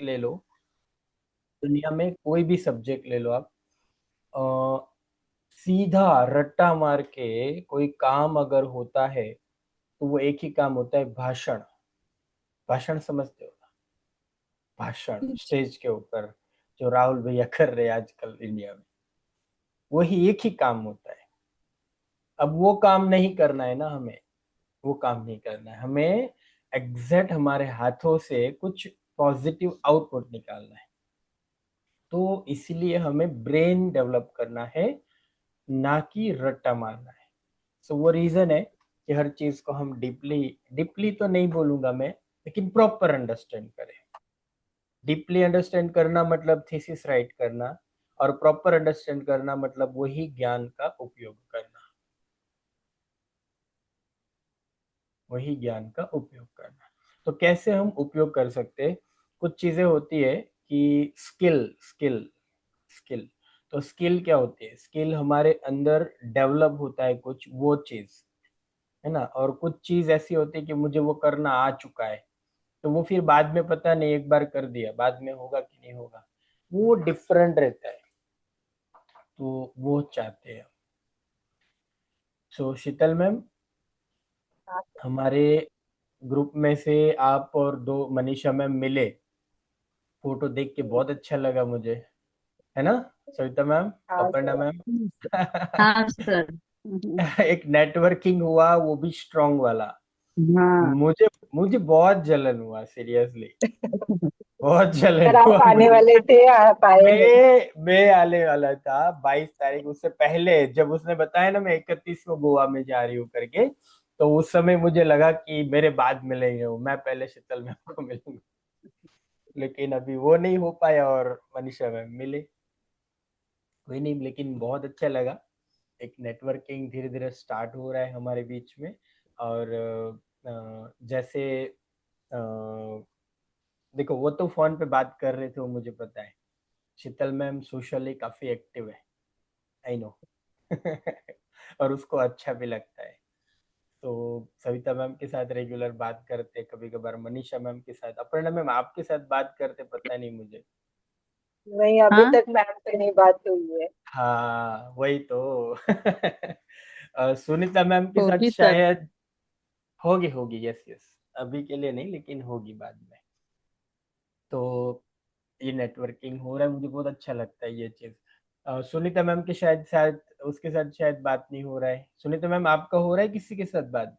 ले लो, दुनिया में कोई भी सब्जेक्ट ले लो आप, अ, सीधा रट्टा मार के कोई काम अगर होता है तो वो एक ही काम होता है, भाषण। भाषण समझते हो ना? भाषण स्टेज के ऊपर जो राहुल भैया कर रहे हैं आजकल इंडिया में, वही एक ही काम होता है। अब वो काम नहीं करना है ना हमें, वो काम नहीं करना है हमें, एग्जैक्ट हमारे हाथों से कुछ पॉजिटिव आउटपुट निकालना है। तो इसलिए हमें ब्रेन डेवलप करना है, ना कि रट्टा मारना है। सो वो रीजन है कि हर चीज को हम डीपली, डीपली तो नहीं बोलूंगा मैं, लेकिन प्रॉपर अंडरस्टैंड करें। डीपली अंडरस्टैंड करना मतलब थीसिस राइट करना, और प्रॉपर अंडरस्टैंड करना मतलब वही ज्ञान का उपयोग करना, वही ज्ञान का उपयोग करना। तो कैसे हम उपयोग कर सकते हैं? कुछ चीजें होती है कि स्किल, स्किल, स्किल। तो स्किल क्या होती है? स्किल हमारे अंदर डेवलप होता है कुछ वो चीज, है ना। और कुछ चीज ऐसी होती है कि मुझे वो करना आ चुका है, तो वो फिर बाद में पता नहीं, एक बार कर दिया, बाद में होगा कि नहीं होगा, वो डिफरेंट रहता है। तो वो चाहते हैं। सो शीतल मैम, हाँ। हमारे ग्रुप में से आप और दो मनीषा मैम मिले, फोटो देख के बहुत अच्छा लगा मुझे, है ना? सविता मैम, हाँ अपर्णा सर। मैम। हाँ सर। एक नेटवर्किंग हुआ, वो भी स्ट्रांग वाला। हाँ। मुझे मुझे बहुत जलन हुआ, सीरियसली, बहुत जलन सर आप हुआ आने मुझे। वाले थे, आप आए नहीं। मैं आने वाला था 22 तारीख, उससे पहले जब उसने बताया ना मैं 31 को गोवा में जा रही हूँ करके, तो उस समय मुझे लगा कि मेरे बाद मिलेंगे, वो मैं पहले शीतल मैम को मिलूंगा। लेकिन अभी वो नहीं हो पाया और मनीषा मैम मिले। कोई नहीं, लेकिन बहुत अच्छा लगा। एक नेटवर्किंग धीरे धीरे स्टार्ट हो रहा है हमारे बीच में। और जैसे अ, देखो, वो तो फोन पे बात कर रहे थे, वो मुझे पता है। शीतल मैम सोशली काफी एक्टिव है, आई नो। और उसको अच्छा भी लगता है। तो सविता मैम के साथ रेगुलर बात करते, कभी कभार मनीषा मैम के साथ, अपर्णा मैम आपके साथ बात करते, पता नहीं मुझे। नहीं, अभी हाँ तक मैम से नहीं बात हुई है। हाँ वही तो। सुनीता मैम के साथ होगी सर। शायद होगी, होगी, यस यस। अभी के लिए नहीं, लेकिन होगी बाद में। तो ये नेटवर्किंग हो रहा है, मुझे बहुत अच्छा लगता है ये चीज। सुनीता मैम के शायद शायद उसके साथ शायद बात नहीं हो रहा है। सुनीता मैम आपका हो रहा है किसी के साथ बात?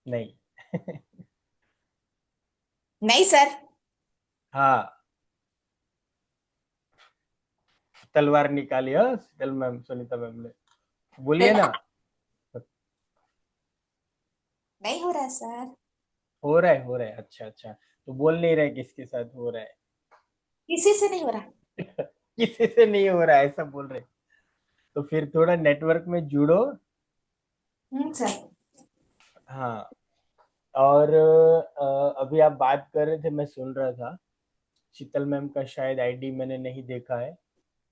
नहीं। नहीं सर। हाँ, तलवार निकाली, हाँ शीतल मैम, सुनीता मैम ने, बोलिए ना। नहीं हो रहा है सर। हो रहा है, हो रहा है, अच्छा अच्छा। तो बोल नहीं रहे किसके साथ हो रहा है? किसी से नहीं हो रहा। किसी से नहीं हो रहा है ऐसा बोल रहे? तो फिर थोड़ा नेटवर्क में जुड़ो। सर। हाँ। और अभी आप बात कर रहे थे, मैं सुन रहा था। शीतल मैम का शायद आईडी मैंने नहीं देखा है।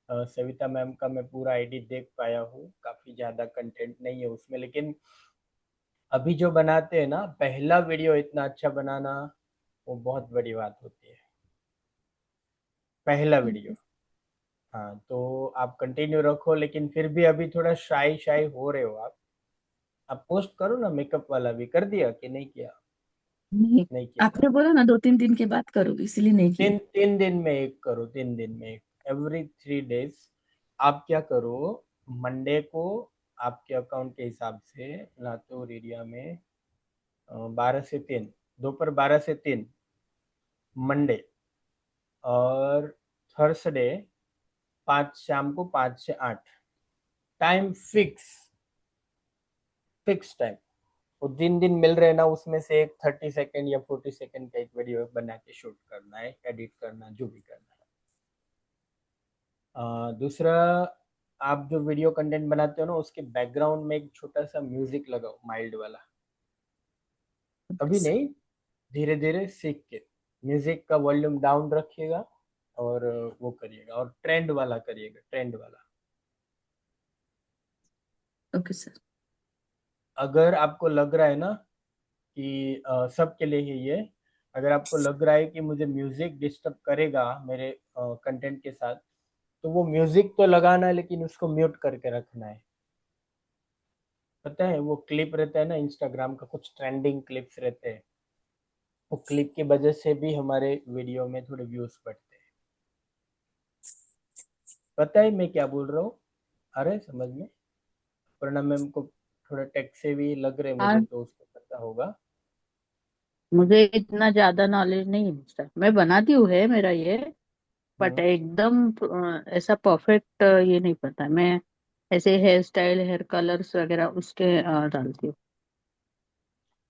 सविता मैम का मैं पूरा आईडी देख पाया हूँ, काफी ज्यादा कंटेंट नहीं है उसमें, लेकिन अभी जो बनाते हैं ना, पहला वीडियो इतना अच्छा बनाना, वो बहुत बड़ी बात होती है। पहला वीडियो। हाँ, तो आप कंटिन्यू रखो, लेकिन फिर भी अभी थोड़ा शाई शाई हो रहे हो आप पोस्ट करो ना, मेकअप वाला भी कर दिया कि नहीं किया? नहीं, नहीं किया ना? आपने बोला ना 2-3 दिन के बाद करो, इसीलिए नहीं किया। तीन तीन दिन में एक करो, 3 दिन में एक, एवरी 3 डेज। आप क्या करो, मंडे को आपके अकाउंट के हिसाब से लातूर एरिया में 12 से 3, दोपहर 12 से 3, मंडे। और थर्सडे 5, शाम को 5 से 8, टाइम फिक्स, फिक्स टाइम। वो 3 दिन मिल रहे ना, उसमें से एक 30 सेकेंड या 40 सेकेंड का एक वीडियो बना के शूट करना है, एडिट करना, जो भी करना है। दूसरा, आप जो वीडियो कंटेंट बनाते हो ना, उसके बैकग्राउंड में एक छोटा सा म्यूजिक लगाओ, माइल्ड वाला। अभी नहीं, धीरे धीरे सीख के म्यूजिक का वॉल्यूम डाउन रखिएगा, और वो करिएगा, और ट्रेंड वाला करिएगा, ट्रेंड वाला। Okay sir. अगर आपको लग रहा है ना कि सबके लिए ही ये, अगर आपको लग रहा है कि मुझे म्यूजिक डिस्टर्ब करेगा मेरे कंटेंट के साथ, तो वो म्यूजिक तो लगाना है लेकिन उसको म्यूट करके रखना है। पता है वो क्लिप रहता है ना इंस्टाग्राम का, कुछ ट्रेंडिंग क्लिप्स रहते हैं, वो क्लिप की वजह से भी हमारे वीडियो में थोड़े व्यूज बढ़ते हैं। पता है मैं क्या बोल रहा हूँ? अरे समझ में, वरना मैम को थोड़ा टेक से भी लग रहे मुझे, हाँ, तो उसको पता होगा। मुझे इतना ज्यादा नॉलेज नहीं है सर, मैं बनाती हूँ है मेरा ये, बट हम्म, एकदम ऐसा परफेक्ट ये नहीं पता। मैं ऐसे हेयर स्टाइल, हेयर कलर्स वगैरह उसके डालती हूँ।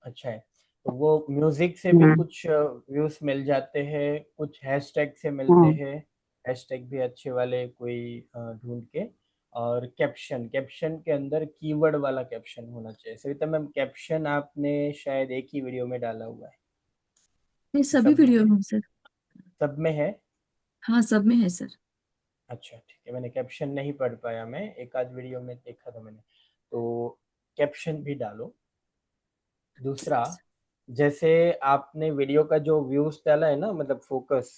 अच्छा है। तो वो म्यूजिक से भी हम्म, कुछ व्यूज मिल जाते हैं, कुछ हैशटैग से मिलते हाँ। हैं। हैशटैग भी अच्छे वाले कोई ढूंढ के, और कैप्शन, कैप्शन के अंदर कीवर्ड वाला कैप्शन होना चाहिए। सविता मैम, कैप्शन आपने शायद एक ही वीडियो में डाला हुआ है, ये कि सभी सब में वीडियो है? में सर। सब में है? हाँ, सब में है सर। अच्छा ठीक है, मैंने कैप्शन नहीं पढ़ पाया, मैं एक आध वीडियो में देखा था मैंने। तो कैप्शन भी डालो। दूसरा, जैसे आपने वीडियो का जो व्यूज डाला है ना, मतलब फोकस,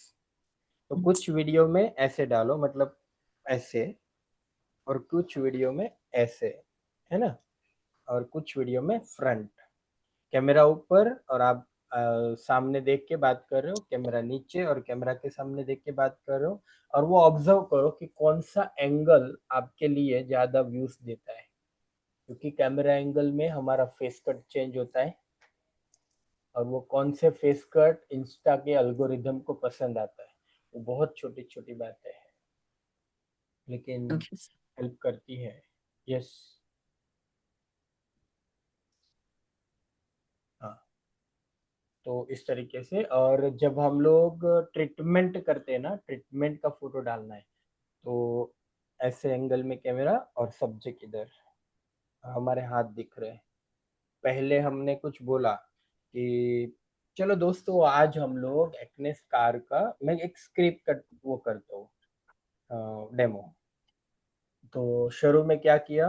तो कुछ वीडियो में ऐसे डालो, मतलब ऐसे, और कुछ वीडियो में ऐसे, है ना? और कुछ वीडियो में फ्रंट, कैमरा ऊपर और आप सामने देख के बात कर रहे हो, कैमरा नीचे और कैमरा के सामने देख के बात कर रहे हो। और वो ऑब्जर्व करो कि कौन सा एंगल आपके लिए ज्यादा व्यूज देता है, क्योंकि कैमरा एंगल में हमारा फेस कट चेंज होता है, और वो कौन से फेस कट इंस्टा के अल्गोरिदम को पसंद आता है। वो बहुत छोटी छोटी बातें हैं, लेकिन ओके सर। हेल्प करती है। यस। हाँ, तो इस तरीके से। और जब हम लोग ट्रीटमेंट करते हैं ना, ट्रीटमेंट का फोटो डालना है, तो ऐसे एंगल में कैमरा और सब्जेक्ट इधर, हमारे हाथ दिख रहे हैं। पहले हमने कुछ बोला कि चलो दोस्तों, आज हम लोग एक्ने स्कार का, मैं एक स्क्रिप्ट का वो करता हूँ डेमो। तो शुरू में क्या किया?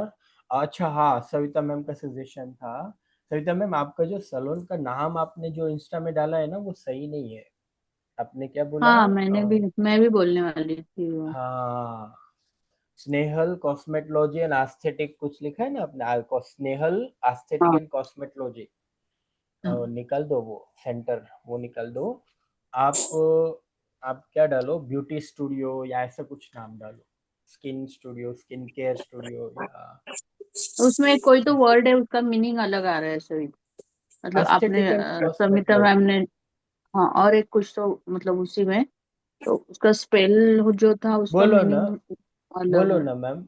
अच्छा हाँ, सविता मैम का सजेशन था। सविता मैम, आपका जो सलोन का नाम आपने जो इंस्टा में डाला है ना, वो सही नहीं है। आपने क्या बोला? हाँ, मैं भी बोलने वाली थी वो। हाँ, स्नेहल कॉस्मेटोलॉजी एंड एस्थेटिक कुछ लिखा है ना आपने, स्नेहल एस्थेटिक हाँ, एंड कॉस्मेटोलॉजी। हाँ। निकाल दो वो सेंटर, वो निकाल दो। आप आप क्या डालो, ब्यूटी स्टूडियो या ऐसा कुछ नाम डालो, skin studio, skin care studio, या उसमें कोई तो ऐसे। वर्ड है, उसका मीनिंग अलग आ रहा है सभी। मतलब आपने aesthetic and Samita ma'am cosmetology. ने, हाँ, और एक कुछ तो मतलब उसी में, तो उसका स्पेल जो था उसका बोलो ना, मीनिंग अलग बोलो है। ना मैम।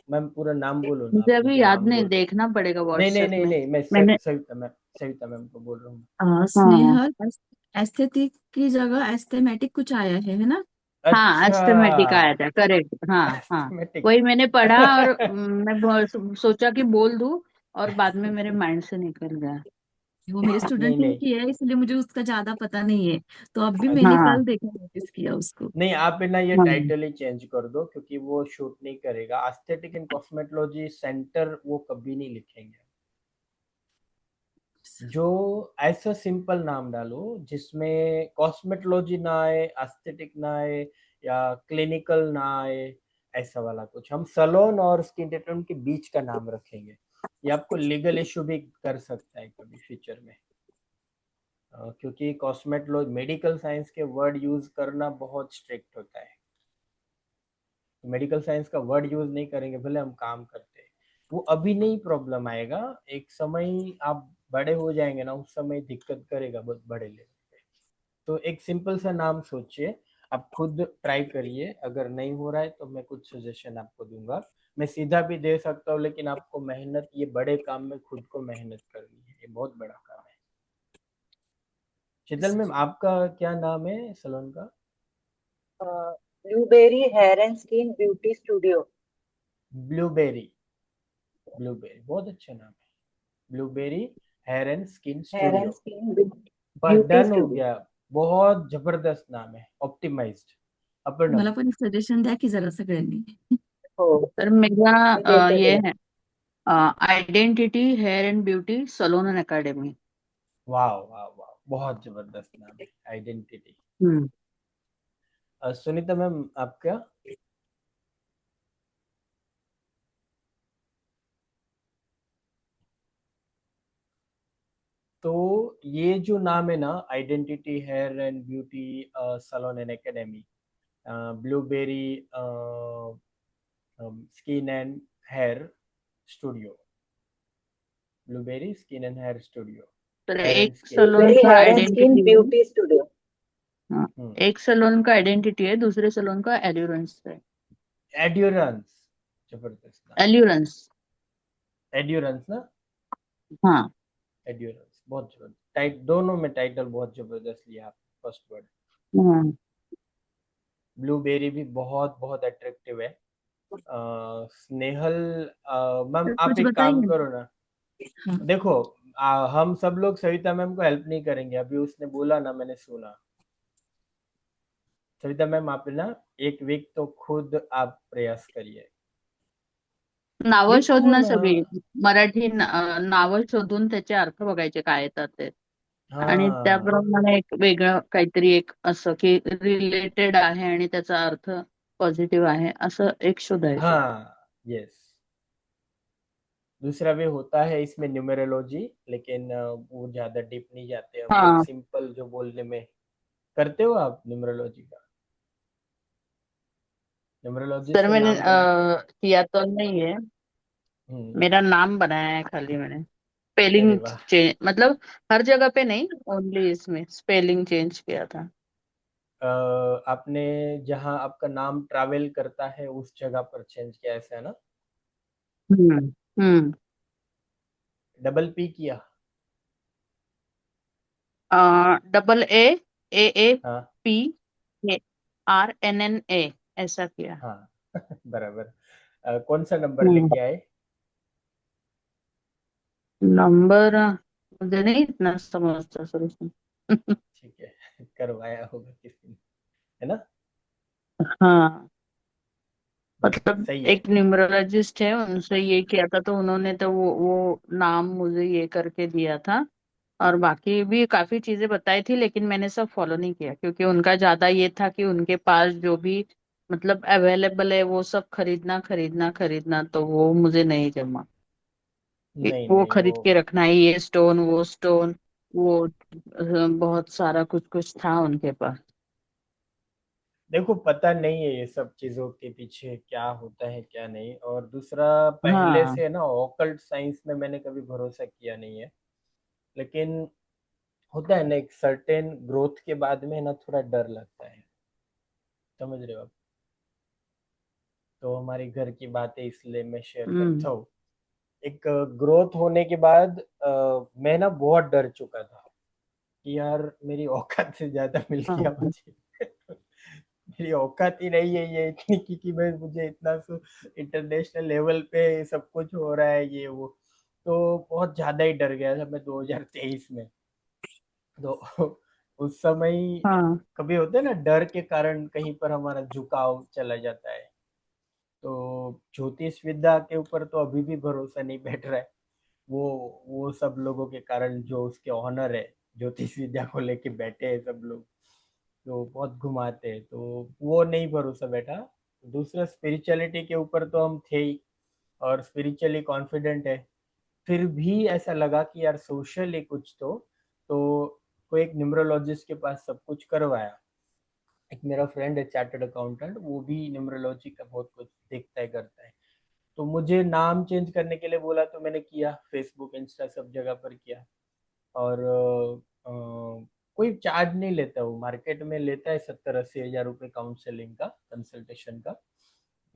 मैम पूरा नाम बोलो ना, मुझे आप अभी मुझे याद नाम नहीं, बोल। देखना पड़ेगा नहीं नहीं व्हाट्सएप नहीं में। नहीं, मैं मैंने, सविता मैम को बोल रहा हूँ। हाँ, स्नेहल एस्थेटिक की जगह एस्थेमेटिक कुछ आया है ना? हाँ, अच्छा। एस्टेमेटिक आया था, करेक्ट। हाँ, हाँ, एस्थमेटिक। वही मैंने पढ़ा और मैं सोचा कि बोल दूं, और बाद में मेरे माइंड से निकल गया। वो मेरे स्टूडेंट नहीं ने नहीं किया है, इसलिए मुझे उसका ज्यादा पता नहीं है। तो अब भी मैंने अच्छा। हाँ, कल देखा, नोटिस किया उसको। नहीं, आप है ना ये हाँ, टाइटल ही चेंज कर दो, क्योंकि वो शूट नहीं करेगा। एस्थेटिक एंड कॉस्मेटोलॉजी सेंटर वो कभी नहीं लिखेंगे। जो ऐसा सिंपल नाम डालो जिसमें कॉस्मेटोलॉजी ना आए, एस्थेटिक ना आए, या क्लिनिकल ना आए, ऐसा वाला कुछ। हम सलोन और स्किन ट्रीटमेंट के बीच का नाम रखेंगे। ये आपको लीगल इशू भी कर सकता है कभी फ्यूचर में, क्योंकि कॉस्मेटोलॉजी मेडिकल साइंस के वर्ड यूज करना बहुत स्ट्रिक्ट होता है। तो मेडिकल साइंस का वर्ड यूज नहीं करेंगे भले हम काम करते हैं, वो अभी नहीं प्रॉब्लम आएगा। एक समय आप बड़े हो जाएंगे ना, उस समय दिक्कत करेगा बहुत बड़े लेवल पे। तो एक सिंपल सा नाम सोचिए, आप खुद ट्राई करिए। अगर नहीं हो रहा है तो मैं कुछ सजेशन आपको दूंगा। मैं सीधा भी दे सकता हूँ, लेकिन आपको मेहनत, ये बड़े काम में खुद को मेहनत करनी है, ये बहुत बड़ा काम है। शीतल मैम, आपका क्या नाम है सलोन का? Blueberry hair and skin beauty studio. Blueberry. Blueberry बहुत अच्छा नाम है, blueberry hair and skin hair and studio. Skin बस ब्यूटी डन हो स्टूडियो। गया। बहुत जबरदस्त नाम है, ऑप्टिमाइज्ड। अपर्णम। मला पण एक सजेशन द्या की जरा सगळ्यांनी। हो, सर मेरा मी देते ये तुला। है, identity hair and beauty salon and academy. वाह वाह वाह, बहुत जबरदस्त नाम है, आइडेंटिटी। हम्म सुनीता मैम आपका? तो ये जो नाम है ना, identity hair and beauty salon and academy, blueberry skin and hair studio, blueberry skin and hair studio, तर हेयर एंड एक स्किन। सलोन ब्लूबेरी का हेयर एंड स्किन आइडेंटिटी है। Beauty studio. हाँ, हम्म, एक सलोन का आइडेंटिटी है, दूसरे सलोन का एड्योरेंस है। एड्योरेंस, जबरदस्त नाम, एल्यूरेंस। एड्योरेंस ना, हाँ। एड्योरेंस बहुत जबरदस्त टाइट, दोनों में टाइटल बहुत जबरदस्त लिया आप, फर्स्ट वर्ड। हाँ, ब्लूबेरी भी बहुत बहुत अट्रैक्टिव है। स्नेहल मैम आप कुछ एक काम बताइए। करो ना, हाँ। देखो हम सब लोग सविता मैम को हेल्प नहीं करेंगे, अभी उसने बोला ना, मैंने सुना। सविता मैम आप ना एक वीक तो खुद आप प्रयास करिए, नावं लिखो शोधणं ना। सगळी मराठी नावं शोधून त्याचे अर्थ बघायचे काय येतात ते, आणि हाँ त्याप्रमाणे एक वेगळं काहीतरी एक असं की रिलेटेड आहे आणि त्याचा अर्थ पॉझिटिव्ह आहे असं एक शोधायचं. हाँ यस। दूसरा भी होता है इसमें न्यूमेरोलॉजी, लेकिन वो ज्यादा डीप नहीं जाते, हम लोग हाँ सिंपल जो बोलने में। करते हो आप न्यूमेरोलॉजी का? न्यूमेरोलॉजी सर, से मैंने नाम बना? किया तो नहीं है, हम्म, मेरा नाम बनाया है खाली मैंने। अरे स्पेलिंग वाह। चेंज मतलब हर जगह पे नहीं, ओनली इसमें स्पेलिंग चेंज किया था। आपने जहाँ आपका नाम ट्रैवल करता है उस जगह पर चेंज किया, ऐसा है ना? हम्म हम्म डबल पी किया? डबल ए, ए ए हाँ P, A R N N A, ऐसा किया। हाँ बराबर। कौन सा नंबर हम्म लेके आए? नंबर मुझे नहीं इतना समझता सर उसमें। ठीक है करवाया होगा किसी ने, है ना? हाँ, मतलब सही है। एक न्यूमरोलॉजिस्ट है, उनसे ये किया था तो उन्होंने तो वो नाम मुझे ये करके दिया था, और बाकी भी काफी चीजें बताई थी, लेकिन मैंने सब फॉलो नहीं किया क्योंकि उनका ज्यादा ये था कि उनके पास जो भी मतलब अवेलेबल है वो सब खरीदना खरीदना खरीदना, तो वो मुझे नहीं जमा कि नहीं वो नहीं वो, खरीद के रखना है, ये स्टोन वो स्टोन वो बहुत सारा कुछ कुछ था उनके पास। देखो पता नहीं है ये सब चीजों के पीछे क्या होता है क्या नहीं, और दूसरा पहले हाँ से ना ऑकल्ट साइंस में मैंने कभी भरोसा किया नहीं है, लेकिन होता है ना एक सर्टेन ग्रोथ के बाद में ना थोड़ा डर लगता है, समझ रहे हो आप? तो हमारे घर की बातें इसलिए मैं शेयर हम्म करता हूँ। एक ग्रोथ होने के बाद मैं ना बहुत डर चुका था कि यार मेरी औकात से ज्यादा मिल गया हाँ मुझे मेरी औकात ही नहीं है ये इतनी कि मैं मुझे इतना इंटरनेशनल लेवल पे सब कुछ हो रहा है ये वो। तो बहुत ज्यादा ही डर गया था मैं 2023 में। तो उस समय हाँ कभी होता है ना डर के कारण कहीं पर हमारा झुकाव चला जाता है। तो ज्योतिष विद्या के ऊपर तो अभी भी भरोसा नहीं बैठ रहा है। वो वो सब लोगों के कारण जो उसके ऑनर है, ज्योतिष विद्या को लेके बैठे हैं सब लोग, तो बहुत घुमाते हैं, तो वो नहीं भरोसा बैठा। दूसरा स्पिरिचुअलिटी के ऊपर तो हम थे ही, और स्पिरिचुअली कॉन्फिडेंट है। फिर भी ऐसा लगा कि यार सोशली कुछ तो कोई एक न्यूमरोलॉजिस्ट के पास सब कुछ करवाया। एक मेरा फ्रेंड है चार्टर्ड अकाउंटेंट, वो भी न्यूमरोलॉजी का बहुत कुछ देखता है करता है। तो मुझे नाम चेंज करने के लिए बोला तो मैंने किया, फेसबुक इंस्टा सब जगह पर किया। और कोई चार्ज नहीं लेता, वो मार्केट में लेता है 70-80 हज़ार रुपये काउंसलिंग का, कंसल्टेशन का।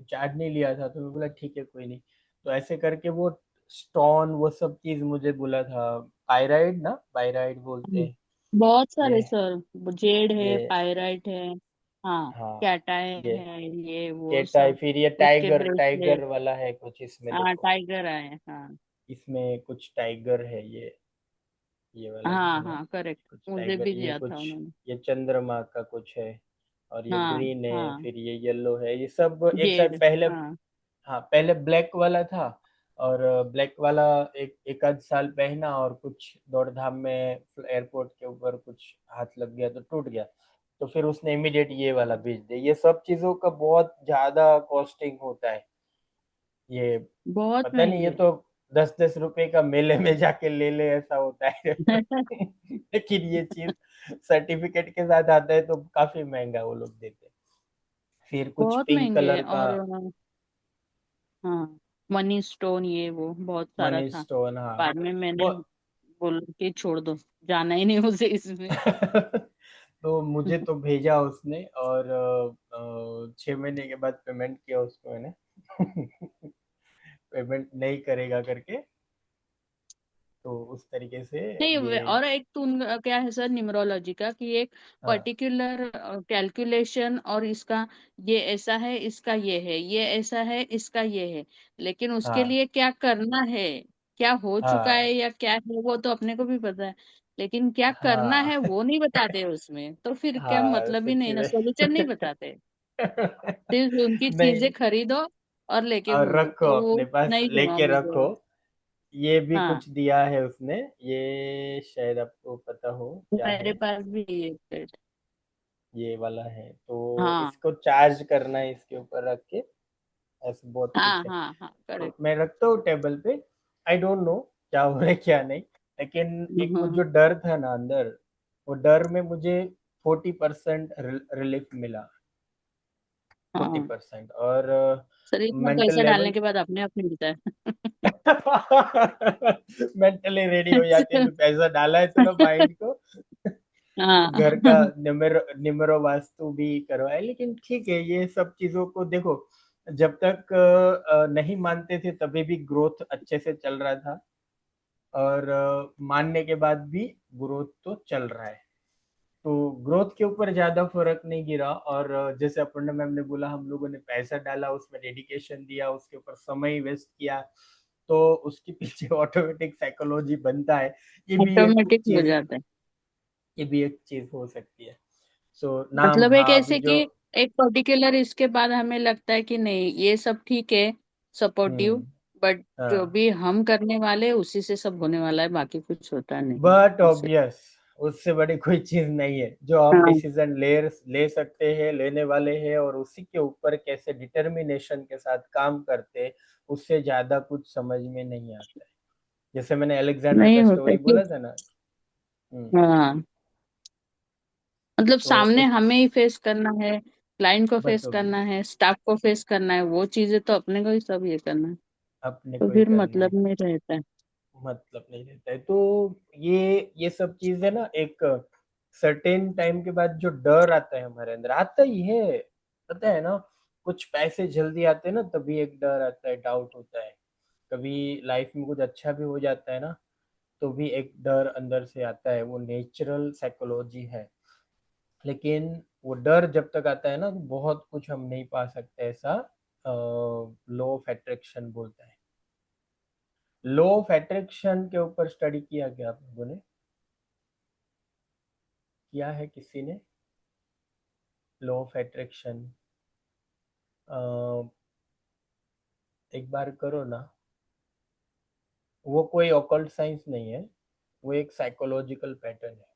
चार्ज नहीं लिया था तो मैं बोला ठीक है कोई नहीं। तो ऐसे करके वो स्टोन वो सब चीज मुझे बोला था। पायराइड ना, पायराइड बोलते हम्म। हैं। बहुत ये सारे सर, जेड है, ये पायराइट है, हाँ हाँ कैटाए ये है, ये वो केटा है, सब, फिर ये उसके टाइगर, टाइगर ब्रेसलेट। वाला है कुछ इसमें, हाँ देखो टाइगर आए, हाँ इसमें कुछ टाइगर है, ये वाला जो है हाँ ना, हाँ करेक्ट, कुछ मुझे टाइगर, भी ये दिया था कुछ, उन्होंने। ये चंद्रमा का कुछ है, और ये हाँ ग्रीन है, हाँ फिर ये येलो है, ये सब एक साथ जेड, पहले। हाँ हाँ पहले ब्लैक वाला था, और ब्लैक वाला एक आध साल पहना और कुछ दौड़-धाम में एयरपोर्ट के ऊपर कुछ हाथ लग गया तो टूट गया। तो फिर उसने इमीडिएट ये वाला भेज दिया। ये सब चीज़ों का बहुत ज़्यादा कॉस्टिंग होता है। ये बहुत पता नहीं, ये महंगे। तो 10-10 रुपए का मेले में जाके ले ले ऐसा होता है। लेकिन ये चीज़ सर्टिफिकेट के साथ आता है तो काफ़ी महँगा वो लोग देते हैं। फिर कुछ बहुत पिंक महंगे कलर हैं। का और हाँ, मनी स्टोन ये वो बहुत सारा मनी था। स्टोन, हाँ। बाद में मैंने वो बोला कि छोड़ दो, जाना ही नहीं मुझे इसमें। तो मुझे तो भेजा उसने और 6 महीने के बाद पेमेंट किया उसको मैंने। पेमेंट नहीं करेगा करके, तो उस तरीके से नहीं ये और एक तो उनका क्या है सर, न्यूमरोलॉजी का कि एक हाँ, पर्टिकुलर कैलकुलेशन, और इसका ये ऐसा है, इसका ये है, ये ऐसा है, इसका ये है, लेकिन उसके हाँ, लिए क्या करना है, क्या हो चुका हाँ, है या क्या है, वो तो अपने को भी पता है, लेकिन क्या करना हाँ, है वो नहीं बताते उसमें, तो फिर क्या हाँ, मतलब ही नहीं सच्ची ना, में। सोल्यूशन नहीं बताते। सिर्फ उनकी चीजें नहीं, खरीदो और लेके और घूमो, रखो तो वो अपने पास, नहीं जमा लेके मुझे। रखो। ये भी हाँ, कुछ दिया है उसने, ये शायद आपको पता हो क्या मेरे है। पास भी ये सेट। ये वाला है, तो हाँ इसको चार्ज करना है इसके ऊपर रख के, ऐसे बहुत हाँ कुछ है। हाँ हाँ, तो करेक्ट। मैं रखता हूँ टेबल पे। आई डोंट नो क्या हो रहा है क्या नहीं, लेकिन एक वो जो हम्म। डर था ना अंदर, वो डर में मुझे 40% रिलीफ मिला। फोर्टी हाँ, परसेंट और शरीर में मेंटल पैसा डालने लेवल। के बाद अपने आप मिलता है। मेंटली रेडी हो जाती है, तो पैसा डाला है तो ना माइंड को। हाँ। घर का निमरो वास्तु भी करवाए, लेकिन ठीक है, ये सब चीजों को देखो, जब तक नहीं मानते थे तभी भी ग्रोथ अच्छे से चल रहा था, और मानने के बाद भी ग्रोथ तो चल रहा है। तो ग्रोथ के ऊपर ज्यादा फर्क नहीं गिरा, और जैसे अपर्णा मैम ने बोला, हम लोगों ने पैसा डाला उसमें, डेडिकेशन दिया, उसके ऊपर समय वेस्ट किया, तो उसके पीछे ऑटोमेटिक साइकोलॉजी बनता है। ये भी एक ऑटोमेटिक हो चीज, जाता है। ये भी एक चीज हो सकती है। सो नाम, मतलब एक हाँ, अभी ऐसे जो कि एक पर्टिकुलर इसके बाद हमें लगता है कि नहीं ये सब ठीक है, सपोर्टिव, हम्म, बट जो हाँ, भी हम करने वाले उसी से सब होने वाला है, बाकी कुछ होता नहीं है बट उससे। ऑब्वियस, उससे बड़ी कोई चीज नहीं है। जो हम हाँ, डिसीजन ले सकते हैं, लेने वाले हैं, और उसी के ऊपर कैसे डिटर्मिनेशन के साथ काम करते हैं, उससे ज्यादा कुछ समझ में नहीं आता है। जैसे मैंने अलेक्जेंडर नहीं का होता स्टोरी कि बोला था ना। हाँ, मतलब तो सामने एक हमें ही फेस करना है, क्लाइंट को फेस बटोबी करना है, स्टाफ को फेस करना है, वो चीजें तो अपने को ही सब ये करना है, अपने तो को ही फिर करना है, मतलब नहीं रहता है। मतलब नहीं रहता है। तो ये सब चीजें ना, एक सर्टेन टाइम के बाद जो डर आता है हमारे अंदर, आता ही है, पता है ना। कुछ पैसे जल्दी आते हैं ना, तभी एक डर आता है, डाउट होता है। कभी लाइफ में कुछ अच्छा भी हो जाता है ना, तो भी एक डर अंदर से आता है, वो नेचुरल साइकोलॉजी है। लेकिन वो डर जब तक आता है ना, तो बहुत कुछ हम नहीं पा सकते, ऐसा लॉ ऑफ अट्रैक्शन बोलता है। लॉ ऑफ अट्रैक्शन के ऊपर स्टडी किया क्या आप लोगों ने? किया है किसी ने? लॉ ऑफ अट्रैक्शन एक बार करो ना। वो कोई ऑकल्ट साइंस नहीं है, वो एक साइकोलॉजिकल पैटर्न है,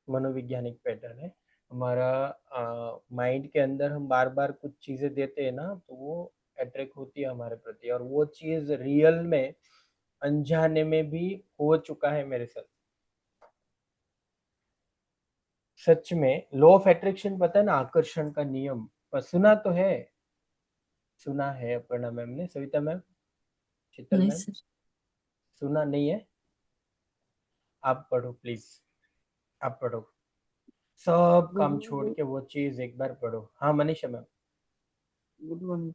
मनोवैज्ञानिक पैटर्न है। हमारा माइंड के अंदर हम बार बार कुछ चीजें देते हैं ना, तो वो अट्रैक्ट होती है हमारे प्रति, और वो चीज रियल में अनजाने में भी हो चुका है मेरे साथ। सच में लॉ ऑफ अट्रैक्शन पता है ना, आकर्षण का नियम, पर सुना तो है, सुना है अपर्णा मैम ने, सविता मैम, शीतल नहीं मैम, सर। सुना नहीं है? आप पढ़ो प्लीज, आप पढ़ो, सब काम छोड़ गुड के वो चीज एक बार पढ़ो। हाँ मनीषा मैम। वन।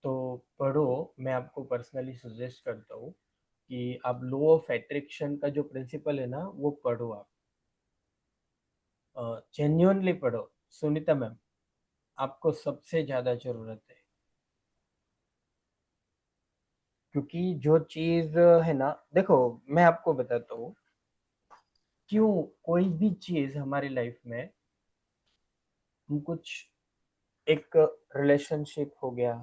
तो पढ़ो, मैं आपको पर्सनली सजेस्ट करता हूँ कि आप लॉ ऑफ अट्रैक्शन का जो प्रिंसिपल है ना, वो पढ़ो आप, जेन्युइनली पढ़ो। सुनीता मैम, आपको सबसे ज्यादा जरूरत है, क्योंकि जो चीज है ना, देखो, मैं आपको बताता हूँ क्यों कोई भी चीज हमारी लाइफ में, हम कुछ, एक रिलेशनशिप हो गया,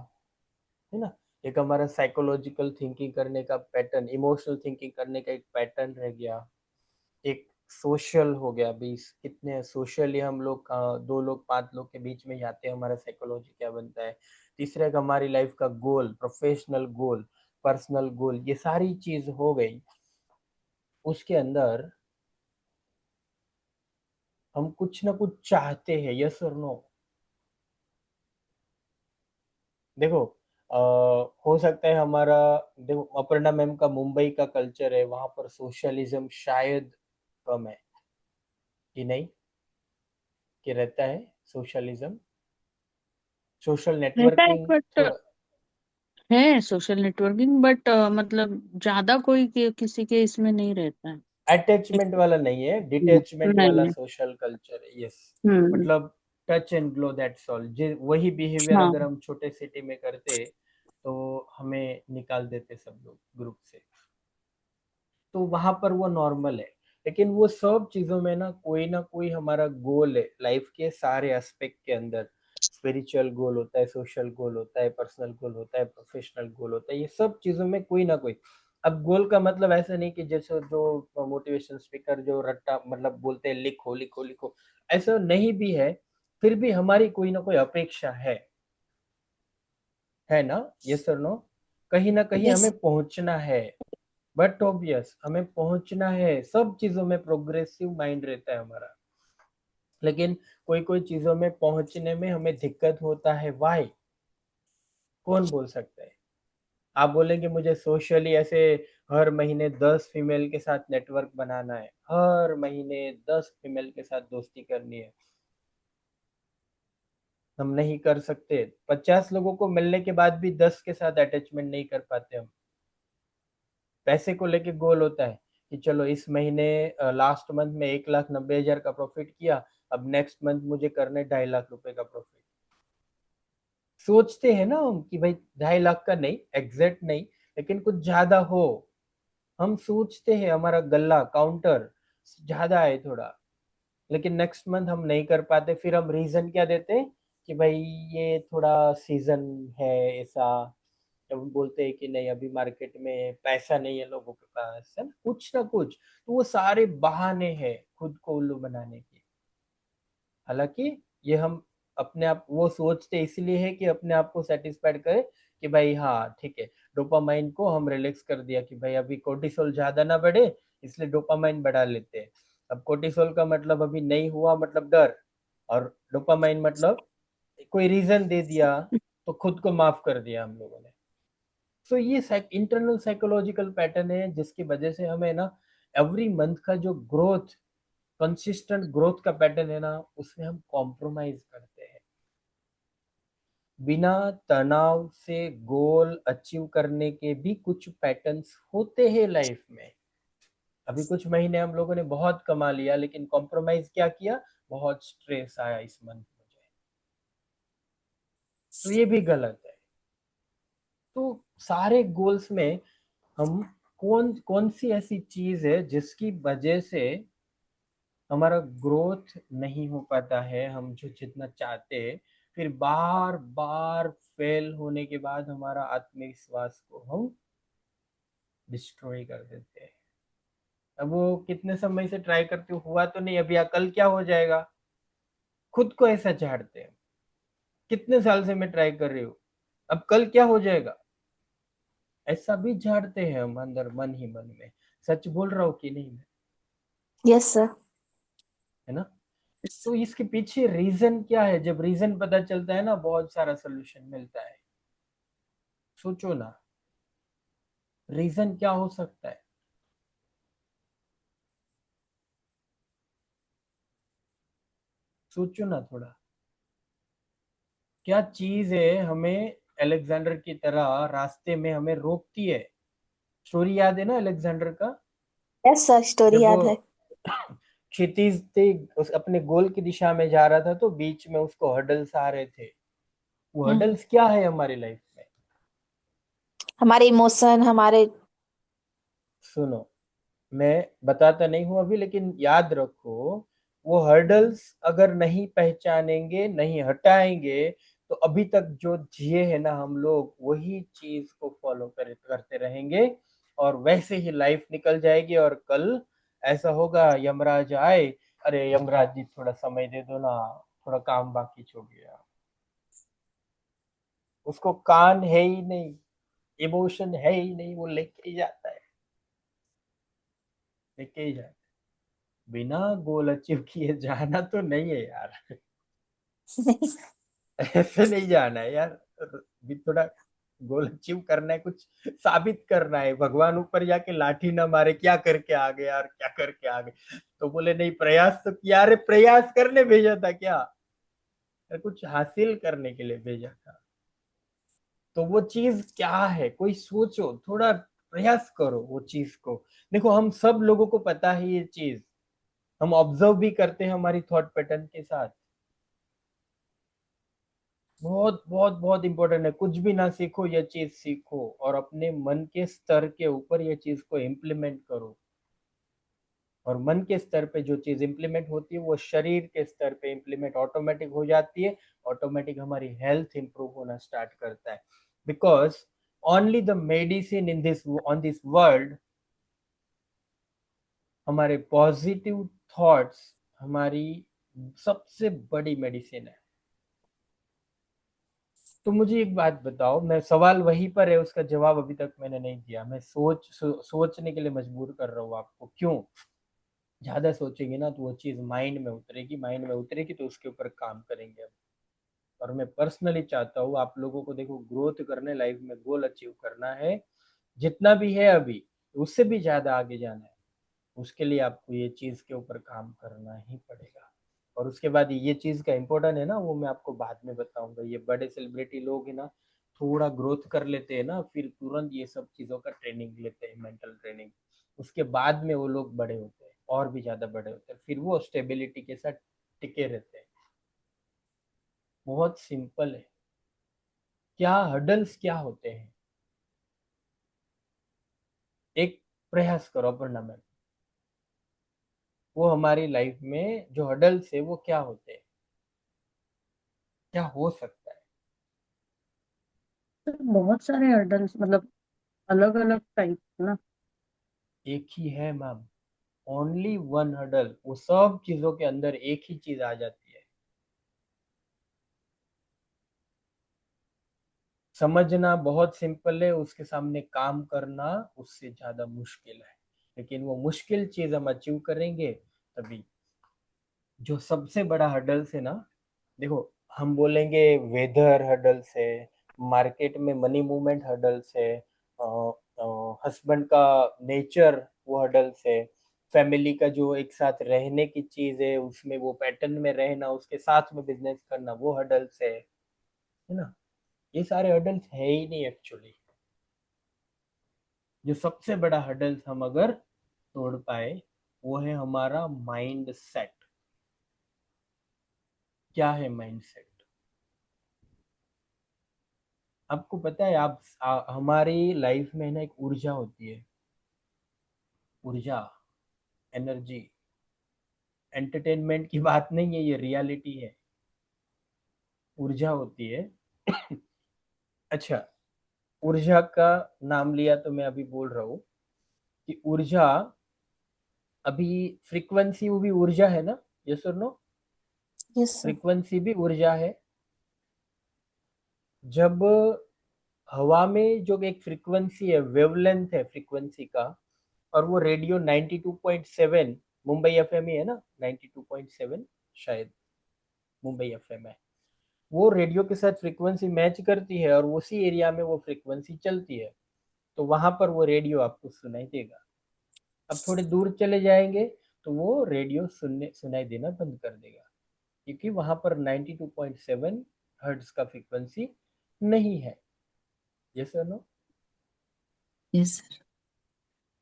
है ना। एक हमारा साइकोलॉजिकल थिंकिंग करने का पैटर्न, इमोशनल थिंकिंग करने का एक पैटर्न रह गया, एक सोशल हो गया। बीस कितने सोशली हम लोग 2 लोग 5 लोग के बीच में जाते हैं, हमारा साइकोलॉजी क्या बनता है। तीसरा एक हमारी लाइफ का गोल, प्रोफेशनल गोल, पर्सनल गोल, ये सारी चीज हो गई। उसके अंदर हम कुछ ना कुछ चाहते हैं, यस और नो। देखो हो सकता है हमारा, देखो अपर्णा मैम का मुंबई का कल्चर है, वहां पर सोशलिज्म शायद कम है कि नहीं, कि रहता है सोशलिज्म, सोशल रहता है नेटवर्किंग बट, थोड़ा। है सोशल नेटवर्किंग बट मतलब ज्यादा कोई किसी के इसमें नहीं रहता है। अटैचमेंट वाला नहीं है, डिटैचमेंट वाला नहीं। सोशल कल्चर है, यस। हम्म। मतलब touch and glow, that's all. वही बिहेवियर हाँ। अगर हम छोटे सिटी में करते तो हमें निकाल देते सब लोग ग्रुप से। तो वहां पर वो नॉर्मल है। लेकिन वो सब चीजों में ना कोई हमारा गोल है लाइफ के सारे एस्पेक्ट के अंदर। स्पिरिचुअल गोल होता है, सोशल गोल होता है, पर्सनल गोल होता है, प्रोफेशनल गोल होता है, ये सब चीजों में कोई ना कोई। अब गोल का मतलब ऐसा नहीं कि जैसे जो मोटिवेशन स्पीकर जो रट्टा मतलब बोलते हैं लिखो लिखो लिखो, ऐसा नहीं भी है। फिर भी हमारी कोई ना कोई अपेक्षा है ना, यस और नो। कहीं ना कहीं यस। हमें पहुंचना है। बट ऑब्वियस हमें पहुंचना है, सब चीजों में प्रोग्रेसिव माइंड रहता है हमारा। लेकिन कोई कोई चीजों में पहुंचने में हमें दिक्कत होता है, वाई? कौन बोल सकता है? आप बोलेंगे मुझे सोशली ऐसे हर महीने 10 फीमेल के साथ नेटवर्क बनाना है, हर महीने 10 फीमेल के साथ दोस्ती करनी है। हम नहीं कर सकते। 50 लोगों को मिलने के बाद भी 10 के साथ अटैचमेंट नहीं कर पाते हम। पैसे को लेके गोल होता है कि चलो इस महीने लास्ट मंथ में 1,90,000 का प्रॉफिट किया, अब नेक्स्ट मंथ मुझे करने 2.5 लाख रुपए का प्रॉफिट। सोचते हैं ना हम कि भाई 2.5 लाख का नहीं, एग्जैक्ट नहीं, लेकिन कुछ ज्यादा हो। हम सोचते हैं हमारा गल्ला काउंटर ज्यादा है थोड़ा, लेकिन नेक्स्ट मंथ हम नहीं कर पाते। फिर हम रीजन क्या देते हैं कि भाई ये थोड़ा सीजन है ऐसा। जब हम बोलते हैं कि नहीं अभी मार्केट में पैसा नहीं है लोगों के पास, है ना कुछ, तो वो सारे बहाने हैं खुद को उल्लू बनाने के। हालांकि ये हम अपने आप वो सोचते इसलिए है कि अपने आप को सेटिस्फाइड करे कि भाई हाँ ठीक है, डोपामाइन को हम रिलैक्स कर दिया कि भाई अभी कोर्टिसोल ज्यादा ना बढ़े, इसलिए डोपामाइन बढ़ा लेते हैं। अब कोर्टिसोल का मतलब अभी नहीं हुआ मतलब डर, और डोपामाइन मतलब कोई रीजन दे दिया, तो खुद को माफ कर दिया हम लोगों ने। सो ये इंटरनल साइकोलॉजिकल पैटर्न है जिसकी वजह से हमें ना एवरी मंथ का जो ग्रोथ, कंसिस्टेंट ग्रोथ का पैटर्न है ना, उसमें हम कॉम्प्रोमाइज करते हैं। बिना तनाव से गोल अचीव करने के भी कुछ पैटर्न्स होते हैं लाइफ में। अभी कुछ महीने हम लोगों ने बहुत कमा लिया, लेकिन कॉम्प्रोमाइज क्या किया? बहुत स्ट्रेस आया इस मंथ मुझे, तो ये भी गलत है। तो सारे गोल्स में हम कौन कौन सी ऐसी चीज है जिसकी वजह से हमारा ग्रोथ नहीं हो पाता है, हम जो जितना चाहते हैं, फिर बार बार फेल होने के बाद हमारा आत्मविश्वास को हम डिस्ट्रॉय कर देते हैं। अब वो कितने समय से ट्राई करते हो, हुआ तो नहीं, अभी कल क्या हो जाएगा, खुद को ऐसा चाहते हैं। कितने साल से मैं ट्राई कर रही हूँ, अब कल क्या हो जाएगा, ऐसा भी झाड़ते हैं हम अंदर मन ही मन में। सच बोल रहा हूँ कि नहीं मैं? Yes sir. है ना। तो इसके पीछे रीजन क्या है? जब रीजन पता चलता है ना, बहुत सारा सोल्यूशन मिलता है। सोचो ना, रीजन क्या हो सकता है? सोचो ना थोड़ा, क्या चीज है हमें अलेक्जेंडर की तरह रास्ते में हमें रोकती है? स्टोरी याद है ना अलेक्जेंडर का? यस सर, स्टोरी जब वो याद है। क्षितिज से अपने गोल की दिशा में जा रहा था, तो बीच में उसको हर्डल्स आ रहे थे। वो हम्म। हर्डल्स क्या है हमारी लाइफ में? हमारे इमोशन, हमारे। सुनो, मैं बताता नहीं हूं अभी, लेकिन याद रखो, वो हर्डल्स अगर नहीं पहचानेंगे, नहीं हटाएंगे, तो अभी तक जो जिए है ना हम लोग, वही चीज को फॉलो करते रहेंगे और वैसे ही लाइफ निकल जाएगी। और कल ऐसा होगा, यमराज आए, अरे यमराज जी थोड़ा समय दे दो ना, थोड़ा काम बाकी छूट गया। उसको कान है ही नहीं, इमोशन है ही नहीं, वो लेके ही जाता है, लेके ही जाता है। बिना गोल अचीव किए जाना तो नहीं है यार। ऐसे नहीं जाना है यार। भी थोड़ा गोल अचीव करना है, कुछ साबित करना है। भगवान ऊपर जाके लाठी ना मारे, क्या करके आ गए यार, क्या करके आ गए। तो बोले नहीं, प्रयास तो किया। अरे प्रयास करने भेजा था क्या? कुछ हासिल करने के लिए भेजा था। तो वो चीज क्या है, कोई सोचो, थोड़ा प्रयास करो वो चीज को। देखो हम सब लोगों को पता है ये चीज, हम ऑब्जर्व भी करते हैं हमारी थॉट पैटर्न के साथ। बहुत बहुत बहुत इंपॉर्टेंट है। कुछ भी ना सीखो, ये चीज सीखो और अपने मन के स्तर के ऊपर ये चीज को इम्प्लीमेंट करो। और मन के स्तर पे जो चीज इम्प्लीमेंट होती है वो शरीर के स्तर पे इम्प्लीमेंट ऑटोमेटिक हो जाती है। ऑटोमेटिक हमारी हेल्थ इंप्रूव होना स्टार्ट करता है। Because only the medicine in this on this world, हमारे पॉजिटिव थॉट्स हमारी सबसे बड़ी मेडिसिन है। तो मुझे एक बात बताओ, मैं सवाल वहीं पर है, उसका जवाब अभी तक मैंने नहीं दिया। मैं सोचने के लिए मजबूर कर रहा हूँ आपको। क्यों? ज्यादा सोचेंगे ना तो वो चीज माइंड में उतरेगी, माइंड में उतरेगी तो उसके ऊपर काम करेंगे हम। और मैं पर्सनली चाहता हूँ आप लोगों को, देखो ग्रोथ करने, लाइफ में गोल अचीव करना है, जितना भी है अभी उससे भी ज्यादा आगे जाना है। उसके लिए आपको ये चीज के ऊपर काम करना ही पड़ेगा। और उसके बाद ये चीज का इम्पोर्टेंट है ना, वो मैं आपको बाद में बताऊंगा। ये बड़े सेलिब्रिटी लोग है ना, थोड़ा ग्रोथ कर लेते हैं ना, फिर तुरंत ये सब चीजों का ट्रेनिंग लेते हैं, मेंटल ट्रेनिंग। उसके बाद में वो लोग बड़े होते हैं, और भी ज्यादा बड़े होते हैं, फिर वो स्टेबिलिटी के साथ टिके रहते हैं। बहुत सिंपल है। क्या हडल्स क्या होते हैं? एक प्रयास करो अपर्णा मैम, वो हमारी लाइफ में जो हडल्स है वो क्या होते हैं, क्या हो सकता है? तो बहुत सारे हर्डल्स, मतलब अलग अलग टाइप ना। एक ही है मैम, ओनली वन हडल। वो सब चीजों के अंदर एक ही चीज आ जाती है। समझना बहुत सिंपल है, उसके सामने काम करना उससे ज्यादा मुश्किल है। लेकिन वो मुश्किल चीज हम अचीव करेंगे तभी। जो सबसे बड़ा हडल्स है ना, देखो हम बोलेंगे वेदर हडल्स है, मार्केट में मनी मूवमेंट हडल्स है, हस्बैंड का नेचर वो हडल्स है, फैमिली का जो एक साथ रहने की चीज है उसमें वो पैटर्न में रहना, उसके साथ में बिजनेस करना, वो हडल्स है ना। ये सारे हडल्स है ही नहीं एक्चुअली। जो सबसे बड़ा हडल्स हम अगर तोड़ पाए, वो है हमारा माइंड सेट। क्या है माइंड सेट? आपको पता है, हमारी लाइफ में ना एक ऊर्जा होती है, ऊर्जा, एनर्जी। एंटरटेनमेंट की बात नहीं है, ये रियलिटी है। ऊर्जा होती है। अच्छा, ऊर्जा का नाम लिया तो मैं अभी बोल रहा हूँ कि ऊर्जा, अभी फ्रीक्वेंसी वो भी ऊर्जा है ना, यस और नो? Yes sir. फ्रीक्वेंसी भी ऊर्जा है। जब हवा में जो एक फ्रीक्वेंसी है, वेवलेंथ है फ्रीक्वेंसी का, और वो रेडियो 92.7, मुंबई एफएम ही है ना, 92.7 शायद मुंबई एफएम है। वो रेडियो के साथ फ्रीक्वेंसी मैच करती है और उसी एरिया में वो फ्रीक्वेंसी चलती है, तो वहां पर वो रेडियो आपको सुनाई देगा। अब थोड़े दूर चले जाएंगे तो वो रेडियो सुनाई देना बंद कर देगा, क्योंकि वहां पर 92.7 हर्ट्ज का फ्रीक्वेंसी नहीं है। यस और नो? Yes sir.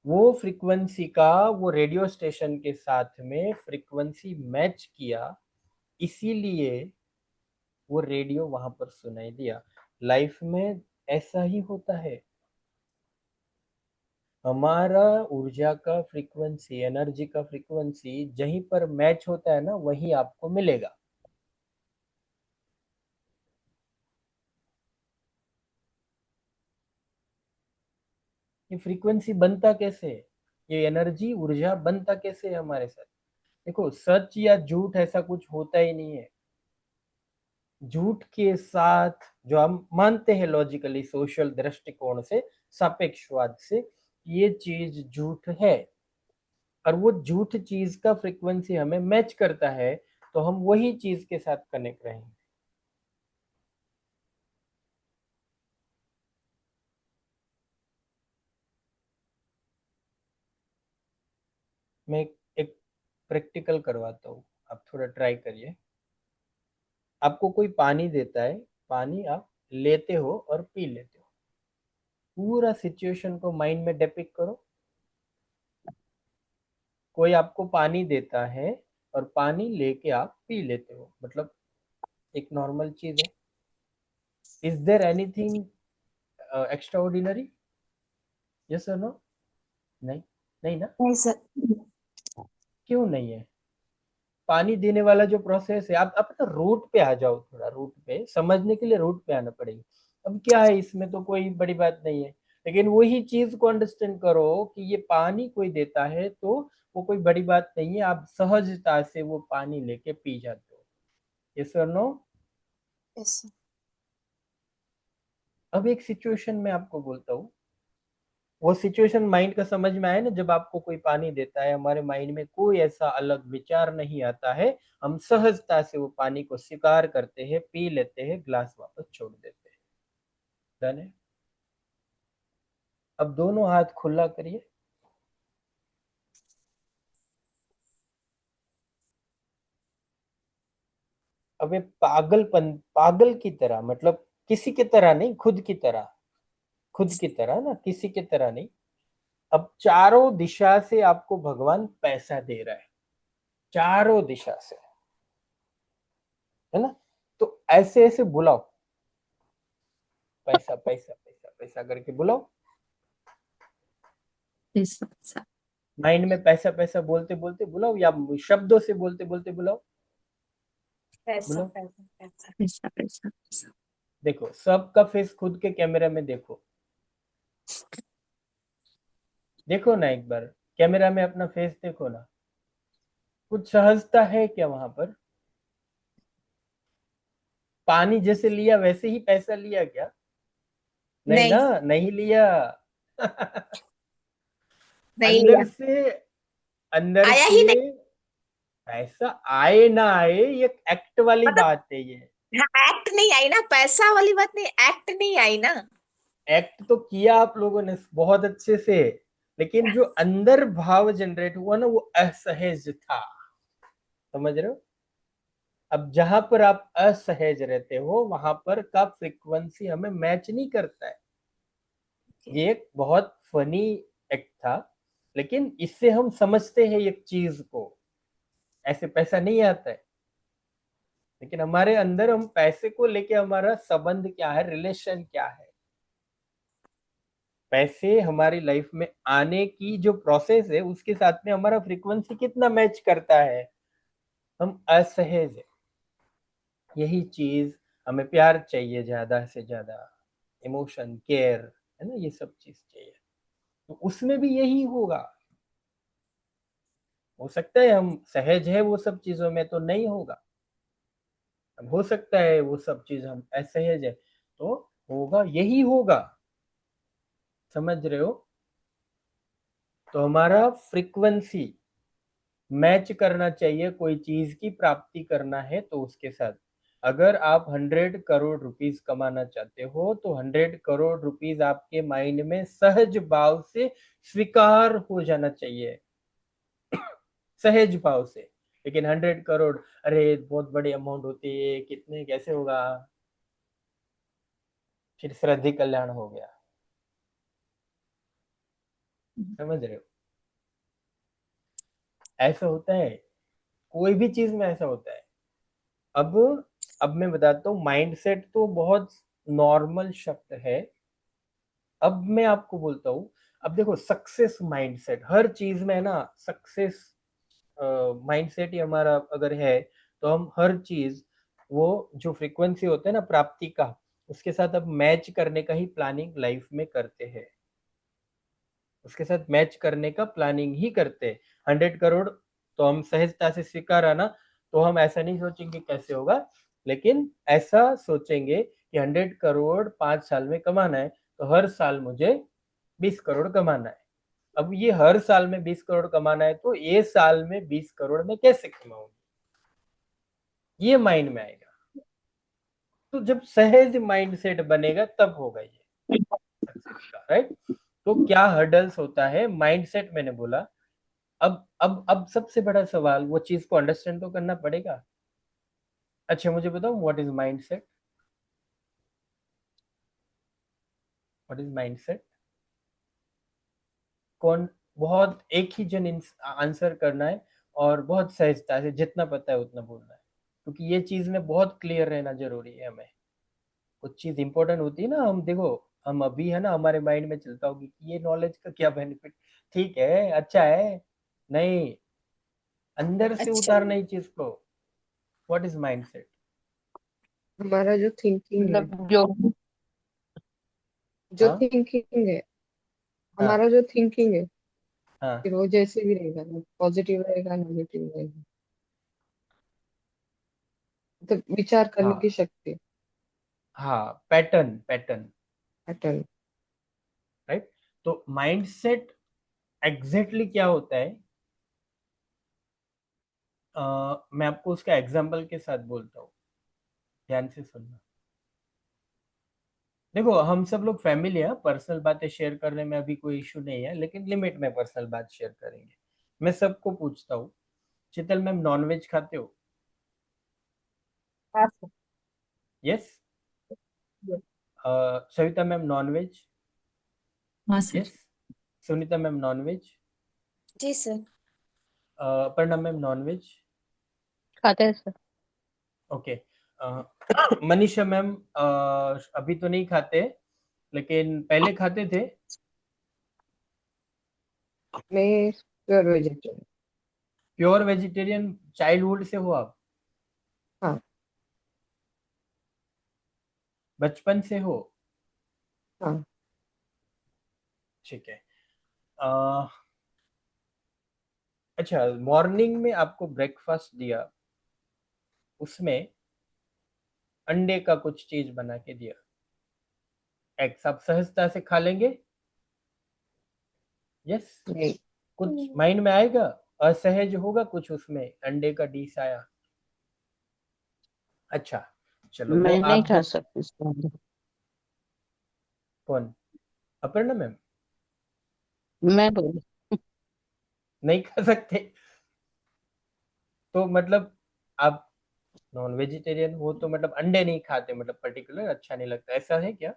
वो फ्रीक्वेंसी का वो रेडियो स्टेशन के साथ में फ्रीक्वेंसी मैच किया, इसीलिए वो रेडियो वहां पर सुनाई दिया। लाइफ में ऐसा ही होता है। हमारा ऊर्जा का फ्रीक्वेंसी, एनर्जी का फ्रीक्वेंसी जहीं पर मैच होता है ना, वहीं आपको मिलेगा। ये फ्रीक्वेंसी बनता कैसे है, ये एनर्जी ऊर्जा बनता कैसे है हमारे साथ। देखो सच या झूठ ऐसा कुछ होता ही नहीं है। झूठ के साथ जो हम मानते हैं लॉजिकली सोशल दृष्टिकोण से, सापेक्षवाद से, ये चीज झूठ है, और वो झूठ चीज का फ्रीक्वेंसी हमें मैच करता है, तो हम वही चीज के साथ कनेक्ट रहेंगे। मैं एक प्रैक्टिकल करवाता हूँ, आप थोड़ा ट्राई करिए। आपको कोई पानी देता है, पानी आप लेते हो और पी लेते हो, पूरा सिचुएशन को माइंड में डिपिक्ट करो। कोई आपको पानी देता है और पानी लेके आप पी लेते हो, मतलब एक नॉर्मल चीज है। Is there anything extraordinary? Yes और नो? नहीं, नहीं ना? नहीं सर। क्यों नहीं है? पानी देने वाला जो प्रोसेस है, आप अपना रूट पे आ जाओ, थोड़ा रूट पे समझने के लिए रूट पे आना पड़ेगा। अब क्या है, इसमें तो कोई बड़ी बात नहीं है, लेकिन वही चीज को अंडरस्टैंड करो कि ये पानी कोई देता है तो वो कोई बड़ी बात नहीं है, आप सहजता से वो पानी लेके पी जाते हो। यस और नो? Yes sir. अब एक सिचुएशन में आपको बोलता हूँ, वो सिचुएशन माइंड का समझ में आया ना, जब आपको कोई पानी देता है, हमारे माइंड में कोई ऐसा अलग विचार नहीं आता है, हम सहजता से वो पानी को स्वीकार करते हैं, पी लेते हैं, ग्लास वापस छोड़ देते हैं। डन है? अब दोनों हाथ खुला करिए। अब ये पागलपन, पागल की तरह, मतलब किसी की तरह नहीं, खुद की तरह, खुद की तरह ना, किसी की तरह नहीं। अब चारों दिशा से आपको भगवान पैसा दे रहा है, चारों दिशा से, है ना? तो ऐसे ऐसे बुलाओ, पैसा पैसा पैसा पैसा करके बुलाओ। पैसा पैसा माइंड में पैसा पैसा बोलते बोलते बुलाओ, या शब्दों से बोलते बोलते बुलाओ। पैसा बुलाओ। पैसा पैसा। पैसा पैसा पैसा। देखो सबका फेस खुद के कैमरा में देखो, देखो ना एक बार, कैमरा में अपना फेस देखो ना, कुछ सहजता है क्या वहां पर? पानी जैसे लिया वैसे ही पैसा लिया क्या? नहीं नहीं, ना, नहीं लिया। नहीं अंदर लिया। से, अंदर आया ही से नहीं। पैसा आए ना आए, ये एक्ट वाली मतलब बात है ये। एक्ट नहीं आई ना, पैसा वाली बात नहीं, एक्ट नहीं आई ना। एक्ट तो किया आप लोगों ने बहुत अच्छे से, लेकिन जो अंदर भाव जनरेट हुआ ना, वो असहज था। समझ रहे हो? अब जहां पर आप असहज रहते हो, वहां पर का फ्रीक्वेंसी हमें मैच नहीं करता है। ये एक बहुत फनी एक्ट था, लेकिन इससे हम समझते हैं एक चीज को, ऐसे पैसा नहीं आता है, लेकिन हमारे अंदर हम पैसे को लेके हमारा संबंध क्या है, रिलेशन क्या है। पैसे हमारी लाइफ में आने की जो प्रोसेस है, उसके साथ में हमारा फ्रीक्वेंसी कितना मैच करता है, हम असहज है। यही चीज, हमें प्यार चाहिए ज्यादा से ज्यादा, इमोशन, केयर, है ना, ये सब चीज चाहिए, तो उसमें भी यही होगा। हो सकता है हम सहज है वो सब चीजों में, तो नहीं होगा। अब हो सकता है वो सब चीज हम असहज है, तो होगा, यही होगा। समझ रहे हो? तो हमारा फ्रीक्वेंसी मैच करना चाहिए, कोई चीज की प्राप्ति करना है तो उसके साथ। अगर आप 100 करोड़ रुपीज कमाना चाहते हो, तो 100 करोड़ रुपीज आपके माइंड में सहज भाव से स्वीकार हो जाना चाहिए, सहज भाव से। लेकिन 100 करोड़, अरे बहुत बड़ी अमाउंट होती है, कितने कैसे होगा, फिर श्रद्धि कल्याण हो गया। समझ रहे हो? ऐसा होता है, कोई भी चीज में ऐसा होता है। अब अब मैं बताता हूँ, माइंडसेट तो बहुत नॉर्मल शब्द है। अब मैं आपको बोलता हूँ, अब देखो सक्सेस माइंडसेट, हर चीज में है ना, सक्सेस माइंडसेट ही हमारा अगर है, तो हम हर चीज, वो जो फ्रीक्वेंसी होता है ना प्राप्ति का, उसके साथ अब मैच करने का ही प्लानिंग लाइफ में करते हैं। उसके साथ मैच करने का प्लानिंग ही करते हैं। 100 करोड़ तो हम सहजता से स्वीकारा ना, तो हम ऐसा नहीं सोचेंगे कैसे होगा, लेकिन ऐसा सोचेंगे कि 100 करोड़ 5 साल में कमाना है, तो हर साल मुझे 20 करोड़ कमाना है। अब ये हर साल में 20 करोड़ कमाना है, तो ये साल में 20 करोड़ में कैसे कमाऊंगी, ये माइंड में आएगा। तो जब सहज माइंडसेट बनेगा तब होगा ये सक्सेस का, राइट। तो क्या हर्डल्स होता है माइंडसेट, मैंने बोला। अब सबसे बड़ा सवाल, वो चीज को अंडरस्टैंड तो करना पड़ेगा। अच्छा मुझे बताओ, what is mindset? What is mindset? कौन? बहुत एक ही जन आंसर करना है, और बहुत सहजता से जितना पता है उतना बोलना है, क्योंकि ये चीज में बहुत क्लियर रहना जरूरी है हमें। कुछ चीज इंपॉर्टेंट होती है ना, हम देखो, हम अभी है ना, हमारे माइंड में चलता होगी कि ये नॉलेज का क्या बेनिफिट, ठीक है, अच्छा है, नहीं, अंदर से अच्छा। उतारना ही चीज को। What is mindset? हमारा जो थिंकिंग है, मतलब जो जो हाँ थिंकिंग है, हाँ हमारा जो थिंकिंग है, हाँ फिर वो जैसे भी रहेगा, पॉजिटिव रहेगा नेगेटिव रहेगा, तो विचार करने हाँ की शक्ति, हाँ, पैटर्न पैटर्न, पैटर्न। राइट। तो माइंडसेट एग्जैक्टली क्या होता है, मैं आपको उसका एग्जांपल के साथ बोलता हूँ, ध्यान से सुनना। देखो, हम सब लोग फैमिली है, पर्सनल बातें शेयर करने में अभी कोई इशू नहीं है, लेकिन लिमिट में पर्सनल बात शेयर करेंगे। मैं सबको पूछता हूँ, शीतल मैम नॉनवेज खाते हो? हाँ sir. Yes. Savita ma'am non veg? हाँ sir. Yes. Sunita ma'am non veg? जी सर। Aparna ma'am non veg? खाते हैं सर। ओके। मनीषा मैम अभी तो नहीं खाते, लेकिन पहले खाते थे। मैं pure vegetarian. Pure vegetarian childhood से हो आप? हाँ बचपन से हो? हाँ। ठीक है। अच्छा, मॉर्निंग में आपको ब्रेकफास्ट दिया, उसमें अंडे का कुछ चीज बना के दिया, एग्स, आप सहजता से खा लेंगे? यस। नहीं। कुछ माइंड में आएगा, असहज होगा कुछ, उसमें अंडे का डिश आया। अच्छा, चलो, वो मैं नहीं आप खा जब, सकती सर। कौन? अपर्णा मैम मैं बोली। नहीं खा सकते? तो मतलब आप नॉन वेजिटेरियन हो, तो मतलब अंडे नहीं खाते, मतलब पर्टिकुलर अच्छा नहीं लगता, ऐसा है क्या?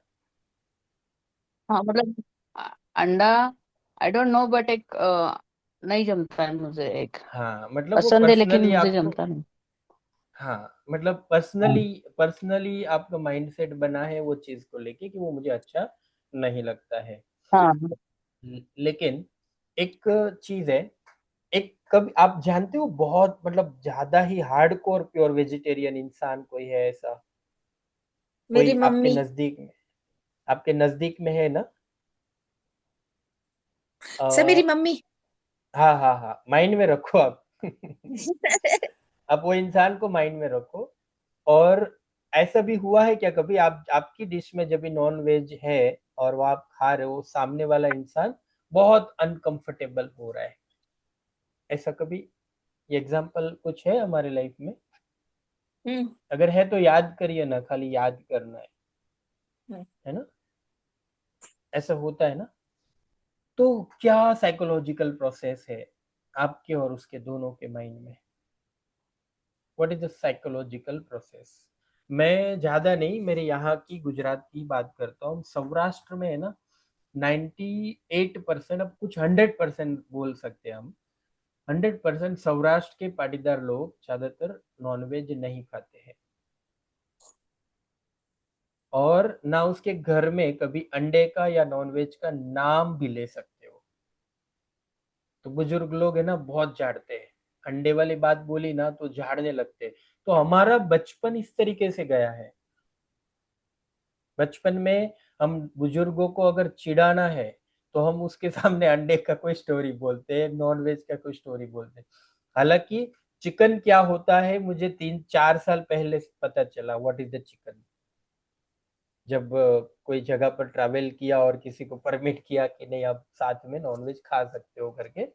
हाँ मतलब अंडा, आई डोंट नो, बट एक नहीं जमता है मुझे एक। हाँ, मतलब वो पसंद है लेकिन पर्सनली मुझे आपको, जमता नहीं। हाँ, मतलब पर्सनली पर्सनली आपका माइंडसेट बना है वो चीज को लेके कि वो मुझे अच्छा नहीं लगता है। हाँ। लेकिन एक चीज है, एक, कभी आप जानते हो, बहुत मतलब ज्यादा ही हार्डकोर प्योर वेजिटेरियन इंसान कोई है ऐसा? मेरी कोई आपके मम्मी। नजदीक में, आपके नजदीक में है ना? सर मेरी आ, मम्मी। हाँ हाँ हाँ, माइंड में रखो आप। आप वो इंसान को माइंड में रखो। और ऐसा भी हुआ है क्या कभी, आप आपकी डिश में जब भी नॉन वेज है और वो आप खा रहे हो, सामने वाला इंसान बहुत अनकंफर्टेबल हो रहा है, ऐसा कभी? ये एग्जांपल कुछ है हमारे लाइफ में? हम्म। अगर है तो याद करिए ना, खाली याद करना हम्म। है ना? ऐसा होता है ना? तो क्या साइकोलॉजिकल प्रोसेस है आपके और उसके दोनों के माइंड में? What is the psychological process? मैं ज्यादा नहीं, मेरे यहाँ की गुजरात की बात करता हूँ, सौराष्ट्र में है ना, 98%, अब कुछ 100% बोल सकते हैं हम, 100% सौराष्ट्र के पाटीदार लोग ज्यादातर नॉनवेज नहीं खाते हैं, और ना उसके घर में कभी अंडे का या नॉनवेज का नाम भी ले सकते हो। तो बुजुर्ग लोग है ना, बहुत झाड़ते हैं, अंडे वाली बात बोली ना तो झाड़ने लगते हैं। तो हमारा बचपन इस तरीके से गया है। बचपन में हम बुजुर्गों को अगर चिढ़ाना है, तो हम उसके सामने अंडे का कोई स्टोरी बोलते हैं, नॉन वेज का कोई स्टोरी बोलते हैं। हालांकि चिकन क्या होता है मुझे 3-4 साल पहले पता चला, व्हाट इज द चिकन। जब कोई जगह पर ट्रैवल किया और किसी को परमिट किया कि नहीं आप साथ में नॉनवेज खा सकते हो करके,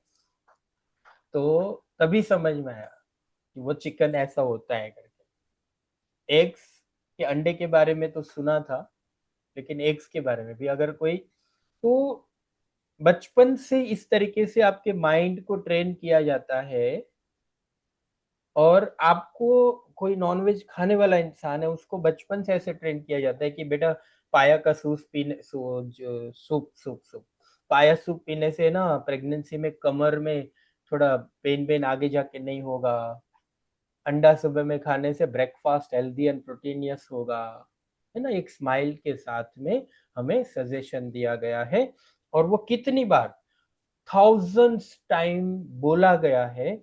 तो तभी समझ में आया कि वो चिकन ऐसा होता है करके। एग्स के अंडे के बारे में तो सुना था, लेकिन एग्स के बारे में भी अगर कोई, तो बचपन से इस तरीके से आपके माइंड को ट्रेन किया जाता है, और आपको कोई नॉनवेज खाने वाला इंसान है उसको बचपन से ऐसे ट्रेन किया जाता है कि बेटा पाया का सूप पीने सूप सूप सूप पाया सूप पीने से ना प्रेगनेंसी में कमर में थोड़ा पेन पेन आगे जाके नहीं होगा। अंडा सुबह में खाने से ब्रेकफास्ट हेल्दी एंड प्रोटीनियस होगा, है ना। एक स्माइल के साथ में हमें सजेशन दिया गया है, और वो कितनी बार थाउजेंड्स टाइम बोला गया है,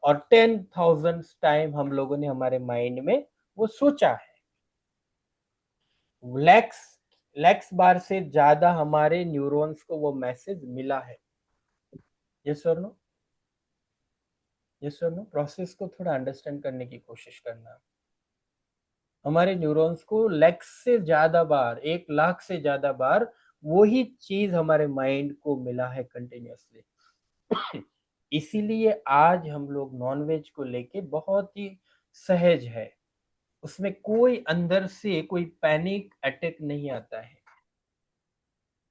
और 10,000 टाइम हम लोगों ने हमारे माइंड में वो सोचा है। लैक्स लैक्स बार से ज्यादा हमारे न्यूरॉन्स को वो मैसेज मिला है। यस और नो, यस और नो। प्रोसेस को थोड़ा अंडरस्टैंड करने की कोशिश करना। हमारे न्यूरॉन्स को लैक्स से ज्यादा बार, 1 लाख से ज्यादा बार वही चीज हमारे माइंड को मिला है कंटिन्यूअसली। इसीलिए आज हम लोग नॉनवेज को लेके बहुत ही सहज है, उसमें कोई अंदर से कोई पैनिक अटैक नहीं आता है।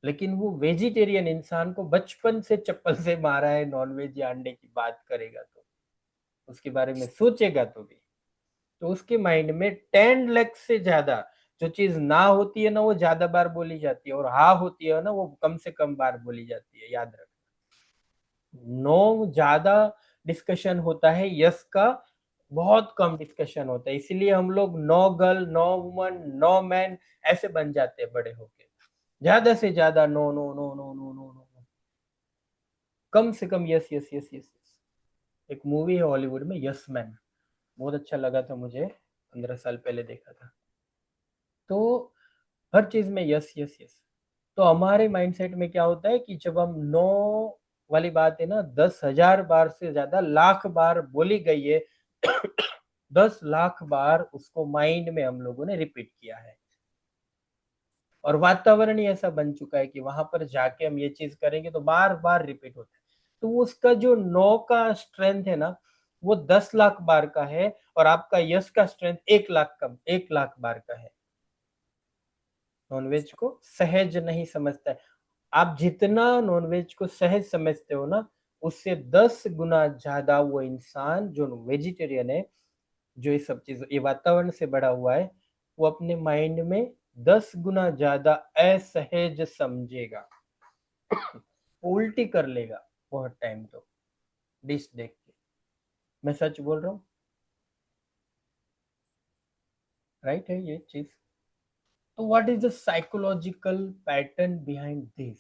लेकिन वो वेजिटेरियन इंसान को बचपन से चप्पल से मारा है नॉनवेज या अंडे की बात करेगा तो, उसके बारे में सोचेगा तो उसके माइंड में 10 लाख से ज्यादा जो चीज ना होती है ना वो ज्यादा बार बोली जाती है, और हाँ होती है ना वो कम से कम बार बोली जाती है। याद रखना, नो ज्यादा डिस्कशन होता है, यस का बहुत कम डिस्कशन होता है। इसीलिए हम लोग no girl no woman no man ऐसे बन जाते हैं बड़े होके। ज्यादा से ज्यादा no no no no no no no, कम से कम यस यस यस यस। एक मूवी है हॉलीवुड में यस मैन, बहुत अच्छा लगा था मुझे, 15 साल पहले देखा था। तो हर चीज में यस यस यस। तो हमारे माइंडसेट में क्या होता है कि जब हम नो वाली बात है ना 10,000 बार से ज्यादा लाख बार बोली गई है, 10 लाख बार उसको माइंड में हम लोगों ने रिपीट किया है, और वातावरण ही ऐसा बन चुका है कि वहां पर जाके हम ये चीज करेंगे तो बार बार रिपीट होता है। तो उसका जो नो का स्ट्रेंथ है ना वो 10 लाख बार का है, और आपका यस का स्ट्रेंथ 1 लाख का 1 लाख बार का है। नॉनवेज को सहज नहीं समझता है। आप जितना नॉनवेज को सहज समझते हो ना, उससे 10 गुना ज्यादा वो इंसान जो वेजिटेरियन है, जो ये सब चीज ये वातावरण से बड़ा हुआ है, वो अपने माइंड में 10 गुना ज्यादा असहज समझेगा। उल्टी कर लेगा बहुत टाइम तो डिश देख के। मैं सच बोल रहा हूँ, राइट है ये चीज। तो what is the psychological pattern behind this,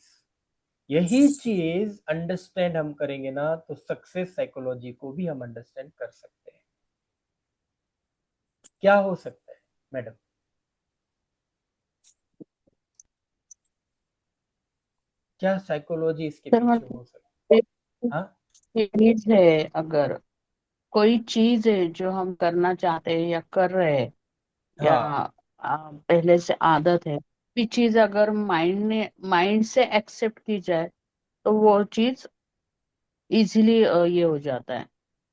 यही चीज अंडरस्टैंड हम करेंगे ना तो सक्सेस साइकोलॉजी को भी हम अंडरस्टैंड कर सकते हैं। क्या हो सकता है मैडम, क्या साइकोलॉजी इसके सर पीछे मतलब हो सकती है? हाँ चीज है, अगर कोई चीज है जो हम करना चाहते हैं या कर रहे हैं, या हाँ, पहले से आदत है, भी चीज अगर माइंड से एक्सेप्ट की जाए तो वो चीज इजीली ये हो जाता है,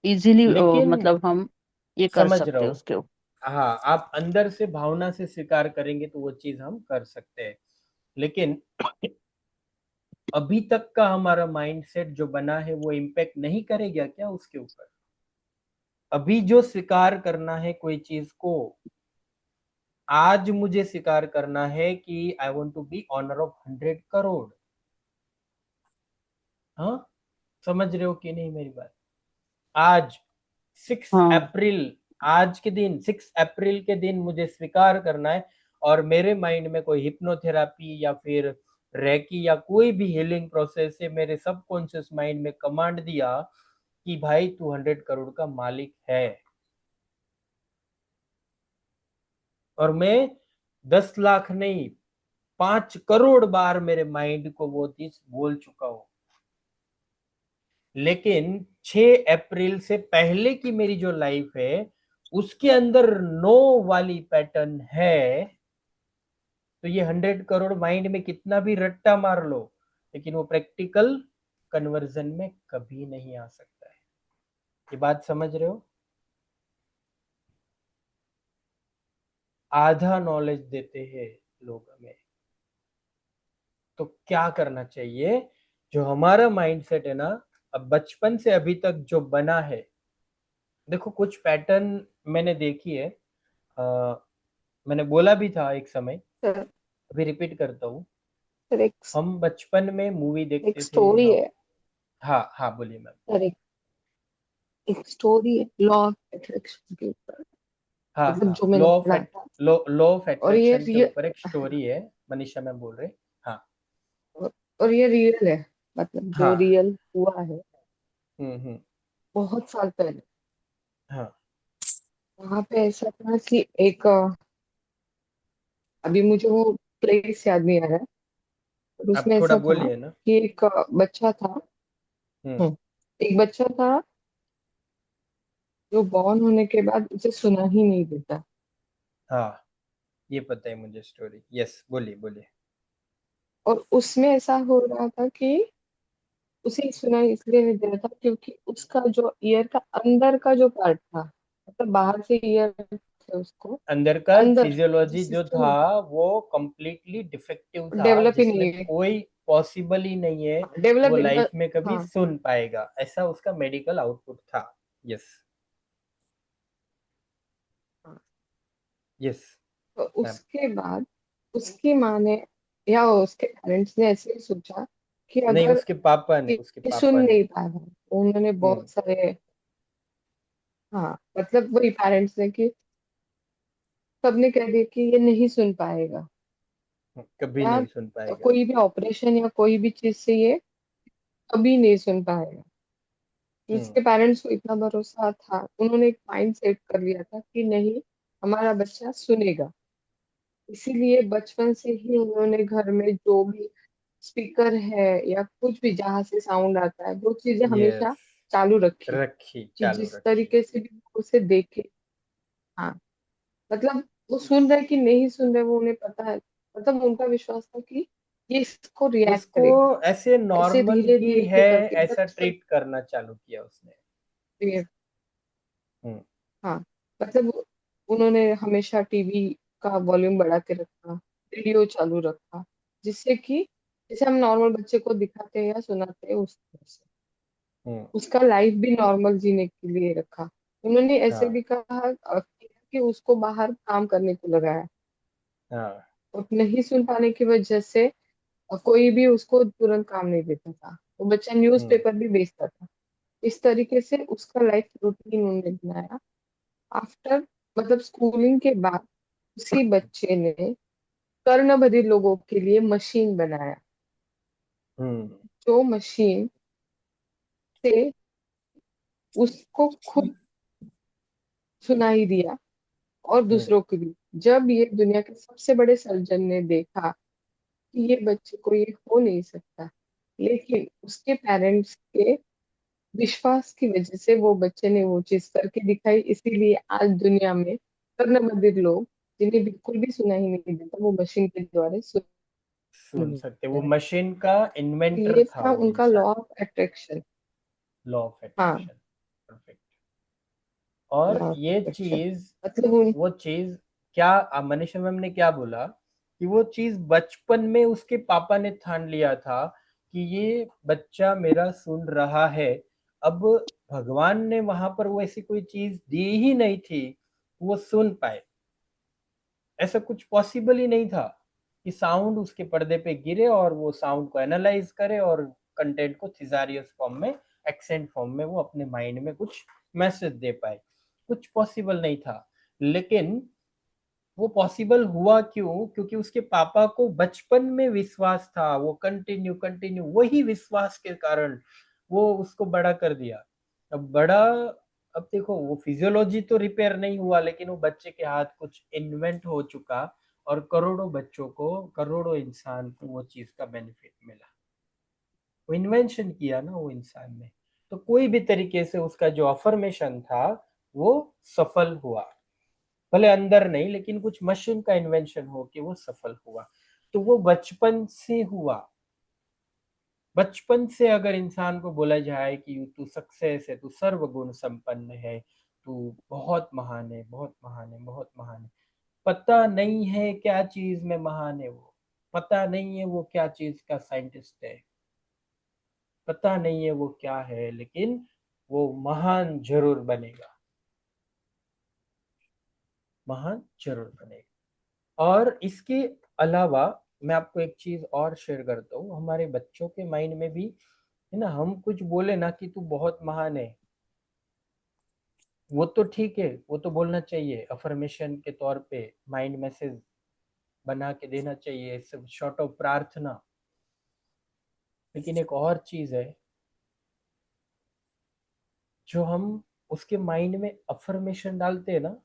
इजीली लेकिन मतलब हम ये कर समझ रहा सकते हैं हूँ। उसके ऊपर। हाँ, आप अंदर से भावना से स्वीकार करेंगे तो वो चीज हम कर सकते हैं, लेकिन अभी तक का हमारा माइंडसेट जो बना है वो इम्पेक्ट नहीं करेगा क्या उसके ऊपर। अभी जो स्वीकार करना है कोई चीज को, आज मुझे स्वीकार करना है कि I want to be owner of 100 crore. हाँ, समझ रहे हो कि नहीं मेरी बात। आज 6 हाँ अप्रैल आज के दिन 6 अप्रैल के दिन मुझे स्वीकार करना है, और मेरे माइंड में कोई हिप्नोथेरापी या फिर रेकी या कोई भी हीलिंग प्रोसेस से मेरे सबकॉन्शियस माइंड में कमांड दिया कि भाई तू 100 करोड़ का मालिक है, और मैं 10 लाख नहीं 5 करोड़ बार मेरे माइंड को वो चीज बोल चुका हूं, लेकिन 6 अप्रैल से पहले की मेरी जो लाइफ है उसके अंदर नो वाली पैटर्न है, तो ये 100 करोड़ माइंड में कितना भी रट्टा मार लो, लेकिन वो प्रैक्टिकल कन्वर्जन में कभी नहीं आ सकता है। ये बात समझ रहे हो? आधा नॉलेज देते हैं लोग हमें। तो क्या करना चाहिए, जो हमारा माइंडसेट है ना, अब बचपन से अभी तक जो बना है, देखो कुछ पैटर्न मैंने देखी है, मैंने बोला भी था एक समय, सर अभी रिपीट करता हूँ। सर एक हम बचपन में मूवी एक देखते थे स्टोरी हम। है हाँ हाँ, बोलिए मैम। सर, एक स्टोरी है लॉ ऑफ अट्रैक्शन के ऊपर, हाँ मतलब हाँ, जो मैंने पढ़ा था। लॉ ऑफ और ये अट्रैक्शन के रियल, ऊपर एक स्टोरी है, मनीषा मैम बोल रहे। हाँ और ये रियल है, मतलब जो हाँ। रियल हुआ है हम्म। बहुत साल पहले। हाँ, वहां पे ऐसा था कि एक अभी मुझे वो प्लेस याद नहीं आ रहा है, पर आप उसमें थोड़ा ऐसा था बोलिए ना। कि एक बच्चा था। हम्म। हम्म, एक बच्चा था जो बॉर्न होने के बाद उसे सुना ही नहीं देता। हाँ, ये पता है मुझे स्टोरी। यस, बोलिए बोलिए। और उसमें ऐसा हो रहा था कि उसे सुना इसलिए नहीं दे रहा था क्योंकि उसका जो ईयर का अंदर का जो पार्ट था, मतलब बाहर से ईयर थे उसको, अंदर का अंदर जो फिजियोलॉजी जो था सिस्टम वो कंप्लीटली डिफेक्टिव था, डेवलप ही जिसमें नहीं है, कोई पॉसिबल ही नहीं है कि वो लाइफ डेवलप, में कभी हाँ सुन पाएगा, ऐसा उसका मेडिकल आउटपुट था। यस। हाँ। यस तो मैम। उसके बाद उसकी माँ ने या उसके पेरेंट्स ने ऐसे ही सोचा कि नहीं, अगर उसके पापा ने, उसके ये सुन पापा ने। नहीं पा रहा है, तो उन्होंने हम्म। बहुत सारे, हाँ मतलब वही पेरेंट्स ने कि सबने कह दिया कि ये नहीं सुन पाएगा, कभी या नहीं सुन पाएगा। कोई भी ऑपरेशन या कोई भी चीज से ये कभी नहीं सुन पाएगा। तो हम्म। उसके पेरेंट्स को इतना भरोसा था, उन्होंने एक माइंड सेट कर लिया था कि नहीं, हमारा बच्चा सुनेगा। इसीलिए बचपन से ही उन्होंने घर में जो भी स्पीकर है या कुछ भी जहाँ से साउंड आता है वो चीजें हमेशा यस, चालू रखी, रखी, कि चालू जिस रखी। तरीके से भी वो उसे देखे। हाँ, मतलब वो सुन रहे कि नहीं सुन रहे वो उन्हें पता है, मतलब उनका विश्वास था कि ये इसको रिएक्ट उसको करेगा। ऐसे ऐसे नॉर्मल धीरे ही है, धीरे करके ऐसा बचपन ट्रीट करना चालू किया उसने। में, हम्म। हाँ मतलब उन्होंने हमेशा टीवी का वॉल्यूम बढ़ा के रखा, रेडियो चालू रखा, जिससे कि जैसे हम नॉर्मल बच्चे को दिखाते हैं या सुनाते हैं उस तरह से हम्म। उसका लाइफ भी नॉर्मल जीने के लिए रखा। उन्होंने ऐसे हाँ भी कहा कि उसको बाहर काम करने को लगाया, हाँ। और नहीं सुन पाने की वजह से कोई भी उसको तुरंत काम नहीं देता था, वो बच्चा हम्म। न्यूज़पेपर भी बेचता था। इस तरीके से उसका लाइफ रूटीन उन्होंने बनाया। आफ्टर, मतलब स्कूलिंग के बाद उसी बच्चे ने कर्ण बधिर लोगों के लिए मशीन बनाया, हम्म। जो मशीन से उसको खुद सुनाई दिया और हम्म। दूसरों को भी। जब ये दुनिया के सबसे बड़े सर्जन ने देखा कि ये बच्चे को ये हो नहीं सकता, लेकिन उसके पेरेंट्स के विश्वास की वजह से वो बच्चे ने वो चीज करके दिखाई, इसीलिए आज दुनिया में कर्ण बधिर लोग जिन्हें बिल्कुल भी सुनाई नहीं देता वो मशीन के द्वारा सुन सुन सकते, वो रहे हैं। मशीन का इन्वेंटर ये था था वो उनका लॉ इंसान। Of attraction. लॉ ऑफ हाँ, अट्रैक्शन। परफेक्ट। और लॉ ऑफ ये अट्रैक्शन, चीज, मतलब वो चीज क्या, मनीषा मैम ने क्या बोला कि वो चीज बचपन में उसके पापा ने ठान लिया था कि ये बच्चा मेरा सुन रहा है। अब भगवान ने वहां पर वो ऐसी कोई चीज दी ही नहीं थी वो सुन पाए, ऐसा कुछ पॉसिबल ही नहीं था कि साउंड उसके पर्दे पे गिरे और वो साउंड को एनालाइज करे और कंटेंट को थिजारियस फॉर्म में, एक्सेंट फॉर्म में वो अपने माइंड में कुछ मैसेज दे पाए। कुछ पॉसिबल नहीं था। लेकिन वो पॉसिबल हुआ क्यों? क्योंकि उसके पापा को बचपन में विश्वास था, वो कंटिन्यू कंटिन्यू वही विश्वास के कारण वो उसको बड़ा कर दिया। अब बड़ा, अब देखो वो फिजियोलॉजी तो रिपेयर नहीं हुआ, लेकिन वो बच्चे के हाथ कुछ इन्वेंट हो चुका, और करोड़ों बच्चों को, करोड़ों इंसान को वो चीज का बेनिफिट मिला। वो इन्वेंशन किया ना वो इंसान ने, तो कोई भी तरीके से उसका जो अफर्मेशन था वो सफल हुआ, भले अंदर नहीं लेकिन कुछ मशीन का इन्वेंशन हो कि वो सफल हुआ। तो वो बचपन से हुआ। बचपन से अगर इंसान को बोला जाए कि तू सक्सेस है, तू सर्वगुण संपन्न है, तू बहुत महान है, बहुत महान है, बहुत महान है, पता नहीं है क्या चीज में महान है वो, पता नहीं है वो क्या चीज का साइंटिस्ट है, पता नहीं है वो क्या है, लेकिन वो महान जरूर बनेगा, महान जरूर बनेगा। और इसके अलावा मैं आपको एक चीज और शेयर करता हूँ, हमारे बच्चों के माइंड में भी है ना, हम कुछ बोले ना कि तू बहुत महान है, वो तो ठीक है, वो तो बोलना चाहिए अफर्मेशन के तौर पे, माइंड मैसेज बना के देना चाहिए, सब शॉर्ट ऑफ प्रार्थना। लेकिन एक और चीज है जो हम उसके माइंड में अफर्मेशन डालते हैं ना,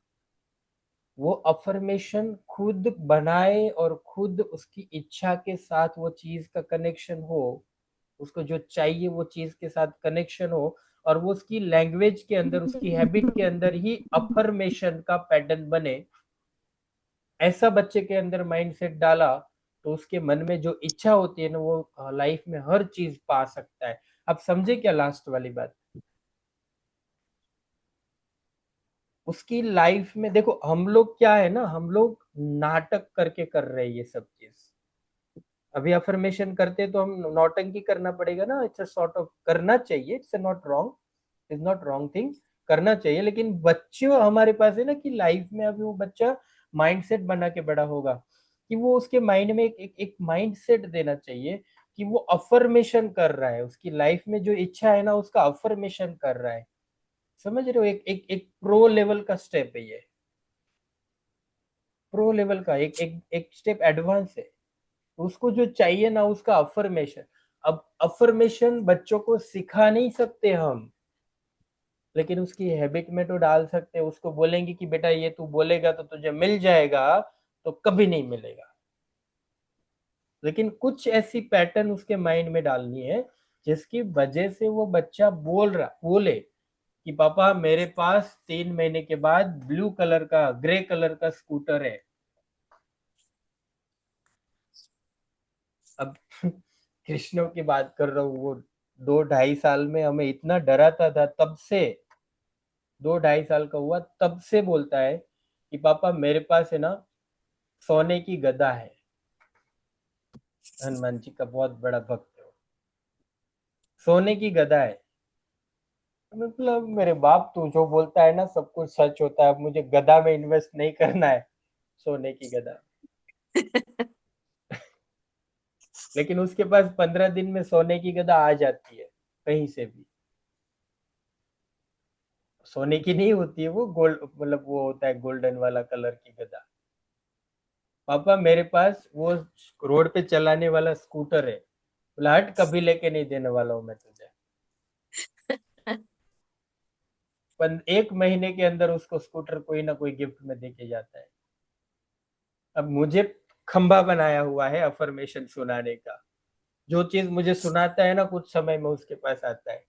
वो अफर्मेशन खुद बनाए और खुद उसकी इच्छा के साथ वो चीज का कनेक्शन हो, उसको जो चाहिए वो चीज के साथ कनेक्शन हो, और वो उसकी लैंग्वेज के अंदर, उसकी हैबिट के अंदर ही अफर्मेशन का पैटर्न बने, ऐसा बच्चे के अंदर माइंडसेट डाला, तो उसके मन में जो इच्छा होती है ना वो लाइफ में हर चीज पा सकता है। आप समझे क्या लास्ट वाली बात? उसकी लाइफ में देखो, हम लोग क्या है ना, हम लोग नाटक करके कर रहे हैं ये सब चीज। अभी अफर्मेशन करते तो हम नौटंकी करना पड़ेगा ना, इट्स सॉर्ट ऑफ करना चाहिए, it's not wrong, is not wrong thing, करना चाहिए। लेकिन बच्चों हमारे पास है ना कि लाइफ में अभी वो बच्चा माइंडसेट बना के बड़ा होगा, कि वो उसके माइंड में एक माइंडसेट देना चाहिए कि वो अफर्मेशन कर रहा है, उसकी लाइफ में जो इच्छा है ना उसका अफर्मेशन कर रहा है। समझ रहे हो? एक एक एक प्रो लेवल का स्टेप है ये, प्रो लेवल का एक एक एक स्टेप एडवांस है। उसको जो चाहिए ना उसका अफर्मेशन। अब अफर्मेशन बच्चों को सिखा नहीं सकते हम, लेकिन उसकी हैबिट में तो डाल सकते हैं। उसको बोलेंगे कि बेटा ये तू बोलेगा तो तुझे मिल जाएगा, तो कभी नहीं मिलेगा। लेकिन कुछ ऐसी पैटर्न उसके माइंड में डालनी है जिसकी वजह से वो बच्चा बोले कि पापा मेरे पास 3 महीने के बाद ब्लू कलर का, ग्रे कलर का स्कूटर है। अब कृष्णों की बात कर रहा हूँ, वो 2-2.5 साल में हमें इतना डराता था, तब से 2-2.5 साल का हुआ तब से बोलता है कि पापा मेरे पास है ना सोने की गदा है। हनुमान जी का बहुत बड़ा भक्त है वो। सोने की गदा है, मतलब मेरे बाप तू जो बोलता है ना सब कुछ सच होता है, अब मुझे गदा में इन्वेस्ट नहीं करना है, सोने की गदा। लेकिन उसके पास 15 दिन में सोने की गदा आ जाती है कहीं से भी। सोने की नहीं होती है वो, गोल्ड, मतलब वो होता है गोल्डन वाला कलर की गदा। पापा मेरे पास वो रोड पे चलाने वाला स्कूटर है। बोला हट, कभी लेके नहीं देने वाला हूं मैं तुझे। 1 महीने के अंदर उसको स्कूटर कोई ना कोई गिफ्ट में देके जाता है। अब मुझे खंबा बनाया हुआ है अफर्मेशन सुनाने का, जो चीज मुझे सुनाता है ना कुछ समय में उसके पास आता है।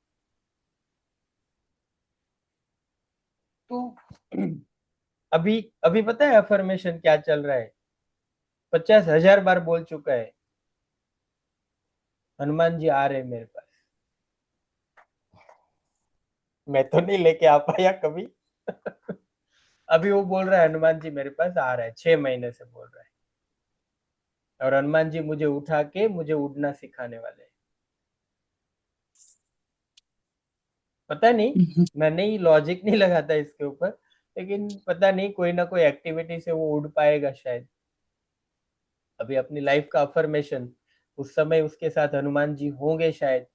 तो अभी अभी पता है अफर्मेशन क्या चल रहा है? 50,000 बार बोल चुका है, हनुमान जी आ रहे हैं मेरे पास। मैं तो नहीं लेके आ पाया कभी। अभी वो बोल रहा है हनुमान जी मेरे पास आ रहा है, 6 महीने से बोल रहा है। और हनुमान जी मुझे उठा के मुझे उड़ना सिखाने वाले हैं। पता नहीं, मैं नहीं लॉजिक नहीं लगाता इसके ऊपर, लेकिन पता नहीं कोई ना कोई एक्टिविटी से वो उड़ पाएगा शायद। अभी अपनी लाइफ का अफर्मेशन, उस समय उसके साथ हनुमान जी होंगे शायद,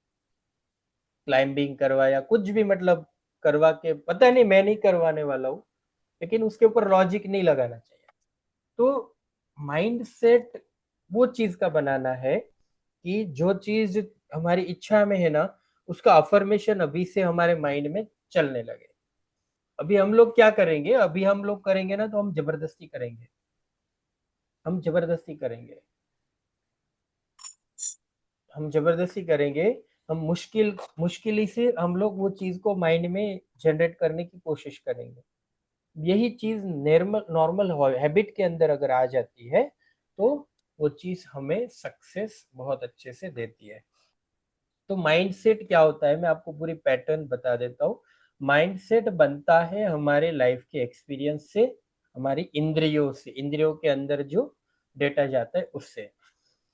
क्लाइंबिंग करवा या कुछ भी, मतलब करवा के, पता नहीं, मैं नहीं करवाने वाला हूँ, लेकिन उसके ऊपर लॉजिक नहीं लगाना चाहिए। तो माइंड सेट वो चीज का बनाना है कि जो चीज हमारी इच्छा में है ना उसका अफर्मेशन अभी से हमारे माइंड में चलने लगे। अभी हम लोग क्या करेंगे, अभी हम लोग करेंगे ना तो हम जबरदस्ती करेंगे। हम जबरदस्ती करेंगे, हम जबरदस्ती करेंगे, हम मुश्किल से हम लोग वो चीज को माइंड में जनरेट करने की कोशिश करेंगे। यही चीज नॉर्मल हैबिट के अंदर अगर आ जाती है तो वो चीज हमें सक्सेस बहुत अच्छे से देती है। तो माइंडसेट क्या होता है, मैं आपको पूरी पैटर्न बता देता हूँ। माइंडसेट बनता है हमारे लाइफ के एक्सपीरियंस से, हमारी इंद्रियों से, इंद्रियों के अंदर जो डेटा जाता है उससे।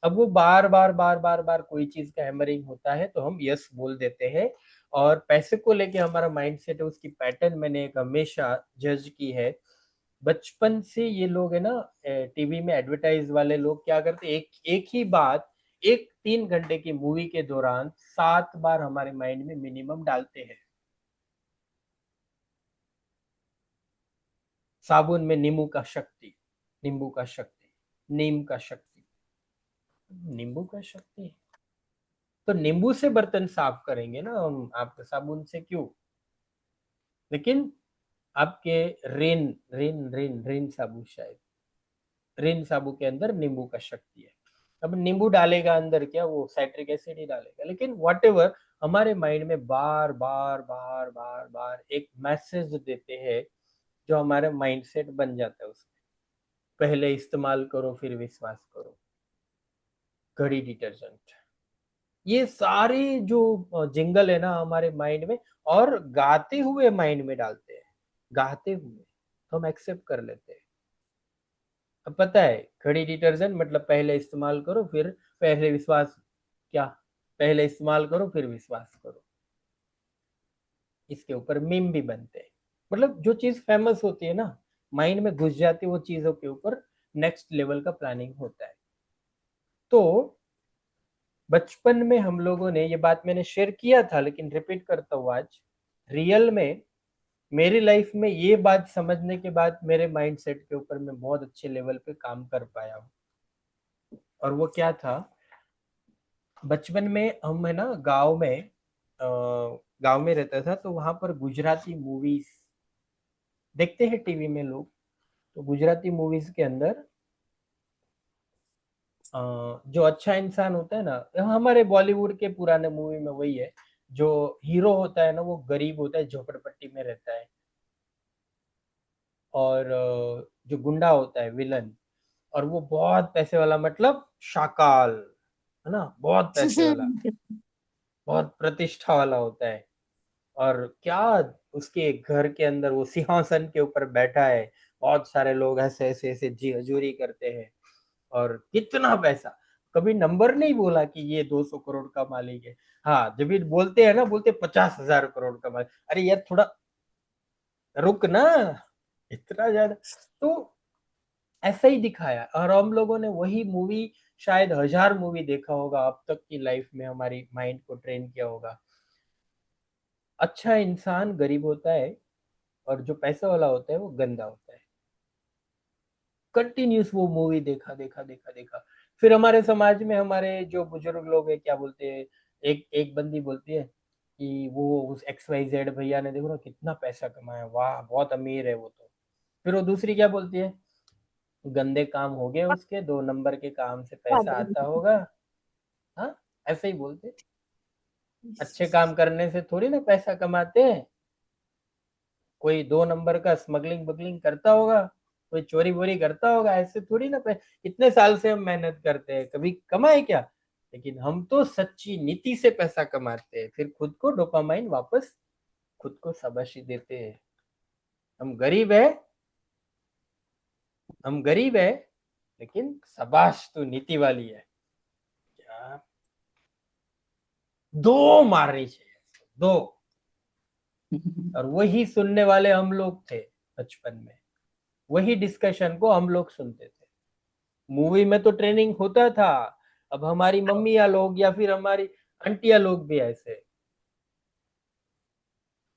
अब वो बार बार बार बार बार कोई चीज का हैमरिंग होता है तो हम यस बोल देते हैं। और पैसे को लेके हमारा माइंडसेट है, उसकी पैटर्न मैंने एक हमेशा जज की है। बचपन से ये लोग है ना, टीवी में एडवर्टाइज वाले लोग क्या करते, एक एक ही बात एक 3 घंटे की मूवी के दौरान 7 बार हमारे माइंड में मिनिमम डालते हैं। साबुन में नींबू का शक्ति, नींबू का शक्ति, नीम का शक्ति, नींबू का शक्ति। तो नींबू से बर्तन साफ करेंगे ना हम, आपके साबुन से क्यों? लेकिन आपके रिन रिन रिन रिन साबु, शायद रिन साबु के अंदर नींबू का शक्ति है। अब नींबू डालेगा अंदर क्या, वो साइट्रिक एसिड ही डालेगा। लेकिन व्हाटएवर, हमारे माइंड में बार बार बार बार बार एक मैसेज देते हैं जो हमारे माइंडसेट बन जाता है उसमें। पहले इस्तेमाल करो फिर विश्वास करो, घड़ी डिटर्जेंट, ये सारे जो जिंगल है ना हमारे माइंड में, और गाते हुए माइंड में डालते हैं, गाते हुए तो हम एक्सेप्ट कर लेते हैं। अब पता है घड़ी डिटर्जेंट मतलब पहले इस्तेमाल करो फिर पहले विश्वास, क्या, पहले इस्तेमाल करो फिर विश्वास करो। इसके ऊपर मीम भी बनते हैं। मतलब जो चीज फेमस होती है ना, माइंड में घुस जाती है, वो चीजों के ऊपर नेक्स्ट लेवल का प्लानिंग होता है। तो बचपन में हम लोगों ने, ये बात मैंने शेयर किया था लेकिन रिपीट करता हूँ आज, रियल में मेरी लाइफ में ये बात समझने के बाद मेरे माइंडसेट के ऊपर मैं बहुत अच्छे लेवल पे काम कर पाया हूँ। और वो क्या था, बचपन में हम है ना गांव में रहता था, तो वहां पर गुजराती मूवीज देखते हैं टीवी में लोग। तो गुजराती मूवीज के अंदर जो अच्छा इंसान होता है ना, हमारे बॉलीवुड के पुराने मूवी में वही है, जो हीरो होता है ना वो गरीब होता है, झोपड़पट्टी में रहता है। और जो गुंडा होता है विलन, और वो बहुत पैसे वाला, मतलब शाकाल, है ना, बहुत पैसे वाला, बहुत प्रतिष्ठा वाला होता है। और क्या, उसके घर के अंदर वो सिंहासन के ऊपर बैठा है, बहुत सारे लोग ऐसे ऐसे ऐसे जी हजूरी करते हैं। और कितना पैसा, कभी नंबर नहीं बोला कि ये 200 करोड़ का मालिक है। हाँ, जब ये बोलते हैं ना, बोलते 50,000 करोड़ का मालिक, अरे यार थोड़ा रुक ना, इतना ज्यादा। तो ऐसा ही दिखाया, और हम लोगों ने वही मूवी शायद 1000 मूवी देखा होगा अब तक की लाइफ में, हमारी माइंड को ट्रेन किया होगा। अच्छा इंसान गरीब होता है और जो पैसा वाला होता है वो गंदा होता है। कंटिन्यूस वो मूवी देखा देखा देखा देखा। फिर हमारे समाज में हमारे जो बुजुर्ग लोग हैं क्या बोलते हैं, एक एक बंदी बोलती है कि वो उस XYZ भैया ने देखो ना कितना पैसा कमाया, वाह बहुत अमीर है वो तो। फिर वो दूसरी क्या बोलती है, गंदे काम हो गए उसके, 2 नंबर के काम से पैसा आता होगा। हाँ, ऐसे ही बोलते, अच्छे काम करने से थोड़ी ना पैसा कमाते हैं। कोई 2 नंबर का स्मगलिंग बगलिंग करता होगा, कोई चोरी वोरी करता होगा, ऐसे थोड़ी ना इतने साल से हम मेहनत करते हैं, कभी कमाए क्या? लेकिन हम तो सच्ची नीति से पैसा कमाते हैं, फिर खुद को डोपामाइन वापस खुद को शाबाशी देते हैं। हम गरीब है, हम गरीब है, लेकिन शाबाश तू नीति वाली है। क्या, दो मारनी चाहिए, दो। और वही सुनने वाले हम लोग थे बचपन में, वही डिस्कशन को हम लोग सुनते थे। मूवी में तो ट्रेनिंग होता था, अब हमारी मम्मियां लोग या फिर हमारी आंटियां लोग भी ऐसे,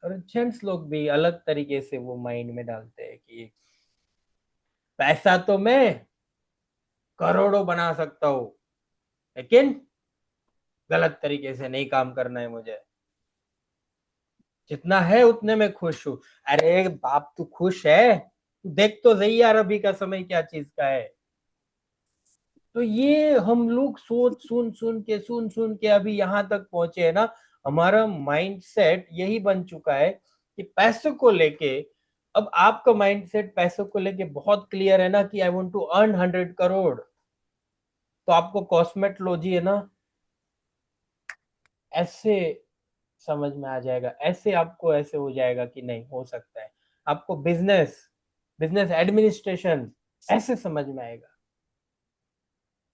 और जेंट्स लोग भी अलग तरीके से वो माइंड में डालते हैं कि पैसा तो मैं करोड़ों बना सकता हूँ, लेकिन गलत तरीके से नहीं काम करना है मुझे, जितना है उतने में खुश हूँ। अरे बाप, तू खुश है? तू देख तो सही यार अभी का समय क्या चीज का है। तो ये हम लोग सोच सुन सुन के अभी यहाँ तक पहुंचे है ना। हमारा माइंडसेट यही बन चुका है कि पैसों को लेके, अब आपका माइंडसेट पैसों को लेके बहुत क्लियर है ना कि I want to earn 100 crore, तो आपको कॉस्मेटोलॉजी है ना ऐसे समझ में आ जाएगा, ऐसे आपको ऐसे हो जाएगा कि नहीं हो सकता है। आपको बिजनेस बिजनेस एडमिनिस्ट्रेशन ऐसे समझ में आएगा।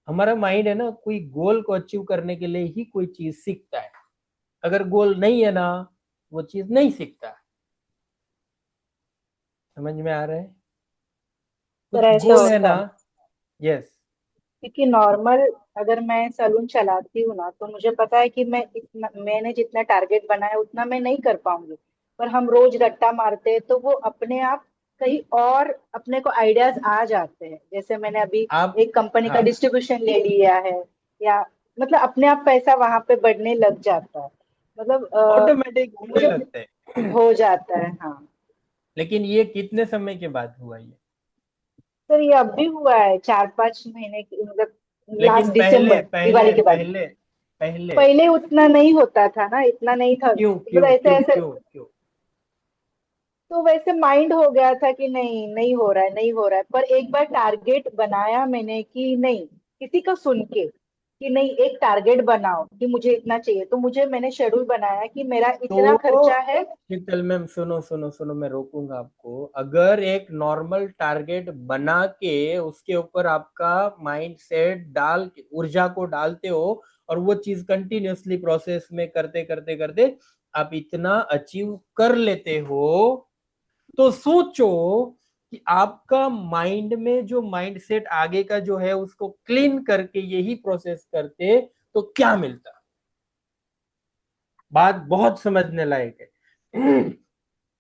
हमारा माइंड है ना कोई गोल को अचीव करने के लिए ही कोई चीज सीखता है, अगर गोल नहीं है ना वो चीज नहीं सीखता। समझ में आ रहा है? पर कुछ ऐसा गोल है होता ना। है यस। क्योंकि नॉर्मल अगर मैं सैलून चलाती हूँ ना, तो मुझे पता है कि मैंने जितना टारगेट बनाया उतना मैं नहीं कर पाऊंगी। पर हम रोज रट्टा मारते हैं तो वो अपने आप कहीं और अपने को आइडियाज आ जाते हैं। जैसे मैंने अभी आप एक कंपनी का हाँ डिस्ट्रीब्यूशन ले लिया है, या मतलब अपने आप पैसा वहां पे बढ़ने लग जाता है। मतलब ऑटोमेटिक होने मुझे लगते हैं। हो जाता है, हाँ। लेकिन ये कितने समय के बाद हुआ ये? सर ये अब भी हुआ है 4-5 महीने की, मतलब लेकिन लास्ट दिसंबर दिवाली के बाद। पहले पहले पहले उतना नहीं होता था ना, इतना नहीं था, क्यों मतलब क्यों ऐसे क्यों ऐसे। क्यों क्यों? तो वैसे माइंड हो गया था कि नहीं, नहीं हो रहा है, नहीं हो रहा है। पर एक बार टारगेट बनाया मैंने कि नहीं, किसी का सुन के कि नहीं, एक टारगेट बनाओ कि मुझे इतना चाहिए, तो मैंने शेड्यूल बनाया कि मेरा इतना तो खर्चा है। शीतल मैम सुनो सुनो सुनो, मैं रोकूंगा आपको। अगर एक नॉर्मल टारगेट बना के उसके ऊपर आपका माइंड सेट डाल के ऊर्जा को डालते हो और वो चीज कंटिन्यूअसली प्रोसेस में करते करते करते आप इतना अचीव कर लेते हो, तो सोचो कि आपका माइंड में जो माइंड सेट आगे का जो है उसको क्लीन करके यही प्रोसेस करते तो क्या मिलता। बात बहुत समझने लायक है।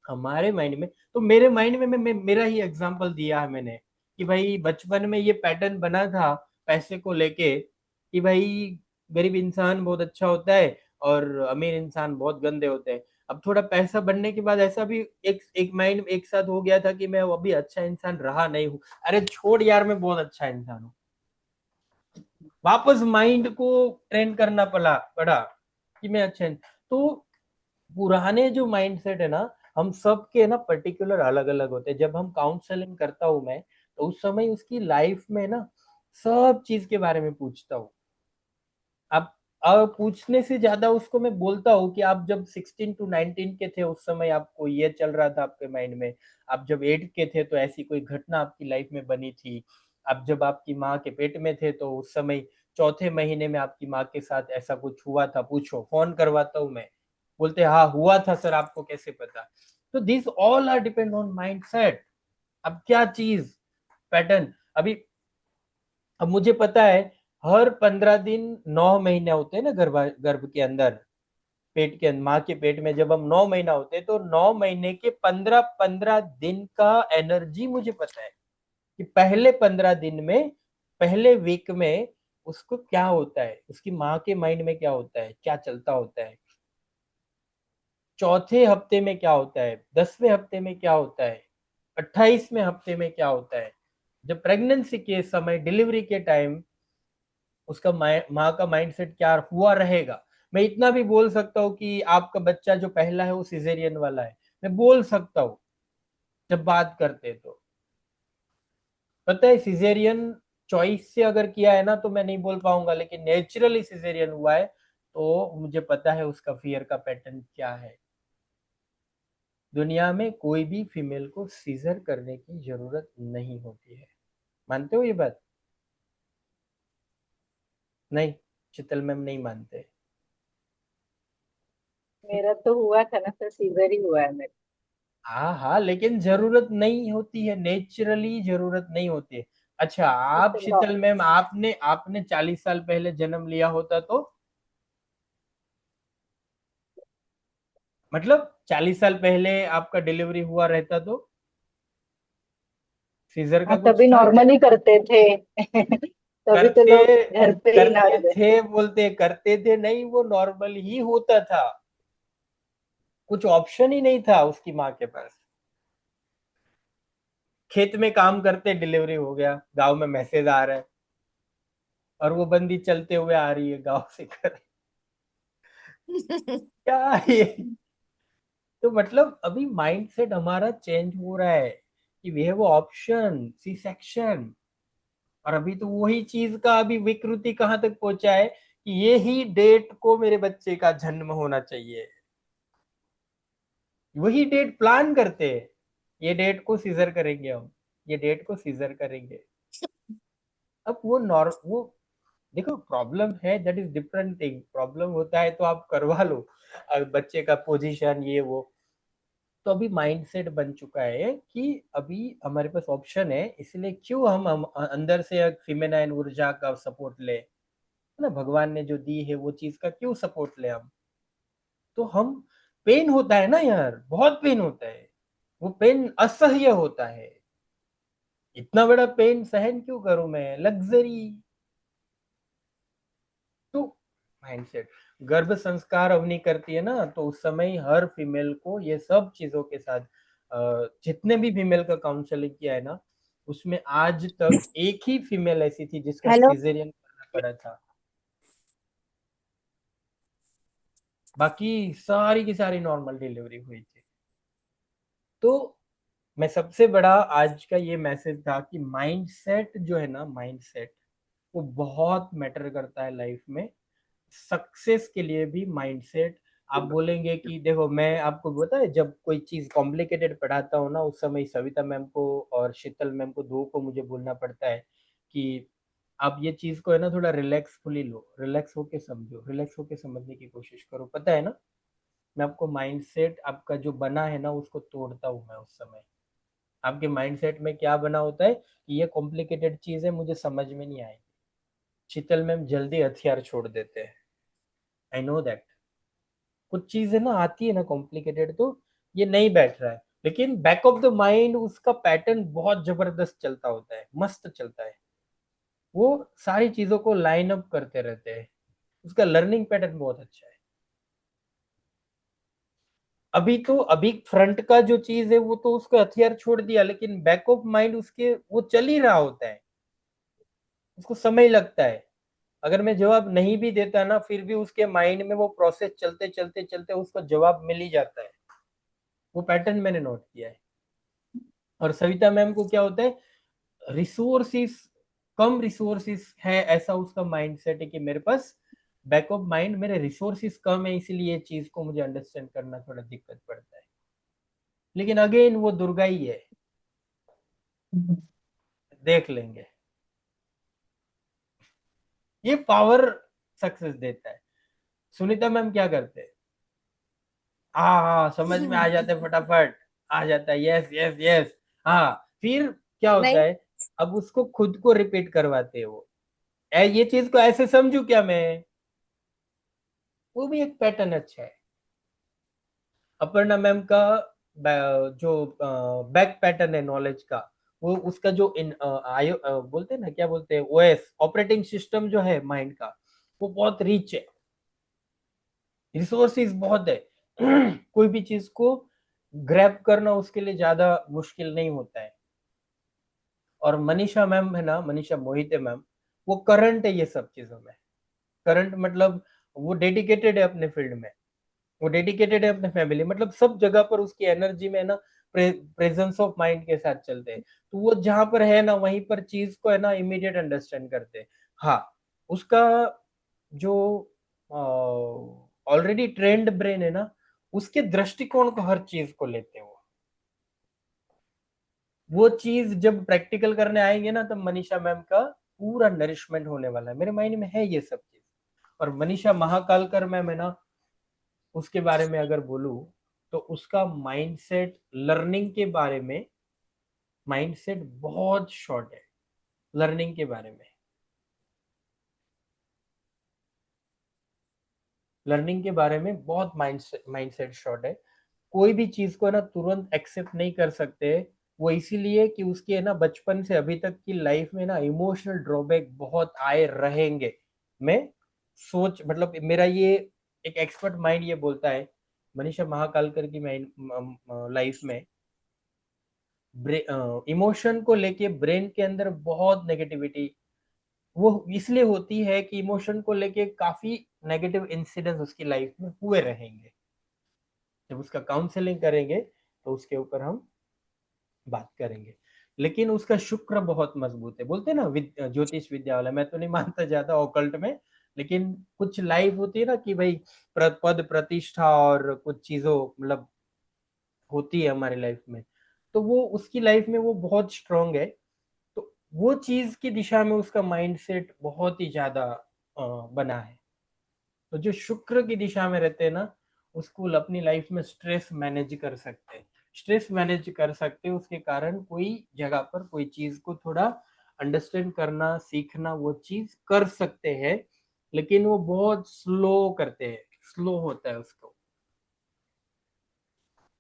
हमारे माइंड में, तो मेरे माइंड में मेरा ही एग्जांपल दिया है मैंने कि भाई बचपन में ये पैटर्न बना था पैसे को लेके कि भाई गरीब इंसान बहुत अच्छा होता है और अमीर इंसान बहुत गंदे होते हैं। अब थोड़ा पैसा बनने के बाद ऐसा भी एक एक माइंड एक साथ हो गया था कि मैं अभी अच्छा इंसान रहा नहीं हूँ। अरे छोड़ यार, मैं बहुत अच्छा इंसान हूँ। वापस माइंड को ट्रेन करना पड़ा कि मैं अच्छा तो पुराने जो माइंडसेट है ना, हम सबके ना पर्टिकुलर अलग अलग होते हैं। जब हम काउंसलिंग करता हूँ मैं, तो उस समय उसकी लाइफ में ना सब चीज के बारे में पूछता हूँ। अब अब पूछने से ज्यादा उसको मैं बोलता हूँ कि आप जब 16 to 19 के थे उस समय आपको ये चल रहा था आपके माइंड में। आप जब 8 के थे तो ऐसी कोई घटना आपकी लाइफ में बनी थी। अब जब आपकी माँ के पेट में थे तो उस समय चौथे महीने में आपकी माँ के साथ ऐसा कुछ हुआ था, पूछो, फोन करवाता हूँ मैं। बोलते हाँ हुआ था सर, आपको कैसे पता? तो this all are depend on mind set. अब क्या चीज पैटर्न अभी, अब मुझे पता है हर 15 दिन 9 महीने होते हैं ना गर्भ गर्भ के अंदर, पेट के अंदर माँ के पेट में जब हम 9 महीना होते हैं तो 9 महीने के 15-15 दिन का एनर्जी मुझे पता है कि पहले 15 दिन में, पहले वीक में उसको क्या होता है, उसकी माँ के माइंड में क्या होता है, क्या चलता होता है। चौथे हफ्ते में क्या होता है, 10वें हफ्ते में क्या होता है, 28वें हफ्ते में क्या होता है। जब प्रेगनेंसी के समय, डिलीवरी के टाइम उसका माँ का माइंडसेट क्या हुआ रहेगा। मैं इतना भी बोल सकता हूँ कि आपका बच्चा जो पहला है वो सिजेरियन वाला है, मैं बोल सकता हूँ जब बात करते तो। पता है सिजेरियन चॉइस से अगर किया है ना तो मैं नहीं बोल पाऊंगा, लेकिन नेचुरली सिजेरियन हुआ है तो मुझे पता है उसका फियर का पैटर्न क्या है। दुनिया में कोई भी फीमेल को सीजर करने की जरूरत नहीं होती है। मानते हो ये बात? नहीं, शीतल मैम नहीं मानते। मेरा तो हुआ था ना सर, सीजर ही हुआ है मेरा। हाँ हाँ, लेकिन जरूरत नहीं होती है, नेचुरली जरूरत नहीं होती है। अच्छा आप जैसे शीतल मैम, आपने आपने 40 साल पहले जन्म लिया होता तो, मतलब 40 साल पहले आपका डिलीवरी हुआ रहता तो सीजर का हाँ, कुछ तभी था क्या? नॉर्मली करते थे। तभी तो करते लोग घर पे ही करते नॉर्मल। थे बोलते, करते थे नहीं, वो नॉर्मल ही होता था। कुछ ऑप्शन ही नहीं था उसकी माँ के पास। खेत में काम करते डिलीवरी हो गया, गांव में मैसेज आ रहा है, और वो बंदी चलते हुए आ रही है गांव से कर, क्या है ये? तो मतलब अभी माइंडसेट हमारा चेंज हो रहा है कि we have option C section. और अभी तो वही चीज का अभी विकृति कहां तक पहुंचा है कि ये ही डेट को मेरे बच्चे का जन्म होना चाहिए, वही डेट प्लान करते हैं। ये डेट को सीजर करेंगे हम, ये डेट को सीजर करेंगे। अब वो देखो, प्रॉब्लम है that is different thing. Problem होता है तो आप करवा लो, अब बच्चे का पोजीशन ये वो। तो अभी माइंडसेट बन चुका है कि अभी हमारे पास ऑप्शन है, इसलिए क्यों हम अंदर से एक फिमेनाइन ऊर्जा का सपोर्ट ले, है ना, भगवान ने जो दी है वो चीज का क्यों सपोर्ट ले हम। तो हम, पेन होता है ना यार, बहुत पेन होता है, वो पेन असह्य होता है। इतना बड़ा पेन सहन क्यों करूं मैं, लग्जरी। तो माइंडसेट, गर्भ संस्कार अवनी करती है ना, तो उस समय हर फीमेल को ये सब चीजों के साथ जितने भी फीमेल का काउंसलिंग किया है ना, उसमें आज तक एक ही फीमेल ऐसी थी जिसका हेलो। सीजेरियन करना पड़ा था, बाकी सारी की सारी नॉर्मल डिलीवरी हुई थी। तो मैं सबसे बड़ा आज का ये मैसेज था कि माइंडसेट जो है ना, माइंडसेट वो बहुत मैटर करता है लाइफ में, सक्सेस के लिए भी माइंडसेट। आप बोलेंगे कि देखो, मैं आपको पता है जब कोई चीज कॉम्प्लिकेटेड पढ़ाता हूँ ना, उस समय सविता मैम को और शीतल मैम को, दो को मुझे बोलना पड़ता है कि आप ये चीज को है ना थोड़ा रिलैक्सफुली लो, रिलैक्स होके समझो, रिलैक्स होके समझने की कोशिश करो। पता है ना, मैं आपको माइंडसेट आपका जो बना है ना उसको तोड़ता हूँ मैं उस समय। आपके माइंडसेट में क्या बना होता है कि ये कॉम्प्लिकेटेड चीज है, मुझे समझ में नहीं आएगी। शीतल मैम जल्दी हथियार छोड़ देते हैं, आई नो दैट। कुछ चीजें ना आती है ना कॉम्प्लिकेटेड, तो ये नहीं बैठ रहा है, लेकिन बैक ऑफ द माइंड उसका पैटर्न बहुत जबरदस्त चलता होता है, मस्त चलता है। वो सारी चीजों को लाइन अप करते रहते हैं, उसका लर्निंग पैटर्न बहुत अच्छा है। अभी तो अभी फ्रंट का जो चीज है वो तो उसको हथियार छोड़ दिया, लेकिन बैक ऑफ माइंड उसके वो चल ही रहा होता है, उसको समय लगता है। अगर मैं जवाब नहीं भी देता ना, फिर भी उसके माइंड में वो प्रोसेस चलते चलते चलते उसको जवाब मिल ही जाता है। वो पैटर्न मैंने नोट किया है। और सविता मैम को क्या होता है, रिसोर्सिस, कम रिसोर्सिस है, ऐसा उसका माइंडसेट है कि मेरे पास बैक ऑफ माइंड मेरे रिसोर्सिस कम है, इसलिए ये चीज को मुझे अंडरस्टैंड करना थोड़ा दिक्कत पड़ता है। लेकिन अगेन वो दुर्गा ही है, देख लेंगे। ये पावर सक्सेस देता है। सुनीता मैम क्या करते हैं, हाँ हाँ समझ में आ जाता है फटाफट, आ जाता है, यस यस यस। हाँ, फिर क्या होता नहीं, है, अब उसको खुद को रिपीट करवाते हैं वो, ये चीज को ऐसे समझू क्या मैं, वो भी एक पैटर्न अच्छा है। अपर्णा मैम का जो बैक पैटर्न है नॉलेज का, वो उसका जो इन आयो बोलते हैं ना, क्या बोलते हैं, ओएस ऑपरेटिंग सिस्टम जो है माइंड का, वो बहुत रिच है, रिसोर्सेज बहुत है। कोई भी चीज को ग्रैब करना उसके लिए ज्यादा मुश्किल नहीं होता है। और मनीषा मैम है ना, मनीषा मोहिते मैम, वो करंट है ये सब चीजों में। करंट मतलब वो डेडिकेटेड है अपने फील्ड में, वो डेडिकेटेड है अपने फैमिली, मतलब सब जगह पर उसकी एनर्जी में ना प्रेजेंस ऑफ माइंड के साथ चलते हैं। तो वो जहां पर है ना, वहीं पर चीज को है ना इमीडिएट अंडरस्टैंड करते हैं। हाँ, उसका जो ऑलरेडी ट्रेंड ब्रेन है ना, उसके दृष्टिकोण को हर चीज को लेते हैं वो चीज जब प्रैक्टिकल करने आएंगे ना, तब मनीषा मैम का पूरा नरिशमेंट होने वाला है, मेरे माइंड में है ये सब चीज। और मनीषा महाकालकर मैम है ना, उसके बारे में अगर बोलूं, तो उसका माइंडसेट लर्निंग के बारे में, माइंडसेट बहुत शॉर्ट है लर्निंग के बारे में। लर्निंग के बारे में बहुत माइंडसेट शॉर्ट है। कोई भी चीज को है ना तुरंत एक्सेप्ट नहीं कर सकते, वो इसीलिए कि उसके है ना बचपन से अभी तक की लाइफ में ना इमोशनल ड्रॉबैक बहुत आए रहेंगे। मैं सोच मतलब मेरा ये एक एक्सपर्ट माइंड ये बोलता है, मनीषा महाकालकर की लाइफ में इमोशन को लेके ब्रेन के अंदर बहुत नेगेटिविटी, वो इसलिए होती है कि इमोशन को लेके काफी नेगेटिव इंसिडेंट्स उसकी लाइफ में हुए रहेंगे। जब उसका काउंसलिंग करेंगे तो उसके ऊपर हम बात करेंगे। लेकिन उसका शुक्र बहुत मजबूत है, बोलते हैं ना ज्योतिष विद्या वाला, मैं तो नहीं मानता ज्यादा ऑकल्ट में, लेकिन कुछ लाइफ होती है ना कि भाई पद प्रतिष्ठा और कुछ चीजों मतलब होती है हमारी लाइफ में, तो वो उसकी लाइफ में वो बहुत स्ट्रांग है। तो वो चीज की दिशा में उसका माइंडसेट बहुत ही ज्यादा बना है। तो जो शुक्र की दिशा में रहते हैं ना, उसको अपनी लाइफ में स्ट्रेस मैनेज कर सकते हैं। स्ट्रेस मैनेज कर सकते हैं, उसके कारण कोई जगह पर कोई चीज को थोड़ा अंडरस्टैंड करना सीखना वो चीज कर सकते हैं, लेकिन वो बहुत स्लो करते हैं, स्लो होता है उसको।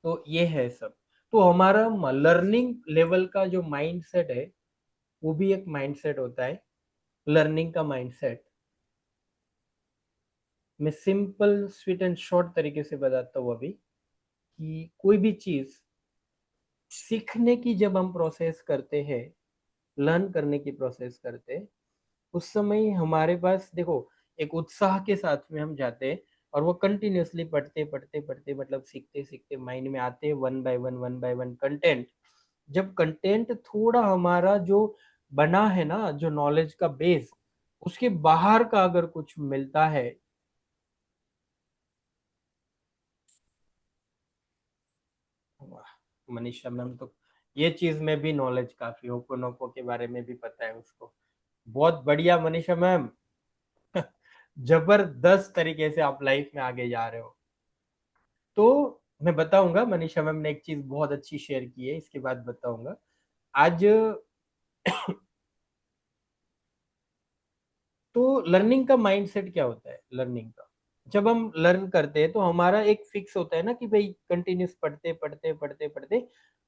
तो ये है सब। तो हमारा लर्निंग लेवल का जो माइंडसेट है वो भी एक माइंडसेट होता है, लर्निंग का माइंडसेट। मैं सिंपल स्वीट एंड शॉर्ट तरीके से बताता हूँ अभी, कि कोई भी चीज सीखने की जब हम प्रोसेस करते हैं, लर्न करने की प्रोसेस करते हैं, उस समय हमारे पास देखो एक उत्साह के साथ में हम जाते हैं, और वो कंटिन्यूअसली पढ़ते पढ़ते पढ़ते मतलब सीखते सीखते माइंड में आते हैं वन बाय वन कंटेंट। जब कंटेंट थोड़ा हमारा जो बना है ना, जो नॉलेज का बेस, उसके बाहर का अगर कुछ मिलता है, वाह, मनीषा मैम तो ये चीज में भी नॉलेज काफी, होपोनोपो के बारे में भी पता है उसको। बहुत बढ़िया मनीषा मैम। जबरदस्त तरीके से आप लाइफ में आगे जा रहे हो। तो मैं बताऊंगा, मनीषा मैम ने एक चीज बहुत अच्छी शेयर की है, इसके बाद बताऊंगा। आज तो लर्निंग का माइंडसेट क्या होता है, लर्निंग का जब हम लर्न करते हैं तो हमारा एक फिक्स होता है ना कि भाई कंटिन्यूस पढ़ते पढ़ते पढ़ते पढ़ते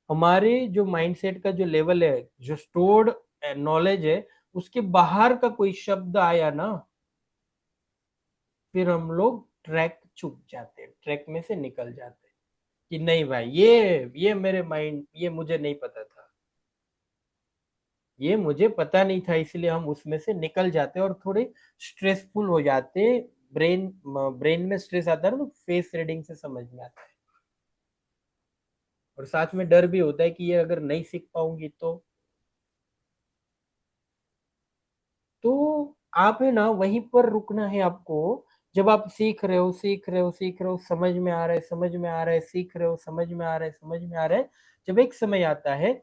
हमारे जो माइंडसेट का जो लेवल है, जो स्टोर्ड नॉलेज है, उसके बाहर का कोई शब्द आया ना, फिर हम लोग ट्रैक चूक जाते हैं, ट्रैक में से निकल जाते हैं कि नहीं भाई ये मेरे माइंड, ये मुझे नहीं पता था, ये मुझे पता नहीं था, इसलिए हम उसमें से निकल जाते हैं और थोड़े स्ट्रेसफुल हो जाते। ब्रेन ब्रेन में स्ट्रेस आता है ना, तो फेस रीडिंग से समझ में आता है। और साथ में डर भी होता है कि ये अगर नहीं सीख पाऊंगी तो आप है ना वहीं पर रुकना है आपको। जब आप सीख रहे हो सीख रहे हो सीख रहे हो, समझ में आ रहा है समझ में आ रहा है, सीख रहे हो समझ में आ रहा है समझ में आ रहा है, जब एक समय आता है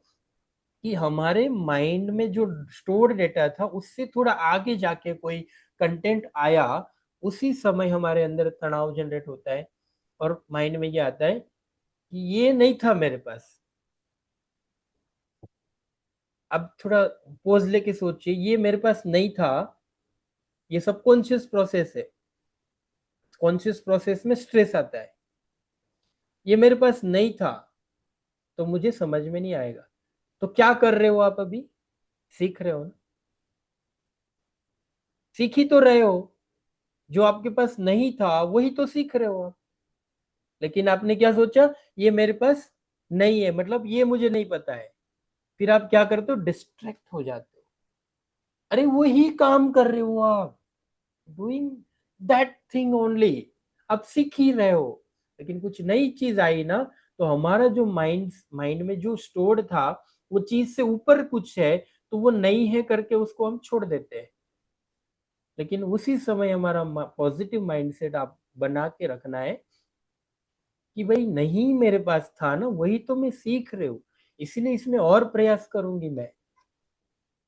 कि हमारे माइंड में जो स्टोर्ड डेटा था उससे थोड़ा आगे जाके कोई कंटेंट आया, उसी समय हमारे अंदर तनाव जनरेट होता है। और माइंड में ये आता है कि ये नहीं था मेरे पास। अब थोड़ा पोज लेके सोचिए, ये मेरे पास नहीं था। ये सबकॉन्शियस प्रोसेस है, कॉन्शियस प्रोसेस में स्ट्रेस आता है। ये मेरे पास नहीं था तो मुझे समझ में नहीं आएगा। तो क्या कर रहे हो आप अभी? सीख रहे हो ना, सीख ही तो रहे हो। जो आपके पास नहीं था वही तो सीख रहे हो आप। लेकिन आपने क्या सोचा, ये मेरे पास नहीं है, मतलब ये मुझे नहीं पता है। फिर आप क्या करते हो, डिस्ट्रैक्ट हो जाते हो। अरे वही काम कर रहे हो आप, डूइंग दैट थिंग ओनली। आप सीख ही रहे हो, लेकिन कुछ नई चीज आई ना, तो हमारा जो माइंड में जो स्टोर्ड था, वो चीज से ऊपर कुछ है, तो वो नहीं है करके उसको हम छोड़ देते हैं। लेकिन उसी समय हमारा पॉजिटिव माइंडसेट आप बना के रखना है कि भाई नहीं मेरे पास था ना, वही तो मैं सीख रही हूँ, इसलिए इसमें और प्रयास करूंगी मैं,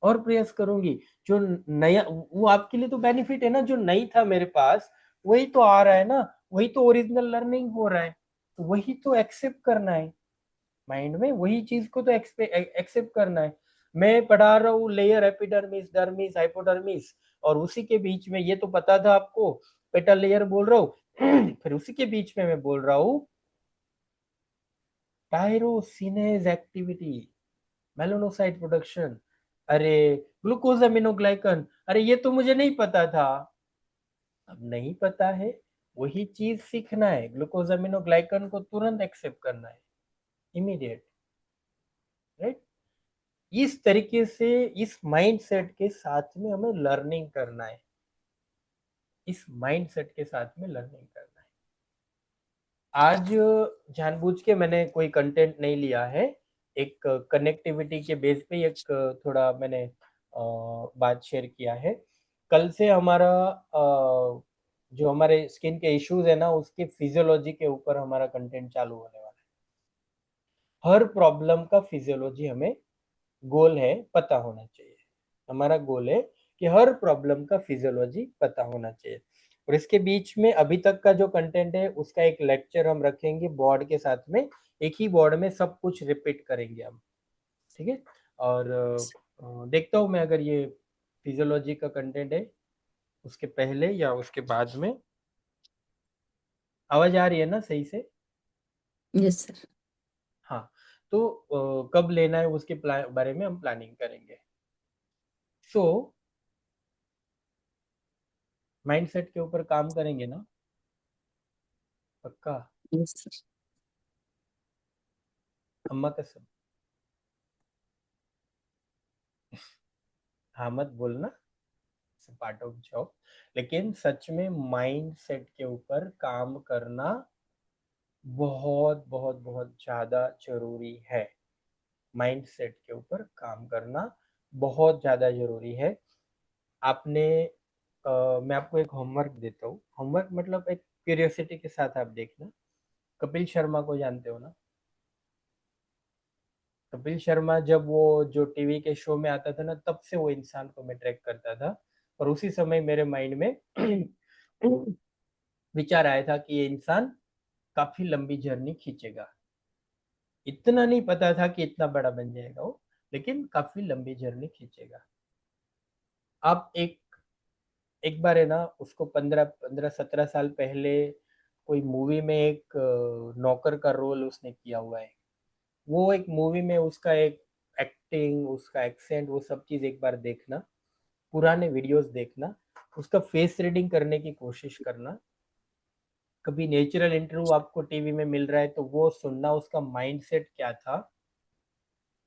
और प्रयास करूंगी। जो नया वो आपके लिए तो बेनिफिट है ना, जो नहीं था मेरे पास वही तो आ रहा है ना, वही तो ओरिजिनल लर्निंग हो रहा है, तो वही तो एक्सेप्ट करना है। माइंड में वही चीज को तो एक्सेप्ट करना है। मैं पढ़ा रहा हूँ लेयर एपिडर्मिस डर्मिस हाइपोडर्मिस, और उसी के बीच में ये तो पता था आपको, पेटल लेयर बोल रहा हूँ। फिर उसी के बीच में मैं बोल रहा हूँ टायरोसिनेज एक्टिविटी, मेलानोसाइट प्रोडक्शन, अरे ग्लूकोज अमीनोग्लाइकन, अरे ये तो मुझे नहीं पता था। अब नहीं पता है, वही चीज सीखना है, ग्लूकोज अमीनोग्लाइकन को तुरंत एक्सेप्ट करना है, इमीडिएट, राइट। इस तरीके से इस माइंडसेट के साथ में हमें लर्निंग करना है, इस माइंडसेट के साथ में लर्निंग करना है। आज जानबूझ के मैंने कोई कंटेंट नहीं लिया है, एक कनेक्टिविटी के बेस पे एक थोड़ा मैंने बात शेयर किया है। कल से हमारा जो हमारे स्किन के इश्यूज है ना, उसके फिजियोलॉजी के ऊपर हमारा कंटेंट चालू होने वाला है। हर प्रॉब्लम का फिजियोलॉजी हमें गोल है पता होना चाहिए। हमारा गोल है कि हर प्रॉब्लम का फिजियोलॉजी पता होना चाहिए। और इसके बीच में अभी तक का जो कंटेंट है उसका एक लेक्चर हम रखेंगे बोर्ड के साथ में, एक ही बोर्ड में सब कुछ रिपीट करेंगे हम, ठीक है। और देखता हूँ मैं अगर ये फिजियोलॉजी का कंटेंट है उसके पहले या उसके बाद में। आवाज आ रही है ना सही से? Yes sir. हाँ, तो कब लेना है उसके बारे में हम प्लानिंग करेंगे। सो माइंडसेट के ऊपर काम करेंगे ना, पक्का? Yes sir. अम्मा कसम। हाँ मत बोलना, पार्ट ऑफ जॉब। लेकिन सच में माइंड सेट के ऊपर काम करना बहुत बहुत बहुत ज्यादा जरूरी है। माइंड सेट के ऊपर काम करना बहुत ज्यादा जरूरी है। आपने मैं आपको एक होमवर्क देता हूँ। होमवर्क मतलब एक क्यूरियोसिटी के साथ आप देखना। कपिल शर्मा को जानते हो ना? कपिल शर्मा जब वो जो टीवी के शो में आता था ना, तब से वो इंसान को मैं ट्रैक करता था। और उसी समय मेरे माइंड में विचार आया था कि ये इंसान काफी लंबी जर्नी खींचेगा। इतना नहीं पता था कि इतना बड़ा बन जाएगा वो, लेकिन काफी लंबी जर्नी खींचेगा। आप एक एक बार है ना उसको 15-17 साल पहले कोई मूवी में एक नौकर का रोल उसने किया हुआ है। वो एक मूवी में उसका एक एक्टिंग, उसका एक्सेंट, वो सब चीज एक बार देखना, पुराने वीडियोस देखना, उसका फेस रीडिंग करने की कोशिश करना। कभी नेचुरल इंटरव्यू आपको टीवी में मिल रहा है तो वो सुनना, उसका माइंडसेट क्या था,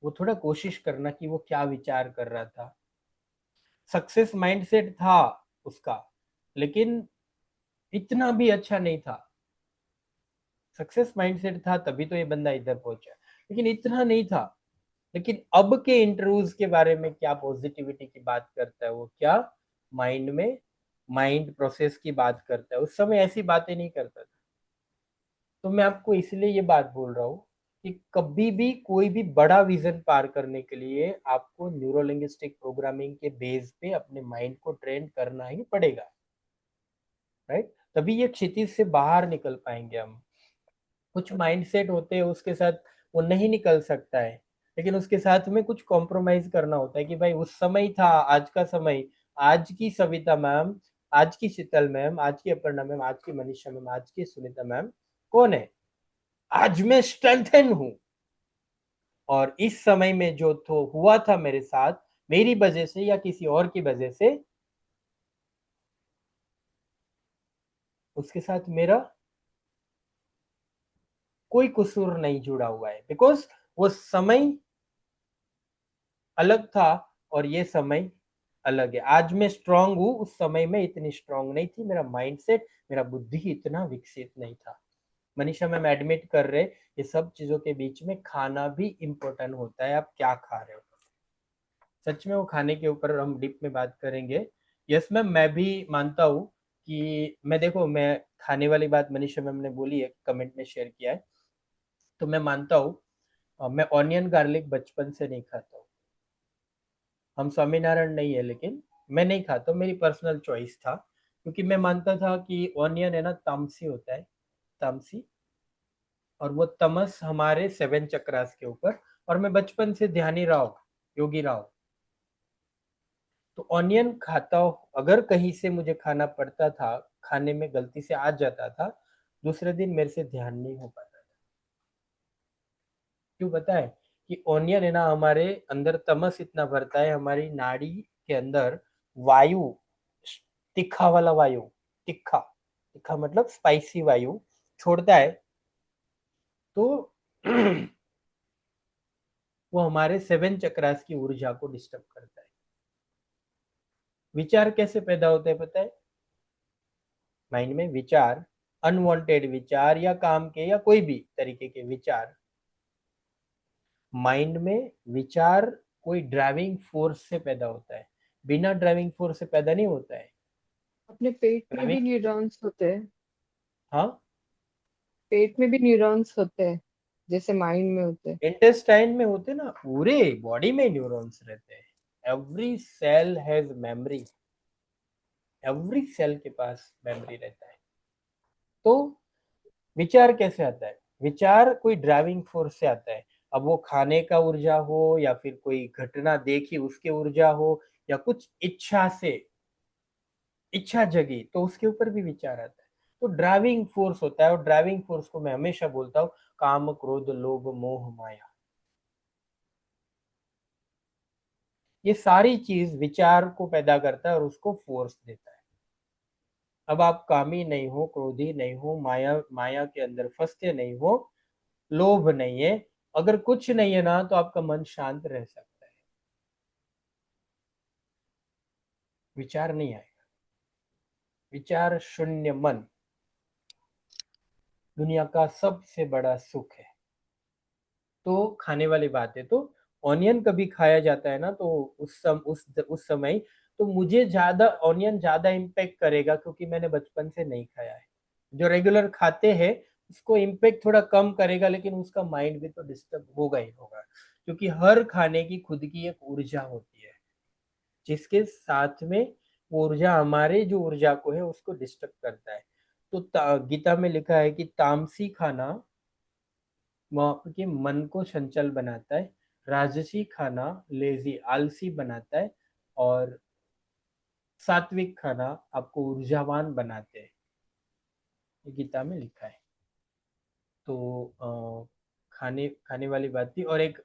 वो थोड़ा कोशिश करना कि वो क्या विचार कर रहा था। सक्सेस माइंडसेट था उसका, लेकिन इतना भी अच्छा नहीं था। सक्सेस माइंडसेट था तभी तो ये बंदा इधर पहुंचा, लेकिन इतना नहीं था। लेकिन अब के इंटरव्यूज के बारे में क्या पॉजिटिविटी की बात करता है वो, क्या माइंड में माइंड प्रोसेस की बात करता है, उस समय ऐसी बातें नहीं करता था। तो मैं आपको इसलिए ये बात बोल रहा हूँ कि कभी भी कोई भी बड़ा विजन पार करने के लिए आपको न्यूरोलिंग्विस्टिक प्रोग्रामिंग के बेस पे अपने माइंड को ट्रेन करना ही पड़ेगा, राइट? तभी ये क्षितिज से बाहर निकल पाएंगे हम। कुछ माइंडसेट होते हैं उसके साथ वो नहीं निकल सकता है, लेकिन उसके साथ में कुछ कॉम्प्रोमाइज करना होता है कि भाई उस समय था, आज का समय, आज की सविता मैम, आज की शीतल मैम, आज की अपर्णा मैम, आज की मनीषा मैम, आज की सुनीता मैम कौन है? आज मैं स्ट्रेंथन हूं। और इस समय में जो तो हुआ था मेरे साथ, मेरी वजह से या किसी और की वजह से, उसके साथ मेरा कोई कसूर नहीं जुड़ा हुआ है, बिकॉज वो समय अलग था और ये समय अलग है। आज मैं स्ट्रांग हूं, उस समय में इतनी स्ट्रांग नहीं थी, मेरा माइंडसेट, मेरा बुद्धि इतना विकसित नहीं था। मनीषा मैम एडमिट कर रहे, ये सब चीजों के बीच में खाना भी इम्पोर्टेंट होता है, आप क्या खा रहे हो। सच में वो खाने के ऊपर हम डीप में बात करेंगे। यस मैम, मैं भी मानता हूँ कि मैं, देखो मैं खाने वाली बात मनीषा मैम ने बोली है, कमेंट में शेयर किया है, तो मैं मानता हूँ। मैं ऑनियन गार्लिक बचपन से नहीं खाता हूँ। हम स्वामीनारायण नहीं है, लेकिन मैं नहीं खाता, मेरी पर्सनल चॉइस था, क्योंकि मैं मानता था कि ऑनियन है ना तामसी होता है, तामसी, और वो तमस हमारे 7 चक्रास के ऊपर। और मैं बचपन से ध्यानी रहा हूँ, योगी रहा हूँ, तो ऑनियन खाता हूँ। अगर कहीं से मुझे खाना पड़ता था, खाने में गलती से आ जाता था, दूसरे दिन मेरे से ध्यान नहीं हो पाता था। क्यों पता है? कि ऑनियन है ना हमारे अंदर तमस इतना भरता है, हमारी नाड़ी के अंदर वायु, तीखा वाला वायु, तीखा, तीखा मतलब स्पाइसी वायु छोड़ता है। तो वो हमारे 7 चक्रास की ऊर्जा को डिस्टर्ब करता है। विचार कैसे पैदा होते हैं पता है? माइंड में विचार, अनवांटेड विचार या काम के या कोई भी तरीके के विचार, माइंड में विचार कोई ड्राइविंग फोर्स से पैदा होता है, बिना ड्राइविंग फोर्स से पैदा नहीं होता है। अपने पेट में भी ड्राइविंग, न्यूरॉन्स होते हैं। हाँ, पेट में भी न्यूरॉन्स होते हैं जैसे माइंड में होते हैं। इंटेस्टाइन में होते ना, पूरे बॉडी में न्यूरॉन्स रहते हैं। Every cell has memory, every cell के पास मेमोरी रहता है। तो विचार कैसे आता है? विचार कोई ड्राइविंग फोर्स से आता है। अब वो खाने का ऊर्जा हो या फिर कोई घटना देखी उसके ऊर्जा हो या कुछ इच्छा से, इच्छा जगी तो उसके ऊपर भी विचार आता है। तो ड्राइविंग फोर्स होता है, और ड्राइविंग फोर्स को मैं हमेशा बोलता हूँ काम क्रोध लोभ मोह माया। ये सारी चीज विचार को पैदा करता है और उसको फोर्स देता है। अब आप कामी नहीं हो, क्रोधी नहीं हो, माया माया के अंदर फंसते नहीं हो, लोभ नहीं है, अगर कुछ नहीं है ना, तो आपका मन शांत रह सकता है, विचार नहीं आएगा। विचार शून्य मन दुनिया का सबसे बड़ा सुख है। तो खाने वाली बात है, तो ऑनियन कभी खाया जाता है ना, तो उस समय तो मुझे ज्यादा ऑनियन ज्यादा इम्पेक्ट करेगा क्योंकि मैंने बचपन से नहीं खाया है। जो रेगुलर खाते हैं उसको इम्पेक्ट थोड़ा कम करेगा, लेकिन उसका माइंड भी तो डिस्टर्ब होगा ही होगा, क्योंकि हर खाने की खुद की एक ऊर्जा होती है, जिसके साथ में वो ऊर्जा हमारे जो ऊर्जा को है उसको डिस्टर्ब करता है। तो गीता में लिखा है कि तामसी खाना आपके मन को चंचल बनाता है, राजसी खाना लेजी आलसी बनाता है, और सात्विक खाना आपको ऊर्जावान बनाते हैं। ये गीता में लिखा है। तो खाने खाने वाली बात थी। और एक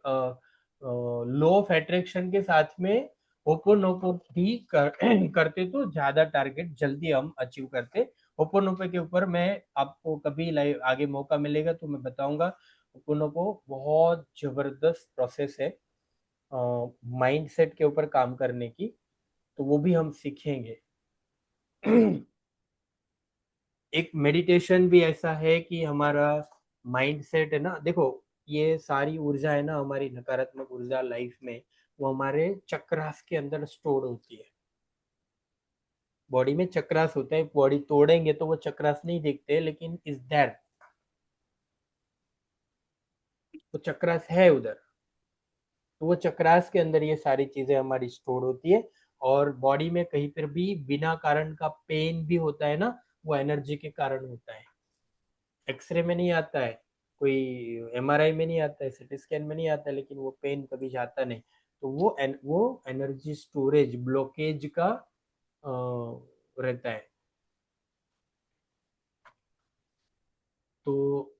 लॉ ऑफ अट्रैक्शन के साथ में होपोनोपो भी करते तो ज्यादा टारगेट जल्दी हम अचीव करते। होपोनोपो के ऊपर मैं आपको कभी लाइव आगे मौका मिलेगा तो मैं बताऊंगा। होपोनोपो बहुत जबरदस्त प्रोसेस है माइंड सेट के ऊपर काम करने की, तो वो भी हम सीखेंगे। एक मेडिटेशन भी ऐसा है कि हमारा माइंड सेट है ना, देखो ये सारी ऊर्जा है ना, हमारी नकारात्मक ऊर्जा लाइफ में, वो हमारे चक्रास के अंदर स्टोर होती है। बॉडी में चक्रास होता है, बॉडी तोड़ेंगे तो वो चक्रास नहीं दिखते, लेकिन इज दैट वो चक्रास है उधर। तो वो चक्रास के अंदर ये सारी चीजें हमारी स्टोर होती है। और बॉडी में कहीं पर भी बिना कारण का पेन भी होता है ना, वो एनर्जी के कारण होता है। एक्सरे में नहीं आता है, कोई एमआरआई में नहीं आता है, सीटी स्कैन में नहीं आता है, लेकिन वो पेन कभी जाता नहीं। तो वो एनर्जी स्टोरेज ब्लॉकेज का रहता है। तो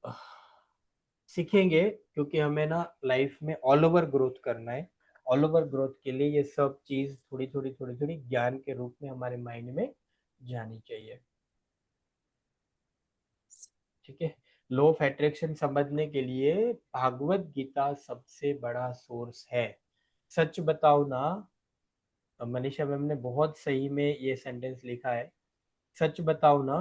सीखेंगे, क्योंकि हमें ना लाइफ में ऑल ओवर ग्रोथ करना है। ऑल ओवर ग्रोथ के लिए ये सब चीज थोड़ी थोड़ी थोड़ी थोड़ी ज्ञान के रूप में हमारे माइंड में जानी चाहिए। ठीक है। लॉ ऑफ अट्रैक्शन समझने के लिए भागवत गीता सबसे बड़ा सोर्स है। सच बताओ ना, मनीषा मैम ने बहुत सही में ये सेंटेंस लिखा है। सच बताओ ना,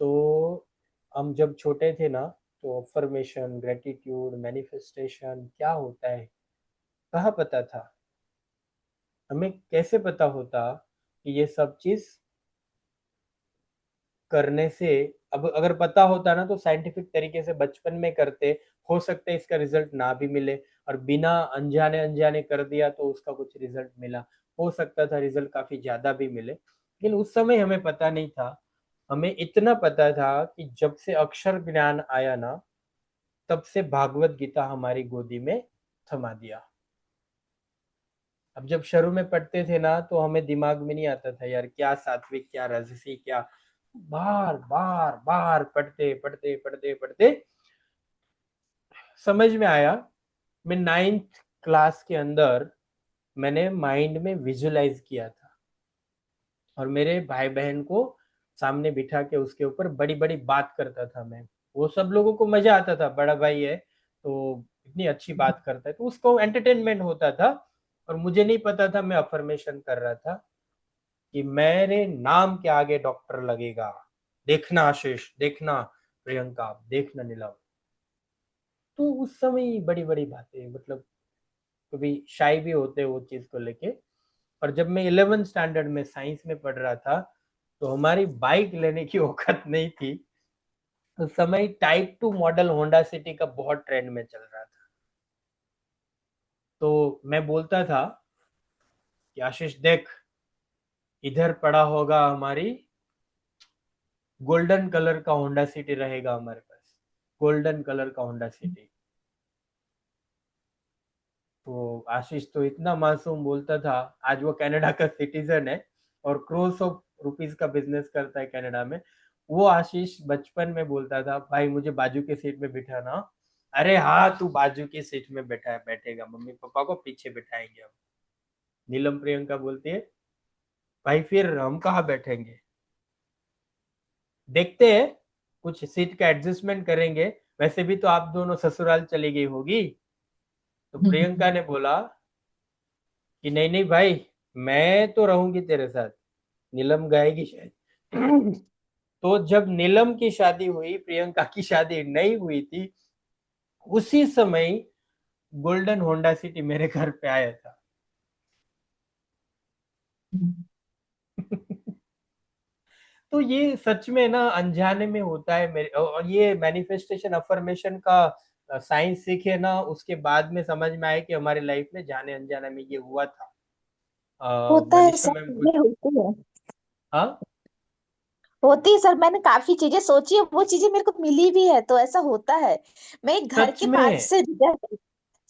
तो हम जब छोटे थे ना, तो अफर्मेशन ग्रेटिट्यूड मैनिफेस्टेशन क्या होता है कहाँ पता था? हमें कैसे पता होता कि ये सब चीज करने से, अब अगर पता होता ना तो साइंटिफिक तरीके से बचपन में करते, हो सकता है इसका रिजल्ट ना भी मिले, और बिना अनजाने अनजाने कर दिया तो उसका कुछ रिजल्ट मिला, हो सकता था रिजल्ट काफी ज्यादा भी मिले, लेकिन उस समय हमें पता नहीं था। हमें इतना पता था कि जब से अक्षर ज्ञान आया ना, तब से भागवत गीता हमारी गोदी में थमा दिया। अब जब शुरू में पढ़ते थे ना, तो हमें दिमाग में नहीं आता था यार क्या सात्विक क्या राजसी क्या, बार बार बार पढ़ते पढ़ते पढ़ते पढ़ते समझ में आया। मैं 9th क्लास के अंदर मैंने माइंड में विजुलाइज किया था, और मेरे भाई बहन को सामने बिठा के उसके ऊपर बड़ी बड़ी बात करता था मैं। वो सब लोगों को मजा आता था, बड़ा भाई है तो इतनी अच्छी बात करता है, तो उसको एंटरटेनमेंट होता था। और मुझे नहीं पता था, मैं अफर्मेशन कर रहा था कि मेरे नाम के आगे डॉक्टर लगेगा, देखना आशीष, देखना प्रियंका, देखना नीलम। तो उस समय बड़ी बड़ी बातें, मतलब कभी शाय भी होते वो चीज को लेके। और जब मैं 11th स्टैंडर्ड में साइंस में पढ़ रहा था, तो हमारी बाइक लेने की औकात नहीं थी। उस समय टाइप 2 मॉडल होंडा सिटी का बहुत ट्रेंड में चल रहा था। तो मैं बोलता था कि आशीष देख, इधर पड़ा होगा हमारी गोल्डन कलर का होंडा सिटी रहेगा हमारे पास, गोल्डन कलर का होंडा सिटी। तो आशीष तो इतना मासूम बोलता था, आज वो कनाडा का सिटीजन है और क्रोर्स ऑफ रुपीस का बिजनेस करता है कनाडा में। वो आशीष बचपन में बोलता था, भाई मुझे बाजू के सीट में बिठाना। अरे हाँ, तू बाजू की सीट में बैठेगा, मम्मी पापा को पीछे बिठाएंगे हम। नीलम प्रियंका बोलती है, भाई फिर हम कहाँ बैठेंगे, देखते हैं, कुछ सीट का एडजस्टमेंट करेंगे, वैसे भी तो आप दोनों ससुराल चली गई होगी। तो प्रियंका ने बोला कि नहीं नहीं भाई, मैं तो रहूंगी तेरे साथ, नीलम गाएगी शायद। तो जब नीलम की शादी हुई, प्रियंका की शादी नहीं हुई थी, उसी समय गोल्डन होंडा सिटी मेरे घर पे आया था। तो ये सच में ना अनजाने में होता है मेरे, और ये मैनिफेस्टेशन अफर्मेशन का साइंस सीखे ना, उसके बाद में समझ में आया कि हमारे लाइफ में जाने अनजाने में ये हुआ था। होता है मनीषा सर, मैम कुछ। चीजें होती है। हाँ। होती है सर, मैंने काफी चीजें सोची है, वो चीजें मेरे को मिली भी है, तो ऐसा होता है। मैं एक घर सच के पास में। से गुजर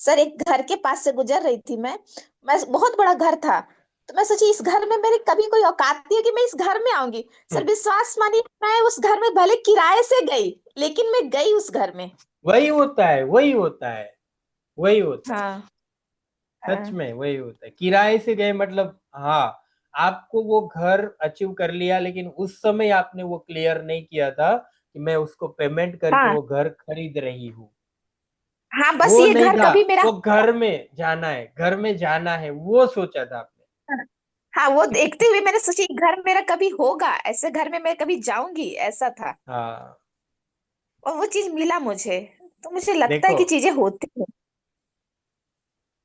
सर, एक घर के पास से गुजर रही थी मैं बहुत बड़ा घर था। तो मैं सोची इस घर में मेरी कभी कोई औकात नहीं है कि मैं इस घर में आऊंगी। सर विश्वास मानिए, मैं उस घर में भले किराए से गई, लेकिन मैं गई उस घर में। वही होता है, वही होता है, वही होता है। हाँ सच हाँ में वही होता है, किराए से गए मतलब, हाँ, आपको वो घर अचीव कर लिया, लेकिन उस समय आपने वो क्लियर नहीं किया था कि मैं उसको पेमेंट करके हाँ वो घर खरीद रही हूँ। हाँ, बस वो ये नहीं घर था, कभी मेरा। वो घर में जाना है, घर में जाना है, वो सोचा था आपने। हाँ, वो देखते हुए मैंने सोची घर मेरा कभी होगा, ऐसे घर में मैं कभी जाऊंगी, ऐसा था। हाँ। और वो चीज मिला मुझे। तो मुझे लगता है देखो, कि चीजें होती हैं।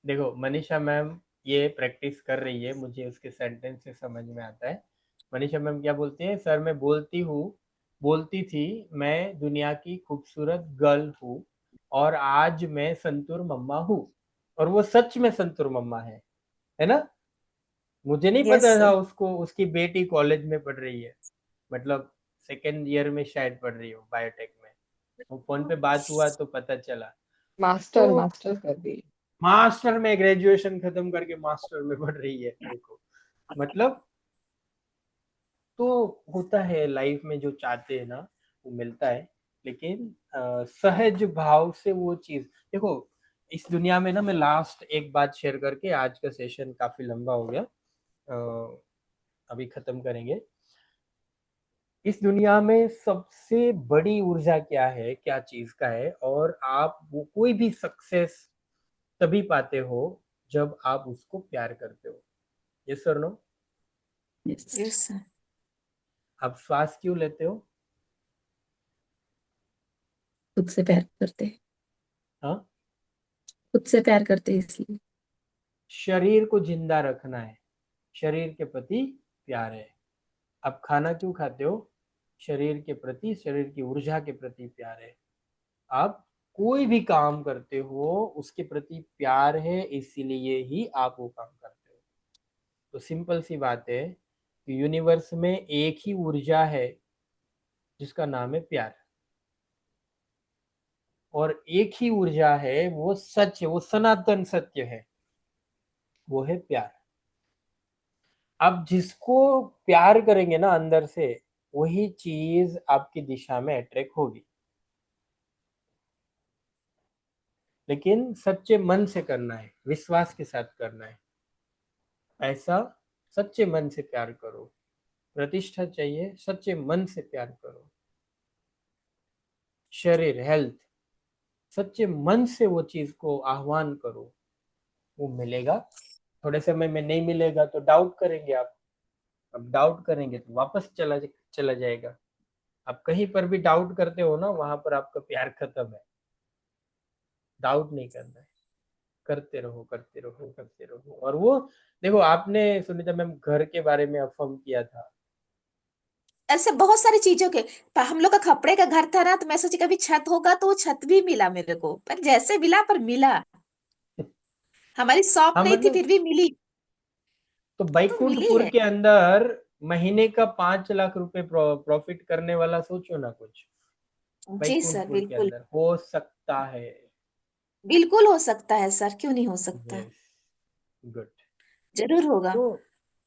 देखो मनीषा मैम ये प्रैक्टिस कर रही है, मुझे उसके सेंटेंस से समझ में आता है। मनीषा मैम क्या बोलती है, सर मैं बोलती हूँ, बोलती थी मैं दुनिया की खूबसूरत गर्ल हूँ, और आज मैं संतूर मम्मा हूँ। और वो सच में संतूर मम्मा है ना। मुझे नहीं यस पता था सर। उसको, उसकी बेटी कॉलेज में पढ़ रही है, मतलब सेकेंड ईयर में शायद पढ़ रही हो बायोटेक में। वो फोन पे बात हुआ तो पता चला। तो मास्टर मास्टर कर दी। मास्टर में, ग्रेजुएशन खत्म करके मास्टर में पढ़ रही है, देखो मतलब। तो होता है लाइफ में, जो चाहते हैं ना वो मिलता है। लेकिन सहज भाव से वो चीज, देखो इस दुनिया में ना, मैं लास्ट एक बात शेयर करके, आज का सेशन काफी लंबा हो गया, अभी खत्म करेंगे। इस दुनिया में सबसे बड़ी ऊर्जा क्या है, क्या चीज का है, और आप वो कोई भी सक्सेस तभी पाते हो जब आप उसको प्यार करते हो। यस और नो। यस। Yes sir. आप श्वास क्यों लेते हो? खुद से प्यार करते हैं। हाँ। खुद से प्यार करते हैं इसलिए। शरीर को जिंदा रखना है, शरीर के प्रति प्यार है। आप खाना क्यों खाते हो? शरीर के प्रति, शरीर की ऊर्जा के प्रति प्यार है। आप कोई भी काम करते हो उसके प्रति प्यार है, इसीलिए ही आप वो काम करते हो। तो सिंपल सी बात है कि यूनिवर्स में एक ही ऊर्जा है जिसका नाम है प्यार। और एक ही ऊर्जा है, वो सच है, वो सनातन सत्य है, वो है प्यार। आप जिसको प्यार करेंगे ना अंदर से, वही चीज आपकी दिशा में अट्रैक्ट होगी। लेकिन सच्चे मन से करना है, विश्वास के साथ करना है। ऐसा सच्चे मन से प्यार करो। प्रतिष्ठा चाहिए, सच्चे मन से प्यार करो। शरीर, हेल्थ, सच्चे मन से वो चीज को आह्वान करो, वो मिलेगा। थोड़े समय में नहीं मिलेगा तो डाउट करेंगे आप, अब डाउट करेंगे तो वापस चला जाएगा। आप कहीं पर भी डाउट करते हो ना, वहां पर आपका प्यार खत्म है। डाउट नहीं करना है, करते रहो करते रहो करते रहो। और वो देखो, आपने सुनीता मैम घर के बारे में अफर्म किया था। ऐसे बहुत सारी चीजों के। पर हम लोग का कपड़े का घर था ना, तो मैं सोची कभी छत होगा, तो वो छत भी मिला मेरे को, पर जैसे मिला पर मिला। हमारी शॉप हाँ नहीं थी मतलब, फिर भी मिली। तो तो मिली बैकुंठपुर है। के अंदर महीने का 5 लाख रुपए प्रॉफिट करने वाला सोचो ना कुछ। जी सर, बैकुंठपुर के बिल्कुल। अंदर हो सकता है। बिल्कुल हो सकता है सर, क्यों नहीं हो सकता। Yes, good. जरूर होगा। तो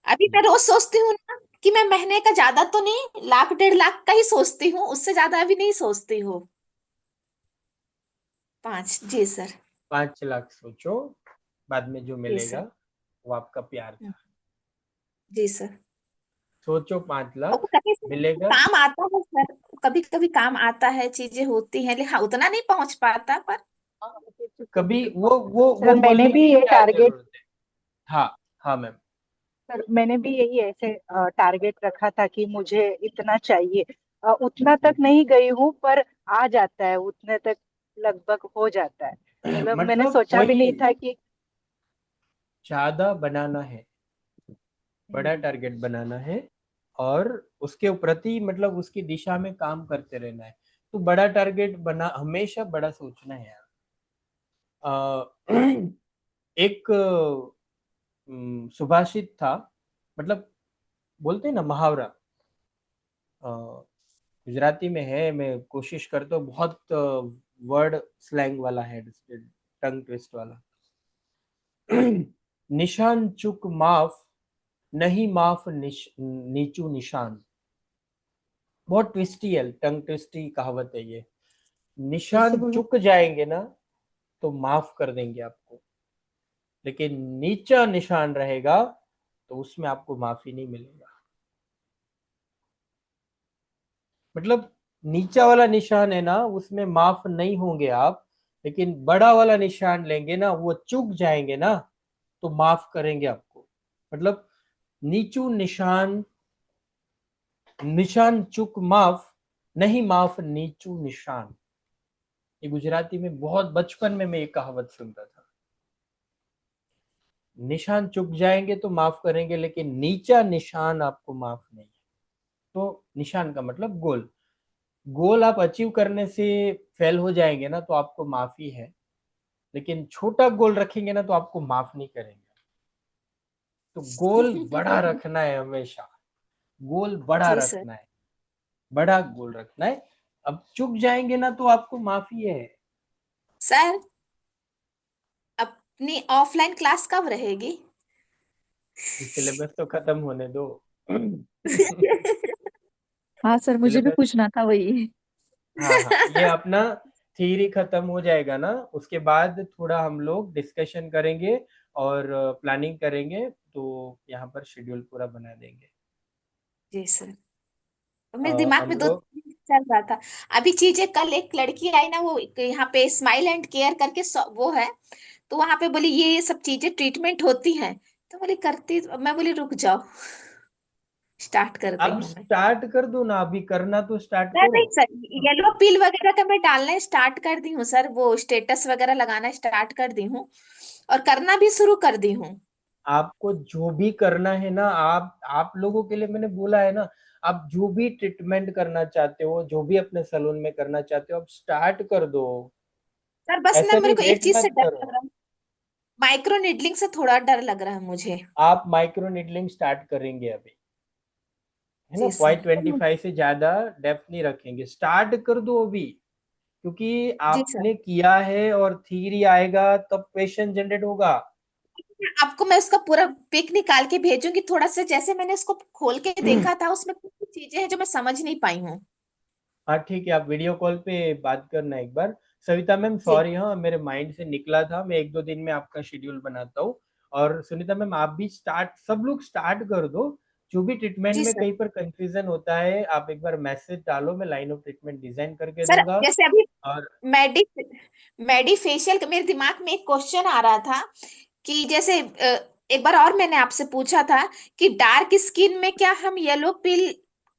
अभी मैं रोज सोचती हूँ ना कि मैं महीने का ज्यादा तो नहीं, लाख 1.5 लाख का ही सोचती हूँ, उससे ज्यादा अभी नहीं सोचती हूँ। 5, जी सर। 5 लाख सोचो, बाद में जो जी सर। मिलेगा वो आपका प्यार था। जी सर। सोचो, पांच और लाख वो कभी मिलेगा। काम आता है सर, कभी कभी काम आता है, चीजें होती हैं, लेकिन हाँ, उतना नहीं पहुंच पाता पर। कभी वो सर मैंने बोलने भी की ये क्या टारगेट जरूरत है। हाँ, हाँ मैम। सर मैंने भी यही ऐसे टारगेट रखा था कि मुझे इतना चाहिए। उतना तक नहीं गई हूँ, पर आ जाता है उतने तक, लगभग हो जाता है। मतलब मैंने मतलब सोचा भी वही, नहीं था कि ज्यादा बनाना है, बड़ा टारगेट बनाना है, और उसके प्रति मतलब उसकी दिशा में काम करते रहना है। तो बड़ा टारगेट बना, हमेशा बड़ा सोचना है यार। एक सुभाषित था, मतलब बोलते हैं ना मुहावरा, गुजराती में है, मैं कोशिश करता हूँ, बहुत वर्ड स्लैंग वाला है, टंग ट्विस्ट वाला। निशान चुक माफ, नहीं माफ नीचू निशान। बहुत ट्विस्टी है, टंग ट्विस्टी कहावत है ये। कैसे निशान बोलो? चुक जाएंगे ना तो माफ कर देंगे आपको, लेकिन नीचा निशान रहेगा तो उसमें आपको माफी नहीं मिलेगा। मतलब नीचा वाला निशान है ना, उसमें माफ नहीं होंगे आप, लेकिन बड़ा वाला निशान लेंगे ना, वो चूक जाएंगे ना तो माफ करेंगे आपको। मतलब नीचू निशान, निशान चूक माफ, नहीं माफ नीचू निशान। ये गुजराती में बहुत बचपन में मैं ये कहावत सुनता था। निशान चुक जाएंगे तो माफ करेंगे, लेकिन नीचा निशान आपको माफ नहीं है। तो निशान का मतलब गोल, गोल आप अचीव करने से फेल हो जाएंगे ना तो आपको माफी है, लेकिन छोटा गोल रखेंगे ना तो आपको माफ नहीं करेंगे। तो गोल बड़ा रखना है हमेशा, गोल बड़ा जी सर। रखना है, बड़ा गोल रखना है। अब चुक जाएंगे ना तो आपको माफी है। सर, अपनी ऑफलाइन क्लास कब रहेगी? सिलेबस तो खत्म होने दो। हाँ सर, मुझे भी सिलेबस, पूछना था वही। हाँ हाँ, ये अपना थ्योरी खत्म हो जाएगा ना, उसके बाद थोड़ा हम लोग डिस्कशन करेंगे और प्लानिंग करेंगे, तो यहाँ पर शेड्यूल पूरा बना देंगे। जी सर। तो मेरे दिमाग हम में दो लोग, चल रहा था। अभी चीजें, कल एक लड़की आई ना, वो यहाँ पे स्माइल एंड केयर करके वो है, तो वहां पे बोली ये सब चीजें ट्रीटमेंट होती हैं। तो बोली करती, मैं बोली रुक जाओ, स्टार्ट कर रही अब हूँ मैं। स्टार्ट कर दो ना, अभी करना तो स्टार्ट नहीं करो। नहीं सर, येलो पिल वगैरह का मैं डालना स्टार्ट कर दी हूँ सर, वो स्टेटस वगैरह लगाना स्टार्ट कर दी हूँ, और करना भी शुरू कर दी हूँ। आपको जो भी करना है ना, आप लोगों के लिए मैंने बोला है ना, आप जो भी ट्रीटमेंट करना चाहते हो, जो भी अपने सैलून में करना चाहते हो, आप स्टार्ट कर दो। सर बस ना ऐसा मेरे नहीं को एक वेट चीज से मत डर लग करो। रहा है, माइक्रो निडलिंग से थोड़ा डर लग रहा है मुझे। आप माइक्रो निडलिंग स्टार्ट करेंगे अभी, है ना, जी पॉइंट सर। 25 से ज्यादा डेप्थ नहीं रखेंगे, स्टार्ट कर दो अभी। क्योंकि जी सर। आपने किया है और थ्योरी आएगा तब क्वेश्चन जनरेट होगा। आपको मैं उसका पूरा पिक निकाल के भेजूंगी, थोड़ा सा जैसे मैंने उसको खोल के देखा था, उसमें कुछ कुछ चीजें हैं जो मैं समझ नहीं पाई हूँ। हाँ ठीक है, आप वीडियो कॉल पे बात करना एक बार। सविता मैम जी। सॉरी, हाँ मेरे माइंड से निकला था, मैं 1-2 दिन में आपका शेड्यूल बनाता हूँ। और सुनीता मैम आप भी स्टार्ट, सब लोग स्टार्ट कर दो। जो भी ट्रीटमेंट जी में सर। कहीं पर कंफ्यूजन होता है, आप एक बार मैसेज डालो, मैं लाइन ऑफ ट्रीटमेंट डिजाइन करके सर दूंगा। जैसे अभी और मेडि मेडिफेशियल का मेरे दिमाग में एक क्वेश्चन आ रहा था कि जैसे एक बार और मैंने आपसे पूछा था कि डार्क स्किन में क्या हम येलो पिल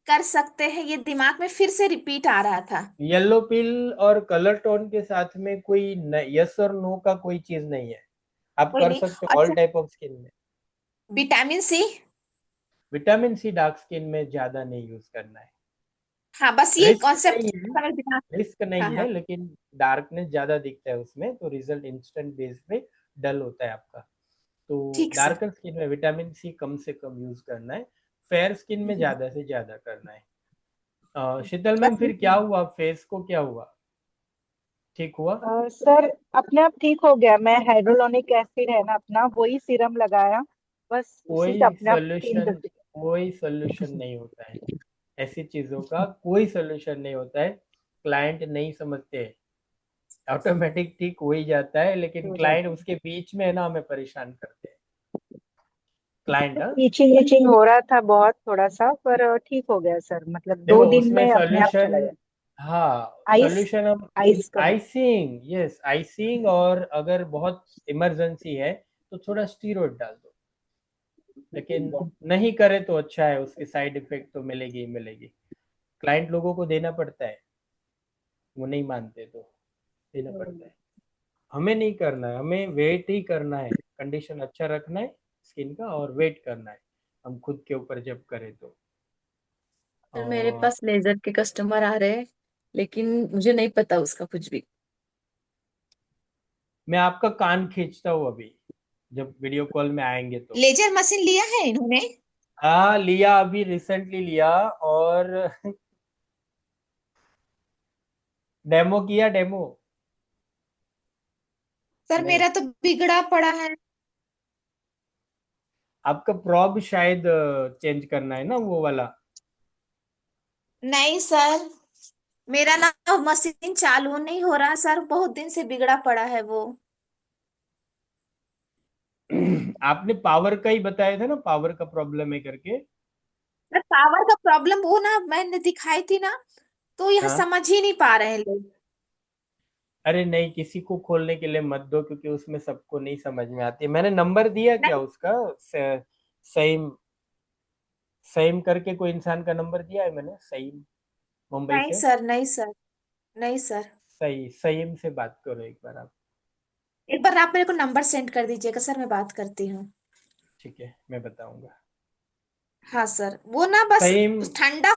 कर सकते हैं, ये दिमाग में फिर से रिपीट आ रहा था। येलो पिल और कलर टोन के साथ में कोई यस और नो का कोई चीज नहीं है, आप कोई कर नहीं। सकते हो ऑल अच्छा, टाइप ऑफ स्किन में। Vitamin C. Vitamin C dark skin में ज्यादा नहीं यूज करना है। हाँ, बस ये रिस्क कॉन्सेप्ट नहीं है, मेरे दिमाग। रिस्क हाँ नहीं है, हाँ, लेकिन डार्कनेस ज्यादा दिखता है उसमें, तो रिजल्ट इंस्टेंट बेस पे डल होता है आपका। तो ठीक सर। डार्कर स्किन में विटामिन सी कम से कम यूज करना है, फेयर स्किन में ज्यादा से ज्यादा करना है। शीतल मैम, बस फिर क्या हुआ, फेस को क्या हुआ, ठीक हुआ? सर अपने आप ठीक हो गया। मैं हाइड्रोलोनिक एसिड है ना अपना, वही सीरम लगाया, बस उसी से कोई अपने आप सोल्यूशन, चेंज। कोई सोल्यूशन नहीं होता है, ऐसी चीजों का कोई सोल्यूशन नहीं होता है। क्लाइंट नहीं समझते, ऑटोमेटिक ठीक हो ही जाता है, लेकिन हो क्लाइंट जाता है। उसके बीच में है ना, हमें परेशान करते हैं क्लाइंट। हाँ, ईचिंग ईचिंग हो रहा था बहुत थोड़ा सा, पर ठीक हो गया सर, मतलब देखो 2 दिन उसमें में अपने आप सॉल्यूशन, चला गया। हाँ आइस, सॉल्यूशन हम आइस का। आइसिंग, यस आइसिंग, और अगर बहुत इमरजेंसी है तो थोड़ा स्टीरॉयड डाल दो, लेकिन नहीं करे तो अच्छा है, उसके साइड इफेक्ट तो मिलेगी ही मिलेगी। क्लाइंट लोगों को देना पड़ता है, वो नहीं मानते तो देना पड़ता है। हमें नहीं करना है, हमें वेट ही करना है, कंडीशन अच्छा रखना है स्किन का, और वेट करना है हम खुद के ऊपर जब करें तो। सर मेरे और पास लेजर के कस्टमर आ रहे हैं, लेकिन मुझे नहीं पता उसका कुछ भी। मैं आपका कान खींचता हूँ अभी, जब वीडियो कॉल में आएंगे तो। लेजर मशीन लिया है इन्होंने? हाँ लिया, अभी रिसेंटली लिया, और डेमो किया, डेमो। सर नहीं, मेरा तो बिगड़ा पड़ा है। आपका प्रॉब शायद चेंज करना है ना, वो वाला। नहीं सर, मेरा ना मशीन चालू नहीं हो रहा सर, बहुत दिन से बिगड़ा पड़ा है वो। आपने पावर का ही बताया था ना, पावर का प्रॉब्लम है करके। सर पावर का प्रॉब्लम वो ना मैंने दिखाई थी ना, तो यह हाँ, समझ ही नहीं पा रहे हैं लोग। अरे नहीं, किसी को खोलने के लिए मत दो, क्योंकि उसमें सबको नहीं समझ में आती। मैंने नंबर दिया क्या नहीं। उसका, सईम, सईम करके कोई इंसान का नंबर दिया है मैंने, सईम, मुंबई नहीं से। सर, नहीं सर, नहीं सर। सही, सईम से बात करो एक बार आप। एक बार आप मेरे को नंबर सेंड कर दीजिएगा सर, मैं बात करती हूँ। ठीक है, मैं बताऊंगा। हाँ सर, वो ना बस सईम, ठंडा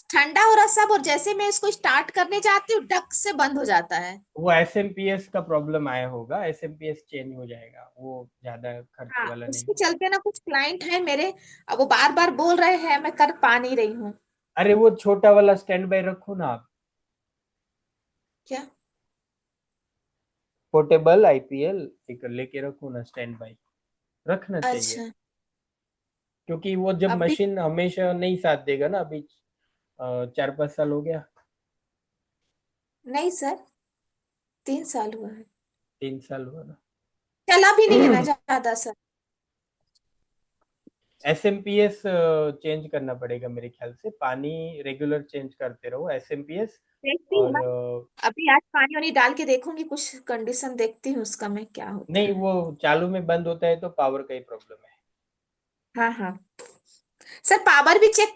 ठंडा हो रहा सब, और जैसे मैं इसको स्टार्ट करने जाती हूँ डक से बंद हो जाता है। वो एसएमपीएस का प्रॉब्लम आया होगा, एसएमपीएस चेंज हो जाएगा, वो ज्यादा खर्च हाँ, वाला नहीं उसके होगा। चलते ना कुछ क्लाइंट है मेरे, अब वो बार बार बोल रहे हैं, मैं कर पा नहीं रही हूँ। अरे वो छोटा वाला स्टैंड बाय रखो ना आप, क्या? पोर्टेबल आईपीएल एक लेके रखो ना, स्टैंड बाय रखना चाहिए। अच्छा। क्योंकि वो जब अभी मशीन हमेशा नहीं साथ देगा ना, अभी 4-5 साल हो गया, नहीं सर, 3 साल हुआ है। 3 साल हुआ ना। चला भी नहीं है ना ज्यादा सर। एसएमपीएस चेंज करना पड़ेगा मेरे ख्याल से, पानी रेगुलर चेंज करते रहो एसएमपीएस। देखती हूँ और मैं, अभी आज पानी वानी डाल के देखूंगी, कुछ कंडीशन देखती हूँ उसका मैं क्या होता नहीं, है। वो चालू में बंद होता है तो पावर का ही प्रॉब्लम है। हाँ हाँ। सर पावर भी चेक